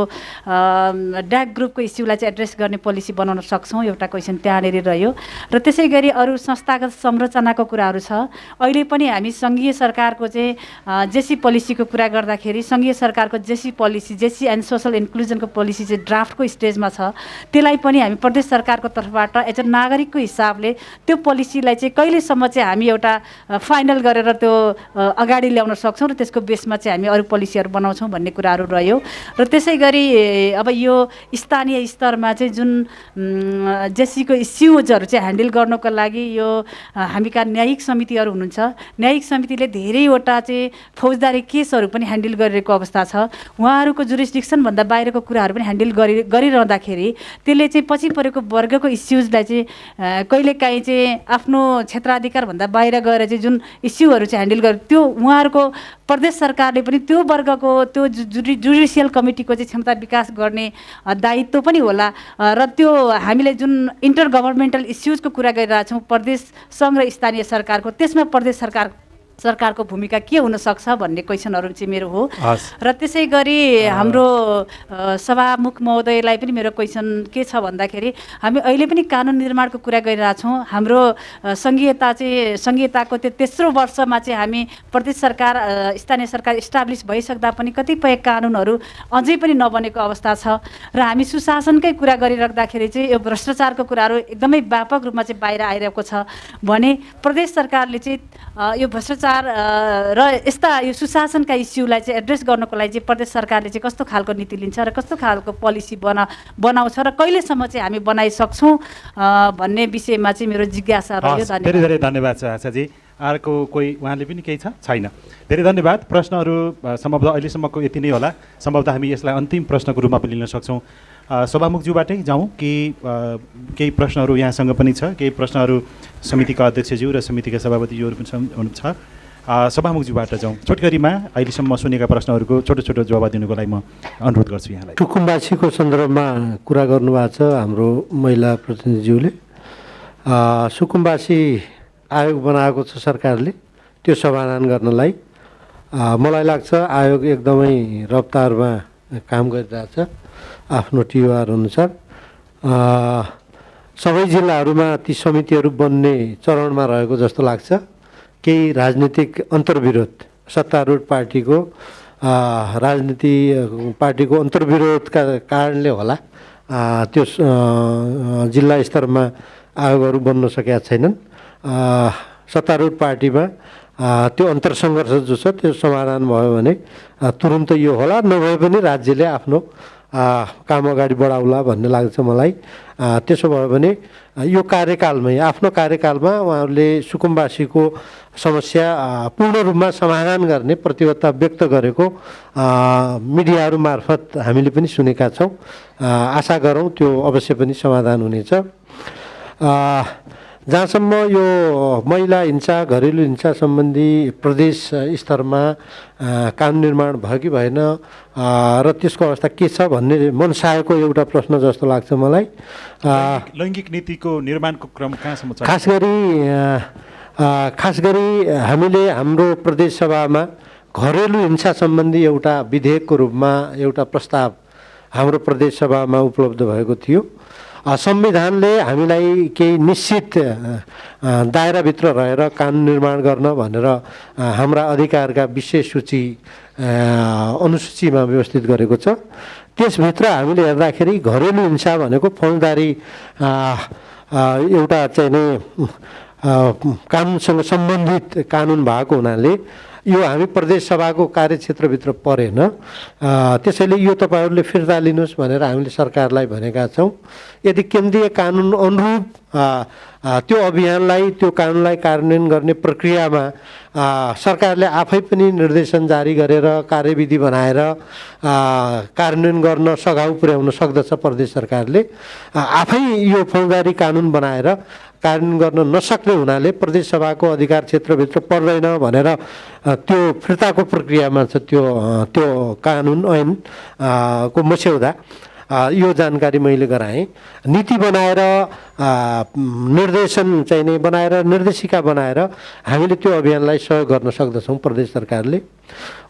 ड्याग ग्रुपको इस्युलाई चाहिँ एड्रेस गर्ने पोलिसी बनाउन सक्छौँ, एउटा क्वेसन त्यहाँनिर रह्यो। र त्यसै गरी अरू संस्थागत संरचनाको कुराहरू छ। अहिले पनि हामी सङ्घीय सरकारको चाहिँ जेसी पोलिसीको कुरा गर्दाखेरि सङ्घीय सरकारको GESI policy, GESI and social इन्क्लुजनको पोलिसी चाहिँ ड्राफ्टको स्टेजमा छ। त्यसलाई पनि हामी प्रदेश सरकारको तर्फबाट एज अ नागरिकको हिसाबले त्यो पोलिसीलाई चाहिँ कहिलेसम्म चाहिँ हामी एउटा फाइनल गरेर त्यो अगाडि ल्याउन सक्छौँ र त्यसको बेसमा चाहिँ हामी अरू पोलिसीहरू बनाउँछौँ भन्ने कुराहरू रह्यो। र त्यसै गरी अब यो स्थानीय स्तरमा चाहिँ जुन जेसीको इस्युजहरू चाहिँ ह्यान्डल गर्नको लागि यो हामीका न्यायिक समितिहरू हुनुहुन्छ, न्यायिक समितिले धेरैवटा चाहिँ फौजदारी केसहरू पनि ह्यान्डल गरिरहेको अवस्था छ। उहाँहरूको जुरिस्डिक्सनभन्दा बाहिरको कुराहरू पनि ह्यान्डल गरिरहँदाखेरि त्यसले चाहिँ पछि परेको वर्गको इस्युजलाई चाहिँ कहिलेकाहीँ चाहिँ आफ्नो क्षेत्राधिकारभन्दा बाहिर गएर चाहिँ जुन इस्युहरू चाहिँ ह्यान्डल गर्यो त्यो उहाँहरूको प्रदेश सरकारले पनि त्यो वर्गको त्यो जुडिसियल कमिटीको चाहिँ क्षमता विकास गर्ने दायित्व पनि होला। र त्यो हामीले जुन इन्टर गभर्मेन्टल इस्युजको कुरा गरिरहेछौँ प्रदेश सङ्घ र स्थानीय सरकारको, त्यसमा प्रदेश सरकारको भूमिका के हुनसक्छ भन्ने क्वेसनहरू चाहिँ मेरो हो। र त्यसै गरी हाम्रो सभामुख महोदयलाई पनि मेरो क्वेसन के छ भन्दाखेरि हामी अहिले पनि कानुन निर्माणको कुरा गरिरहेछौँ। हाम्रो सङ्घीयताको त्यो तेस्रो वर्षमा चाहिँ हामी प्रदेश सरकार स्थानीय सरकार इस्टाब्लिस भइसक्दा पनि कतिपय कानुनहरू अझै पनि नबनेको अवस्था छ। र हामी सुशासनकै कुरा गरिराख्दाखेरि चाहिँ यो भ्रष्टाचारको कुराहरू एकदमै व्यापक रूपमा चाहिँ बाहिर आइरहेको छ भने प्रदेश सरकारले चाहिँ यो भ्रष्टाचार र यस्ता यो सुशासनका इस्युलाई चाहिँ एड्रेस गर्नको लागि चाहिँ प्रदेश सरकारले चाहिँ कस्तो खालको नीति लिन्छ र कस्तो खालको पोलिसी बनाउँछ र कहिलेसम्म चाहिँ हामी बनाइसक्छौँ भन्ने विषयमा चाहिँ मेरो जिज्ञासा रह्यो। धेरै धेरै धन्यवाद छ आशाजी। अर्को कोही उहाँले पनि केही छैन? धेरै धन्यवाद। प्रश्नहरू सम्भवतः अहिलेसम्मको यति नै होला। सम्भवतः हामी यसलाई अन्तिम प्रश्नको रूपमा पनि लिन सक्छौँ। सभामुखज्यूबाटै जाउँ कि केही प्रश्नहरू यहाँसँग पनि छ, केही प्रश्नहरू समितिका अध्यक्षज्यू र समितिका सभापतिज्यूहरू पनि हुनुहुन्छ। सभामुखज्यूबाट जाउँ। छोटकरीमा अहिलेसम्म सुनेका प्रश्नहरूको छोटो छोटो जवाब दिनुको लागि म अनुरोध गर्छु यहाँलाई। सुकुम्बासीको सन्दर्भमा कुरा गर्नुभएको छ हाम्रो महिला प्रतिनिधिज्यूले। सुकुम्बासी आयोग बनाएको छ सरकारले त्यो समाधान गर्नलाई। मलाई लाग्छ आयोग एकदमै रफ्तारमा काम गरिरहेछ आफ्नो टिओआर अनुसार। सबै जिल्लाहरूमा ती समितिहरू बन्ने चरणमा रहेको जस्तो लाग्छ। केही राजनीतिक अन्तर्विरोध, सत्तारूढ पार्टीको पार्टीको अन्तर्विरोधका कारणले होला त्यो जिल्ला स्तरमा आयोगहरू बन्न सकेका छैनन्। सत्तारूढ पार्टीमा त्यो अन्तरसङ्घर्ष जो छ त्यो समाधान भयो भने तुरुन्त यो होला, नभए पनि राज्यले आफ्नो काम अगाडि बढाउला भन्ने लाग्छ मलाई। त्यसो भयो भने यो कार्यकालमै आफ्नो कार्यकालमा उहाँहरूले सुकुम्बासीको समस्या पूर्ण रूपमा समाधान गर्ने प्रतिबद्धता व्यक्त गरेको मिडियाहरू मार्फत हामीले पनि सुनेका छौँ। आशा गरौँ त्यो अवश्य पनि समाधान हुनेछ। जहाँसम्म यो महिला हिंसा घरेलु हिंसा सम्बन्धी प्रदेश स्तरमा कानुन निर्माण भयो कि भएन र त्यसको अवस्था के छ भन्ने मनसायको एउटा प्रश्न जस्तो लाग्छ मलाई। लैङ्गिक नीतिको निर्माणको क्रम कहाँसम्म छ? खास गरी हामीले हाम्रो प्रदेश सभामा घरेलु हिंसा सम्बन्धी एउटा विधेयकको रूपमा एउटा प्रस्ताव हाम्रो प्रदेश सभामा उपलब्ध भएको थियो। संविधानले हामीलाई केही निश्चित दायराभित्र रहेर कानुन निर्माण गर्न भनेर हाम्रा अधिकारका विशेष सूची अनुसूचीमा व्यवस्थित गरेको छ। त्यसभित्र हामीले हेर्दाखेरि घरेलु हिंसा भनेको फौजदारी एउटा चाहिँ नै कानुनसँग सम्बन्धित कानुन भएको हुनाले यो हामी प्रदेश सभाको कार्यक्षेत्रभित्र परेन। त्यसैले यो तपाईँहरूले फिर्ता लिनुहोस् भनेर हामीले सरकारलाई भनेका छौँ। यदि केन्द्रीय कानुन अनुरूप त्यो अभियानलाई त्यो कानुनलाई कार्यान्वयन गर्ने प्रक्रियामा सरकारले आफै पनि निर्देशन जारी गरेर कार्यविधि बनाएर कार्यान्वयन गर्न सघाउ पुर्याउन सक्दछ प्रदेश सरकारले। आफै यो फौजदारी कानुन बनाएर कार्यान्वयन गर्न नसक्ने हुनाले प्रदेश सभाको अधिकार क्षेत्रभित्र पर्दैन भनेर त्यो फिर्ताको प्रक्रियामा छ त्यो कानुन ऐन को मस्यौदा। यो जानकारी मैले गराएँ। नीति बनाएर निर्देशन चाहिँ नै बनाएर निर्देशिका बनाएर हामीले त्यो अभियानलाई सहयोग गर्न सक्दछौँ प्रदेश सरकारले।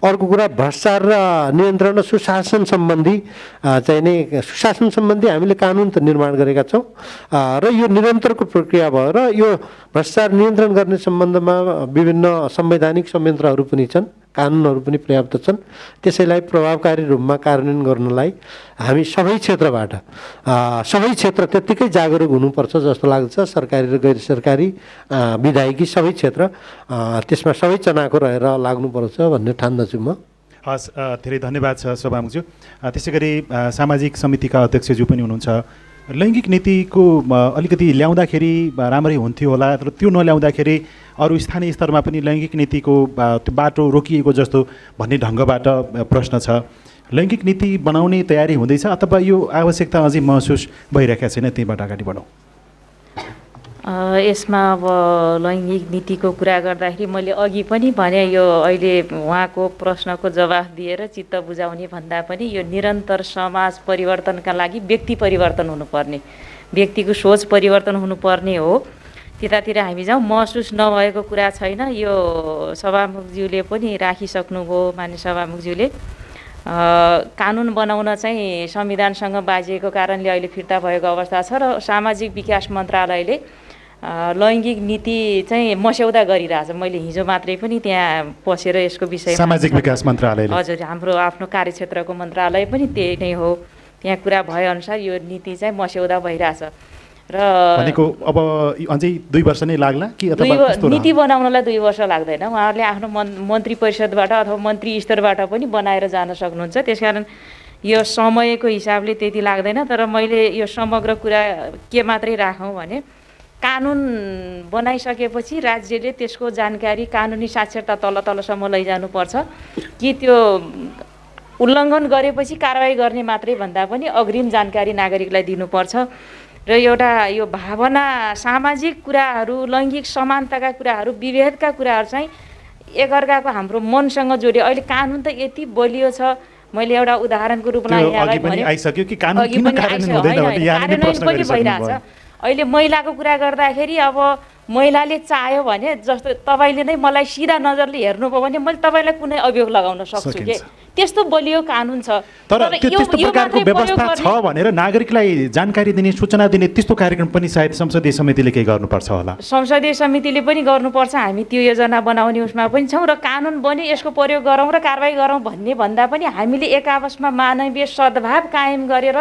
अर्को कुरा भ्रष्टाचार र नियन्त्रण र सुशासन सम्बन्धी चाहिँ नै सुशासन सम्बन्धी हामीले कानुन त निर्माण गरेका छौँ र यो निरन्तरको प्रक्रिया भयो र यो भ्रष्टाचार नियन्त्रण गर्ने सम्बन्धमा विभिन्न संवैधानिक संयन्त्रहरू पनि छन्, कानुनहरू पनि पर्याप्त छन्। त्यसैलाई प्रभावकारी रूपमा कार्यान्वयन गर्नलाई हामी सबै क्षेत्रबाट सबै क्षेत्र त्यत्तिकै जागरुक हुनुपर्छ जस्तो लाग्छ। सरकारी र गैर सरकारी विधायकी सबै क्षेत्र त्यसमा सबै चनाको रहेर लाग्नुपर्छ भन्ने ठान्दछु म। हस्, धेरै धन्यवाद छ शोभामुखज्यू। त्यसै गरी सामाजिक समितिका अध्यक्षज्यू पनि हुनुहुन्छ। लैङ्गिक नीतिको अलिकति ल्याउँदाखेरि राम्ररी हुन्थ्यो होला, तर त्यो नल्याउँदाखेरि अरू स्थानीय स्तरमा पनि लैङ्गिक नीतिको त्यो बाटो रोकिएको जस्तो भन्ने ढङ्गबाट प्रश्न छ। लैङ्गिक नीति बनाउने तयारी हुँदैछ अथवा यो आवश्यकता अझै महसुस भइरहेको छैन, त्यहीबाट अगाडि बढौँ? यसमा अब लैङ्गिक नीतिको कुरा गर्दाखेरि मैले अघि पनि भने यो अहिले उहाँको प्रश्नको जवाफ दिएर चित्त बुझाउने भन्दा पनि यो निरन्तर समाज परिवर्तनका लागि व्यक्ति परिवर्तन हुनुपर्ने, व्यक्तिको सोच परिवर्तन हुनुपर्ने हो। त्यतातिर हामी जाउँ। महसुस नभएको कुरा छैन। यो सभामुखज्यूले पनि राखिसक्नुभयो, मान्य सभामुखज्यूले। कानुन बनाउन चाहिँ संविधानसँग बाजिएको कारणले अहिले फिर्ता भएको अवस्था छ र सामाजिक विकास मन्त्रालयले लैङ्गिक नीति चाहिँ मस्यौदा गरिरहेछ। मैले हिजो मात्रै पनि त्यहाँ पसेर यसको विषयमा सामाजिक विकास मन्त्रालयले, हजुर हाम्रो आफ्नो कार्यक्षेत्रको मन्त्रालय पनि त्यही नै हो, त्यहाँ कुरा भएअनुसार यो नीति चाहिँ मस्यौदा भइरहेछ र भनेको अब अझै 2 वर्ष नै लाग्ला कि अथवा नीति बनाउनलाई 2 वर्ष लाग्दैन। उहाँहरूले आफ्नो मन्त्री परिषदबाट अथवा मन्त्री स्तरबाट पनि बनाएर जान सक्नुहुन्छ। त्यसकारण यो समयको हिसाबले त्यति लाग्दैन। तर मैले यो समग्र कुरा के मात्रै राखौँ भने कानुन बनाइसकेपछि राज्यले त्यसको जानकारी कानुनी साक्षरता तल तलसम्म लैजानुपर्छ कि त्यो उल्लङ्घन गरेपछि कारवाही गर्ने मात्रै भन्दा पनि अग्रिम जानकारी नागरिकलाई दिनुपर्छ। र एउटा यो भावना सामाजिक कुराहरू, लैङ्गिक समानताका कुराहरू, विभेदका कुराहरू चाहिँ एकअर्काको हाम्रो मनसँग जोड्यो। अहिले कानुन त यति बलियो छ। मैले एउटा उदाहरणको रूपमा यहाँलाई भने आइसक्यो कि कानुन किन कार्यान्वयन हुँदैन भने यहाँले प्रश्न गरिसक्नुभयो। अहिले महिलाको कुरा गर्दाखेरि अब महिलाले चाह्यो भने जस्तो तपाईँले नै मलाई सिधा नजरले हेर्नुभयो भने मैले तपाईँलाई कुनै अभियोग लगाउन सक्छु के, त्यस्तो बलियो कानुन छ। तर त्यस्तो प्रकारको व्यवस्था छ भनेर नागरिकलाई जानकारी दिने, सूचना दिने त्यस्तो कार्यक्रम पनि सायद संसदीय समितिले केही गर्नुपर्छ होला। संसदीय समितिले पनि गर्नुपर्छ। हामी त्यो योजना बनाउने उसमा पनि छौँ र कानुन बन्यो यसको प्रयोग गरौँ र कारवाही गरौँ भन्ने भन्दा पनि हामीले एक आपसमा मानवीय सद्भाव कायम गरेर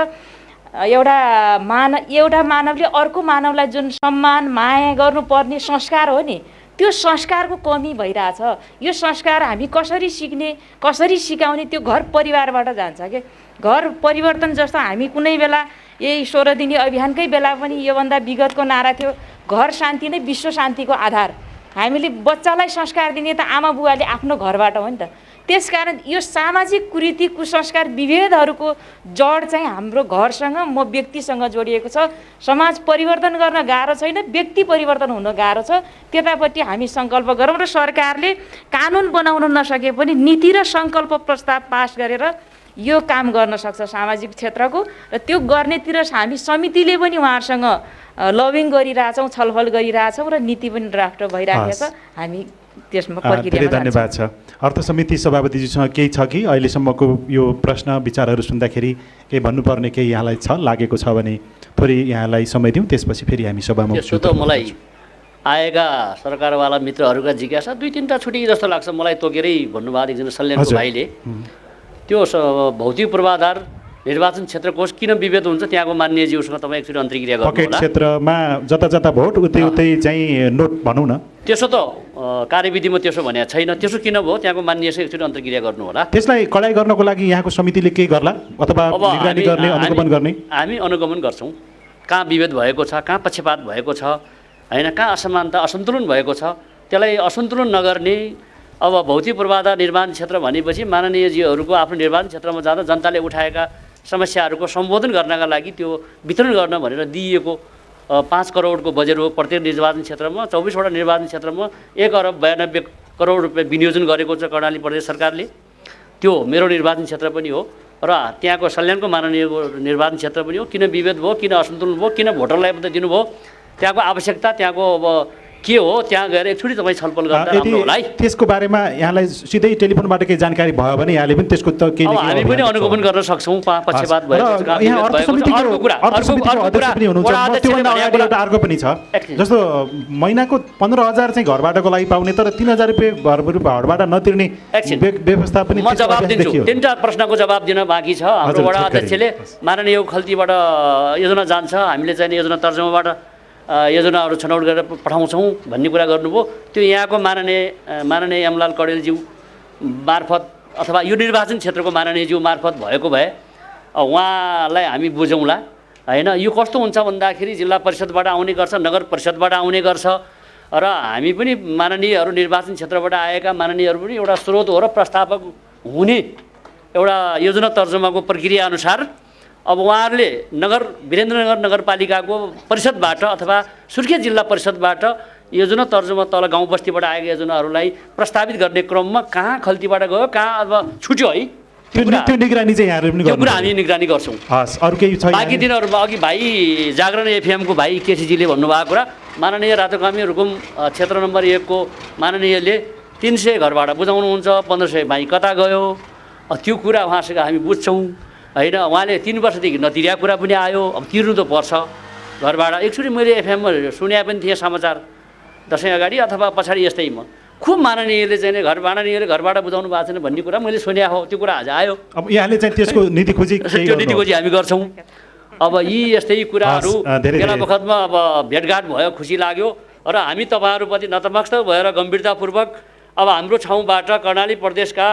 एउटा मानवले अर्को मानवलाई जुन सम्मान माया गर्नुपर्ने संस्कार हो नि, त्यो संस्कारको कमी भइरहेछ। यो संस्कार हामी कसरी सिक्ने, कसरी सिकाउने, त्यो घर परिवारबाट जान्छ के। घर परिवर्तन जस्तो हामी कुनै बेला यही 16 दिने अभियानकै बेला पनि योभन्दा विगतको नारा थियो घर शान्ति नै विश्व शान्तिको आधार। हामीले बच्चालाई संस्कार दिने त आमा बुवाले आफ्नो घरबाट हो नि त। त्यसकारण यो सामाजिक कुरीति कुसंस्कार विभेदहरूको जड चाहिँ हाम्रो घरसँग म व्यक्तिसँग जोडिएको छ। समाज परिवर्तन गर्न गाह्रो छैन, व्यक्ति परिवर्तन हुन गाह्रो छ। त्यतापट्टि हामी सङ्कल्प गरौँ र सरकारले कानुन बनाउन नसके पनि नीति र सङ्कल्प प्रस्ताव पास गरेर यो काम गर्न सक्छ सामाजिक क्षेत्रको। र त्यो गर्नेतिर हामी समितिले पनि उहाँहरूसँग लबिङ गरिरहेछौँ, छलफल गरिरहेछौँ र नीति पनि ड्राफ्ट भइरहेको छ। हामी त्यसमा धेरै धन्यवाद छ। अर्थ समिति सभापतिजीसँग केही छ कि अहिलेसम्मको यो प्रश्न विचारहरू सुन्दाखेरि केही भन्नुपर्ने केही यहाँलाई छ लागेको छ भने थोरै यहाँलाई समय दिउँ, त्यसपछि फेरि हामी सभामा त्यसो त मलाई आएका सरकारवाला मित्रहरूका जिज्ञासा 2-3टा छुटी जस्तो लाग्छ मलाई। तोकेरै भन्नुभयो एकजना सल्यानको भाइले त्यो भौतिक पूर्वाधार निर्वाचन क्षेत्र कोष किन विभेद हुन्छ त्यहाँको मान्यज्यूसँग तपाईँ एकचोटि अन्तर्क्रिया गर्नु होला। पकेट क्षेत्रमा जता जता भोट उतै उतै चाहिँ नोट भनौँ न। त्यसो त कार्यविधिमा त्यसो भनेको छैन। त्यसो किन भयो त्यहाँको मान्यसँग एकचोटि अन्तर्क्रिया गर्नु होला। त्यसलाई कडाइ गर्नको लागि यहाँको समितिले केही गर्ला अथवा निगरानी गर्ने अनुगमन गर्ने? हामी अनुगमन गर्छौँ। कहाँ विभेद भएको छ, कहाँ पक्षपात भएको छ, होइन, कहाँ असमानता असन्तुलन भएको छ, त्यसलाई असन्तुलन नगर्ने। अब भौतिक पूर्वाधार निर्माण क्षेत्र भनेपछि माननीयजीहरूको आफ्नो निर्माण क्षेत्रमा जाँदा जनताले उठाएका समस्याहरूको सम्बोधन गर्नका लागि त्यो वितरण गर्न भनेर दिइएको 5 करोडको बजेट हो। प्रत्येक निर्वाचन क्षेत्रमा 24वटा निर्वाचन क्षेत्रमा 1 अरब 92 करोड रुपियाँ विनियोजन गरेको छ कर्णाली प्रदेश सरकारले। त्यो मेरो निर्वाचन क्षेत्र पनि हो र त्यहाँको सल्यानको माननीयको निर्वाचन क्षेत्र पनि हो। किन विभेद भयो, किन असन्तुलन भयो, किन भोटरलाई मात्रै दिनुभयो, त्यहाँको आवश्यकता त्यहाँको अब के हो, त्यहाँ गएर एकचोटि तपाईँ छलफल गर्दा राम्रो होला है। त्यसको बारेमा यहाँलाई सिधै टेलिफोनबाट केही जानकारी भयो भने यहाँले पनि त्यसको त केही हामी पनि अनुगमन गर्न सक्छौँ। पक्षपात भएको अर्को पनि छ जस्तो महिनाको 15,000 चाहिँ घरबाटको लागि पाउने तर 3,000 रुपियाँ घरबाट नतिर्ने व्यवस्था पनि। म जवाब दिन्छु। 3टा प्रश्नको जवाब दिन बाँकी छ। हाम्रो वडा अध्यक्षले माननीय खल्तीबाट योजना जान्छ, हामीले चाहिँ योजना तर्जुमाबाट योजनाहरू छनौट गरेर पठाउँछौँ भन्ने कुरा गर्नुभयो। त्यो यहाँको माननीय एमलाल कडेलज्यू मार्फत अथवा यो निर्वाचन क्षेत्रको माननीयज्यू मार्फत भएको भए उहाँलाई हामी बुझौँला, होइन। यो कस्तो हुन्छ भन्दाखेरि जिल्ला परिषदबाट आउने गर्छ, नगर परिषदबाट आउने गर्छ र हामी पनि माननीयहरू निर्वाचन क्षेत्रबाट आएका माननीयहरू पनि एउटा स्रोत हो र प्रस्तावक हुने एउटा योजना तर्जुमाको प्रक्रिया अनुसार अब उहाँहरूले वीरेन्द्रनगर नगरपालिकाको परिषदबाट अथवा सुर्खेत जिल्ला परिषदबाट योजना तर्जुमा तल गाउँ बस्तीबाट आएका योजनाहरूलाई प्रस्तावित गर्ने क्रममा कहाँ खल्तीबाट गयो, कहाँ अब छुट्यो है, त्यो निगरानी चाहिँ यहाँहरू पनि त्यो कुरा हामी निगरानी गर्छौँ। अरू केही छ? बाँकी दिनहरूमा अघि भाइ जागरण एफएमको भाइ केसीजीले भन्नुभएको कुरा माननीय रातोकामी रुकुम क्षेत्र नम्बर 1 को माननीयले 300 घरबाट बुझाउनुहुन्छ, 1500 भाइ कता गयो, त्यो कुरा उहाँसँग हामी बुझ्छौँ, होइन। उहाँले 3 वर्षदेखि नतिरेको कुरा पनि आयो, अब तिर्नु त पर्छ घरबाट। एकचोटि मैले एफएममा सुने पनि थिएँ समाचार दसैँ अगाडि अथवा पछाडि यस्तैमा खुब माननीयले चाहिँ माननीयले घरबाट बुझाउनु भएको छैन भन्ने कुरा मैले सुने हो। त्यो कुरा आज आयो। अब यहाँले चाहिँ त्यसको नीति खोजी हामी गर्छौँ। अब यी यस्तै कुराहरू बेला बखतमा अब भेटघाट भयो, खुसी लाग्यो र हामी तपाईँहरूप्रति नतमस्तक भएर गम्भीरतापूर्वक अब हाम्रो ठाउँबाट कर्णाली प्रदेशका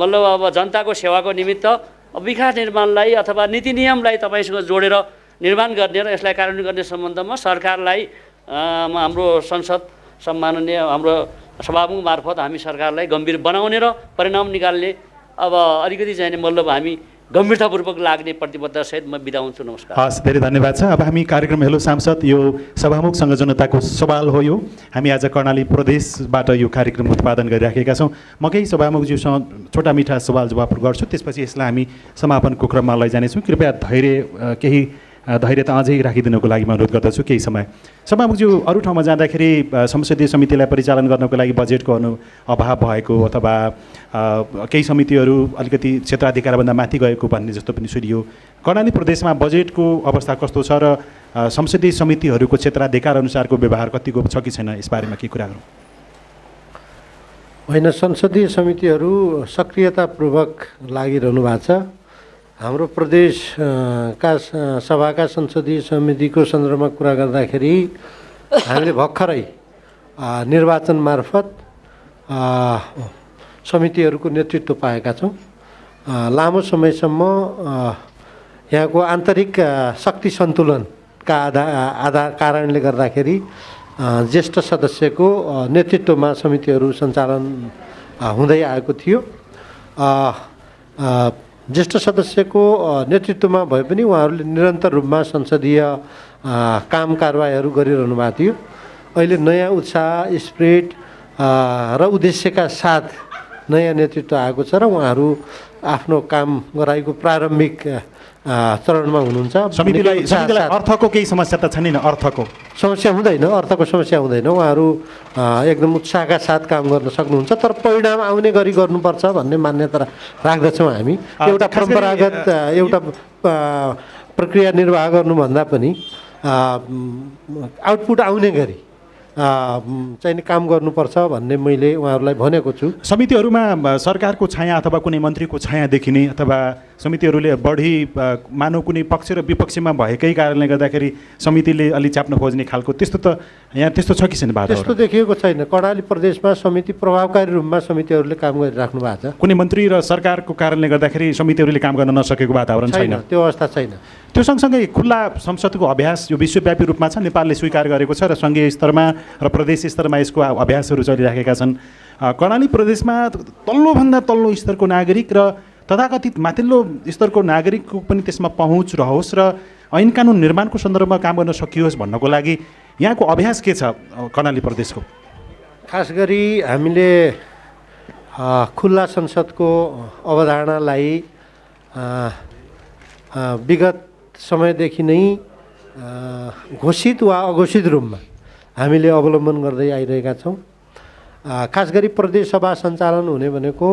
मतलब अब जनताको सेवाको निमित्त विकास निर्माणलाई अथवा नीति नियमलाई तपाईँसँग जोडेर निर्माण गर्ने र यसलाई कार्यान्वयन गर्ने सम्बन्धमा सरकारलाई हाम्रो संसद सम्माननीय हाम्रो सभामुख मार्फत हामी सरकारलाई गम्भीर बनाउने र परिणाम निकाल्ने अब अलिकति चाहिँ मतलब हामी गम्भीरतापूर्वक लाग्ने प्रतिबद्धतासहित म बिदा हुन्छु। नमस्कार। हस्, धेरै धन्यवाद छ। अब हामी कार्यक्रम हेलो सांसद यो सभामुखसँग जनताको सवाल हो। यो हामी आज कर्णाली प्रदेशबाट यो कार्यक्रम उत्पादन गरिराखेका छौँ। म केही सभामुखज्यूसँग छोटा मिठा सवाल जवाफ गर्छु, त्यसपछि यसलाई हामी समापनको क्रममा लैजानेछौँ। कृपया धैर्यता अझै राखिदिनुको लागि म अनुरोध गर्दछु केही समय। सभामुखज्यू, अरू ठाउँमा जाँदाखेरि संसदीय समितिलाई परिचालन गर्नको लागि बजेटको अभाव भएको अथवा केही समितिहरू अलिकति क्षेत्राधिकारभन्दा माथि गएको भन्ने जस्तो पनि सुनियो। कर्णाली प्रदेशमा बजेटको अवस्था कस्तो छ र संसदीय समितिहरूको क्षेत्राधिकार अनुसारको व्यवहार कतिको छ कि छैन, यसबारेमा के कुरा गरौँ? होइन, संसदीय समितिहरू सक्रियतापूर्वक लागिरहनु भएको छ। हाम्रो प्रदेशका सभाका संसदीय समितिको सन्दर्भमा कुरा गर्दाखेरि हामीले भर्खरै निर्वाचन मार्फत समितिहरूको नेतृत्व पाएका छौँ लामो समयसम्म यहाँको आन्तरिक शक्ति सन्तुलनका आधार कारणले गर्दाखेरि ज्येष्ठ सदस्यको नेतृत्वमा समितिहरू सञ्चालन हुँदै आएको थियो। ज्येष्ठ सदस्यको नेतृत्वमा भए पनि उहाँहरूले निरन्तर रूपमा संसदीय काम कारबाहीहरू गरिरहनु भएको थियो। अहिले नयाँ उत्साह, स्पिरिट र उद्देश्यका साथ नयाँ नेतृत्व आएको छ र उहाँहरू आफ्नो काम गराएको प्रारम्भिक चरणमा हुनुहुन्छ। समितिलाई अर्थको केही समस्या त छैन? अर्थको समस्या हुँदैन, अर्थको समस्या हुँदैन। उहाँहरू एकदम उत्साहका साथ काम गर्न सक्नुहुन्छ, तर परिणाम आउने गरी गर्नुपर्छ भन्ने मान्यता राख्दछौँ हामी। एउटा परम्परागत एउटा प्रक्रिया निर्वाह गर्नुभन्दा पनि आउटपुट आउने गरी चाहिँ काम गर्नुपर्छ भन्ने मैले उहाँहरूलाई भनेको छु। समितिहरूमा सरकारको छाया अथवा कुनै मन्त्रीको छाया देखिने अथवा समितिहरूले बढी मानव कुनै पक्ष र विपक्षमा भएकै कारणले गर्दाखेरि समितिले अलि च्याप्न खोज्ने खालको त्यस्तो त यहाँ त्यस्तो छ कि छैन? त्यस्तो देखिएको छैन। कर्णाली प्रदेशमा समिति प्रभावकारी रूपमा समितिहरूले काम गरिराख्नु भएको छ। कुनै मन्त्री र सरकारको कारणले गर्दाखेरि समितिहरूले काम गर्न नसकेको वातावरण छैन? त्यो अवस्था छैन। त्यो सँगसँगै खुल्ला संसदको अभ्यास यो विश्वव्यापी रूपमा छ, नेपालले स्वीकार गरेको छ र सङ्घीय स्तरमा र प्रदेश स्तरमा यसको अभ्यासहरू चलिराखेका छन्। कर्णाली प्रदेशमा तल्लोभन्दा तल्लो स्तरको नागरिक र तथाकथित माथिल्लो स्तरको नागरिकको पनि त्यसमा पहुँच रहोस् र ऐन कानुन निर्माणको सन्दर्भमा काम गर्न सकियोस् भन्नको लागि यहाँको अभ्यास के छ कर्णाली प्रदेशको? खास गरी हामीले खुल्ला संसदको अवधारणालाई विगत समयदेखि नै घोषित वा अघोषित रूपमा हामीले अवलम्बन गर्दै आइरहेका छौँ। खास गरी प्रदेश सभा सञ्चालन हुने भनेको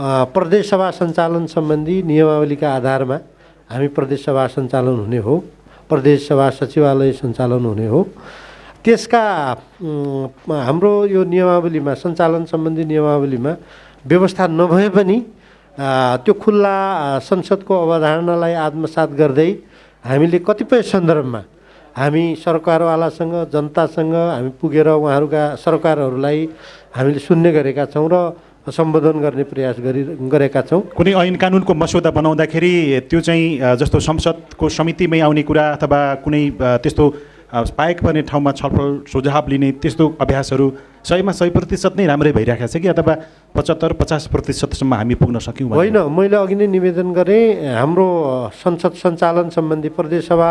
प्रदेश सभा सञ्चालन सम्बन्धी नियमावलीका आधारमा हामी प्रदेश सभा सञ्चालन हुने हो, प्रदेश सभा सचिवालय सञ्चालन हुने हो। त्यसका हाम्रो यो नियमावलीमा, सञ्चालन सम्बन्धी नियमावलीमा व्यवस्था नभए पनि त्यो खुल्ला संसदको अवधारणालाई आत्मसात गर्दै हामीले कतिपय सन्दर्भमा हामी सरकारवालासँग, जनतासँग हामी पुगेर उहाँहरूका सरकारहरूलाई हामीले सुन्ने गरेका छौँ र सम्बोधन गर्ने प्रयास गरेका छौँ। कुनै ऐन कानुनको मस्यौदा बनाउँदाखेरि त्यो चाहिँ जस्तो संसदको समितिमै आउने कुरा अथवा कुनै त्यस्तो पाएक पर्ने ठाउँमा छलफल सुझाव लिने त्यस्तो अभ्यासहरू 100% नै राम्रै भइरहेको छ कि अथवा 75-50% हामी पुग्न सक्यौँ? होइन, मैले अघि नै निवेदन गरेँ, हाम्रो संसद सञ्चालन सम्बन्धी प्रदेश सभा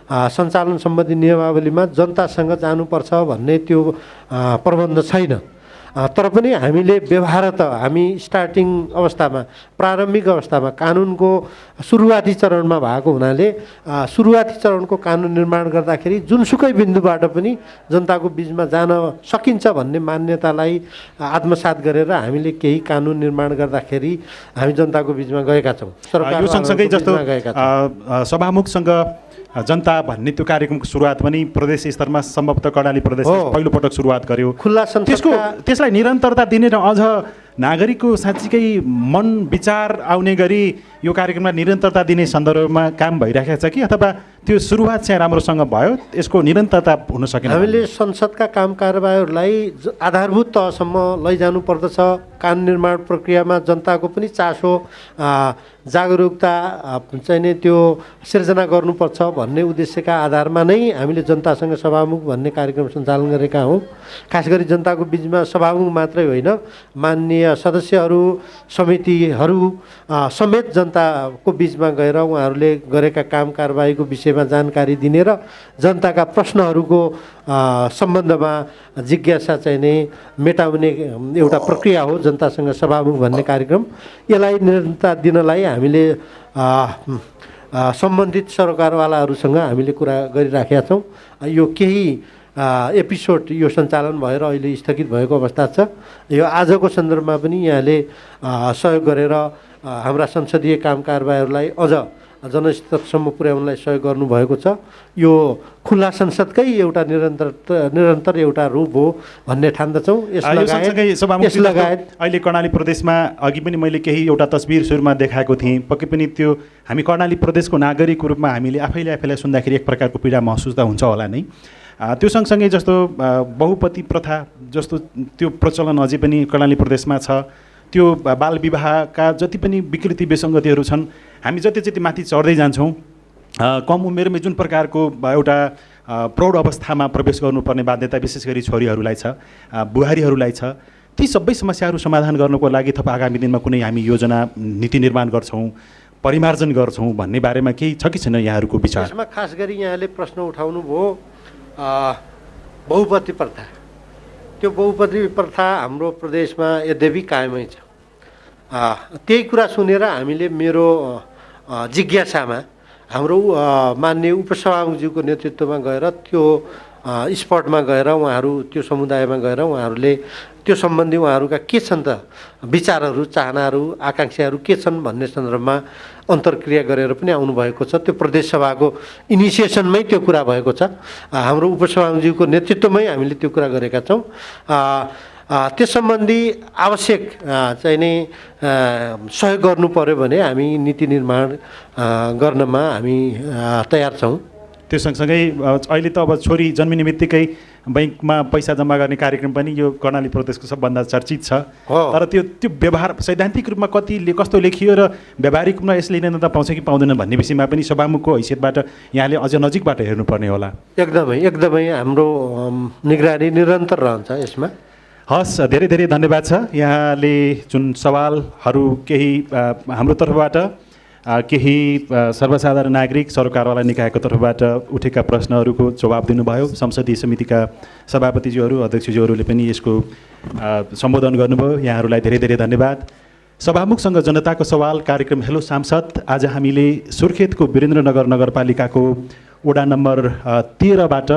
सञ्चालन सम्बन्धी नियमावलीमा जनतासँग जानुपर्छ भन्ने त्यो प्रबन्ध छैन। तर पनि हामीले व्यवहारत हामी स्टार्टिङ अवस्थामा, प्रारम्भिक अवस्थामा कानुनको सुरुवाती चरणमा भएको हुनाले सुरुवाती चरणको कानुन निर्माण गर्दाखेरि जुनसुकै बिन्दुबाट पनि जनताको बिचमा जान सकिन्छ भन्ने मान्यतालाई आत्मसात गरेर हामीले केही कानुन निर्माण गर्दाखेरि हामी जनताको बिचमा गएका छौँ। यो सँगसँगै जस्तो सभामुखसँग जनता भन्ने त्यो कार्यक्रमको सुरुवात पनि प्रदेश स्तरमा सम्भवतः कर्णाली प्रदेश पहिलोपटक सुरुवात गर्यो। खुल्ला त्यसलाई निरन्तरता दिने र अझ नागरिकको साँच्चीकै मन विचार आउने गरी यो कार्यक्रमलाई निरन्तरता दिने सन्दर्भमा काम भइरहेको छ कि अथवा त्यो सुरुवात चाहिँ राम्रोसँग भयो, यसको निरन्तरता हुन सकेन? हामीले संसदका काम कारबाहीहरूलाई आधारभूत तहसम्म लैजानु पर्दछ। कानुन निर्माण प्रक्रियामा जनताको पनि चासो, जागरुकता चाहिँ नै त्यो सिर्जना गर्नुपर्छ भन्ने उद्देश्यका आधारमा नै हामीले जनतासँग सभामुख भन्ने कार्यक्रम सञ्चालन गरेका हौँ। खास गरी जनताको बिचमा सभामुख मात्रै होइन, माननीय सदस्यहरू, समितिहरू समेत जनताको बिचमा गएर उहाँहरूले गरेका काम कारबाहीको विषयमा जानकारी दिने र जनताका प्रश्नहरूको सम्बन्धमा जिज्ञासा चाहिँ नै मेटाउने एउटा प्रक्रिया हो जनतासँग सभामुख भन्ने कार्यक्रम। यसलाई निरन्तरता दिनलाई हामीले सम्बन्धित सरकारवालाहरूसँग हामीले कुरा गरिराखेका छौँ। यो केही एपिसोड यो सञ्चालन भएर अहिले स्थगित भएको अवस्था छ। यो आजको सन्दर्भमा पनि यहाँले सहयोग गरेर हाम्रा संसदीय काम कारबाहीहरूलाई अझ जनस्तरसम्म पुर्याउनलाई सहयोग गर्नुभएको छ। यो खुल्ला संसदकै एउटा निरन्तर एउटा रूप हो भन्ने ठान्दछौँ। यस लगायत अहिले कर्णाली प्रदेशमा अघि पनि मैले केही एउटा तस्बिर सुरुमा देखाएको थिएँ, पक्कै पनि त्यो हामी कर्णाली प्रदेशको नागरिकको रूपमा हामीले आफैलाई सुन्दाखेरि एक प्रकारको पीडा महसुस त हुन्छ होला नै। त्यो सँगसँगै जस्तो बहुपति प्रथा जस्तो त्यो प्रचलन अझै पनि कर्णाली प्रदेशमा छ। त्यो बाल विवाहका जति पनि विकृति विसङ्गतिहरू छन् हामी जति जति माथि चढ्दै जान्छौँ कम उमेरमै जुन प्रकारको एउटा प्रौढ अवस्थामा प्रवेश गर्नुपर्ने बाध्यता विशेष गरी छोरीहरूलाई छ बुहारीहरूलाई छ ती सबै समस्याहरू समाधान गर्नको लागि थप आगामी दिनमा कुनै हामी योजना नीति निर्माण गर्छौँ परिमार्जन गर्छौँ भन्ने बारेमा केही छ कि छैन यहाँहरूको विचार? यसमा खास गरी यहाँले प्रश्न उठाउनु भयो बहुपति प्रथा। त्यो बहुपति प्रथा हाम्रो प्रदेशमा यद्यपि कायमै छ। त्यही कुरा सुनेर हामीले मेरो जिज्ञासामा हाम्रो माननीय उपसभामुखज्यूको नेतृत्वमा गएर त्यो स्पटमा गएर उहाँहरू त्यो समुदायमा गएर उहाँहरूले त्यो सम्बन्धी उहाँहरूका के छन् त विचारहरू चाहनाहरू आकाङ्क्षाहरू के छन् भन्ने सन्दर्भमा अन्तर्क्रिया गरेर पनि आउनुभएको छ। त्यो प्रदेश सभाको इनिसिएसनमै त्यो कुरा भएको छ। हाम्रो उपसभामुखज्यूको नेतृत्वमै हामीले त्यो कुरा गरेका छौँ। त्यस सम्बन्धी आवश्यक चाहिँ नै सहयोग गर्नु पर्यो भने हामी नीति निर्माण गर्नमा हामी तयार छौँ। त्यो सँगसँगै अहिले त अब छोरी जन्मिने बित्तिकै बैङ्कमा पैसा जम्मा गर्ने कार्यक्रम पनि यो कर्णाली प्रदेशको सबभन्दा चर्चित छ। तर त्यो व्यवहार सैद्धान्तिक रूपमा कस्तो लेखियो र व्यावहारिक रूपमा यसले निर्णय पाउँछ कि पाउँदैन भन्ने विषयमा पनि सभामुखको हैसियतबाट यहाँले अझ नजिकबाट हेर्नुपर्ने होला। एकदमै हाम्रो निगरानी निरन्तर रहन्छ यसमा। हस्, धेरै धेरै धन्यवाद छ। यहाँले जुन सवालहरू केही हाम्रो तर्फबाट केही सर्वसाधारण नागरिक सरकारवाला निकायको तर्फबाट उठेका प्रश्नहरूको जवाब दिनुभयो। संसदीय समितिका सभापतिज्यूहरू अध्यक्षज्यूहरूले पनि यसको सम्बोधन गर्नुभयो। यहाँहरूलाई धेरै धेरै धन्यवाद। सभामुखसँग जनताको सवाल कार्यक्रम हेलो सांसद आज हामीले सुर्खेतको वीरेन्द्रनगर नगरपालिकाको वडा नम्बर 13बाट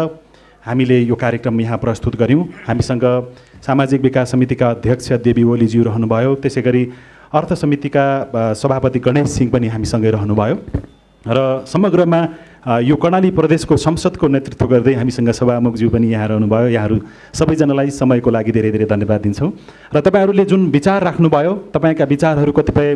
हामीले यो कार्यक्रम यहाँ प्रस्तुत गऱ्यौँ। हामीसँग सामाजिक विकास समितिका अध्यक्ष देवी ओलीज्यू रहनुभयो। त्यसै गरी अर्थ समितिका सभापति गणेश सिंह पनि हामीसँगै रहनुभयो र समग्रमा यो कर्णाली प्रदेशको संसदको नेतृत्व गर्दै हामीसँग सभामुखज्यू पनि यहाँ रहनुभयो। यहाँहरू सबैजनालाई समयको लागि धेरै धेरै धन्यवाद दिन्छौँ। र तपाईँहरूले जुन विचार राख्नुभयो तपाईँका विचारहरू कतिपय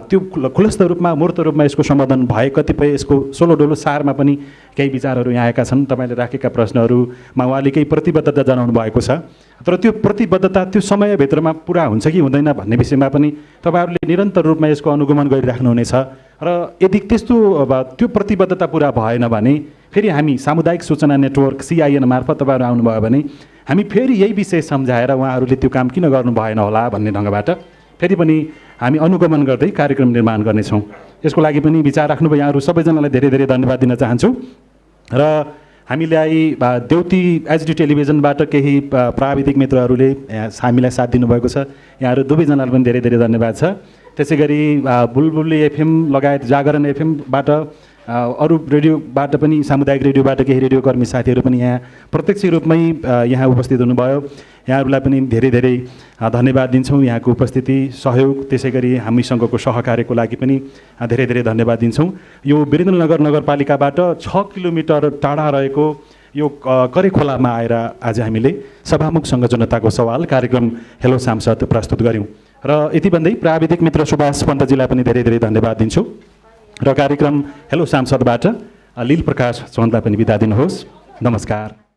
त्यो खुलस्त रूपमा मूर्त रूपमा यसको समाधान भए, कतिपय यसको सोलोडोलो सारमा पनि केही विचारहरू यहाँ आएका छन्। तपाईँले राखेका प्रश्नहरूमा उहाँले केही प्रतिबद्धता जनाउनु भएको छ। तर त्यो प्रतिबद्धता त्यो समयभित्रमा पुरा हुन्छ कि हुँदैन भन्ने विषयमा पनि तपाईँहरूले निरन्तर रूपमा यसको अनुगमन गरिराख्नुहुनेछ। र यदि त्यस्तो त्यो प्रतिबद्धता पुरा भएन भने फेरि हामी सामुदायिक सूचना नेटवर्क CIN मार्फत तपाईँहरू आउनुभयो भने हामी फेरि यही विषय सम्झाएर उहाँहरूले त्यो काम किन गर्नु भएन होला भन्ने ढङ्गबाट फेरि पनि हामी अनुगमन गर्दै कार्यक्रम निर्माण गर्नेछौँ। यसको लागि पनि विचार राख्नुभयो। यहाँहरू सबैजनालाई धेरै धेरै धन्यवाद दिन चाहन्छु। र हामीलाई देउती HD टेलिभिजनबाट केही प्राविधिक मित्रहरूले हामीलाई साथ दिनुभएको छ। यहाँहरू दुवैजनालाई पनि धेरै धेरै धन्यवाद छ। त्यसै गरी बुलबुली FM लगायत जागरण FMबाट अरू रेडियोबाट पनि सामुदायिक रेडियोबाट केही रेडियोकर्मी साथीहरू पनि यहाँ प्रत्यक्ष रूपमै यहाँ उपस्थित हुनुभयो। यहाँहरूलाई पनि धेरै धेरै धन्यवाद दिन्छौँ। यहाँको उपस्थिति सहयोग त्यसै गरी हामीसँगको सहकार्यको लागि पनि धेरै धेरै धन्यवाद दिन्छौँ। यो वीरेन्द्रनगर नगरपालिकाबाट 6 किलोमिटर टाढा रहेको यो करेखोलामा आएर आज हामीले सभामुखसँग जनताको सवाल कार्यक्रम हेलो सांसद प्रस्तुत गऱ्यौँ। र यति भन्दै प्राविधिक मित्र सुभाष पन्तजीलाई पनि धेरै धेरै धन्यवाद दिन्छु। र कार्यक्रम हेलो सांसदबाट लील प्रकाश चन्दलाई पनि बिदा दिनुहोस्। नमस्कार।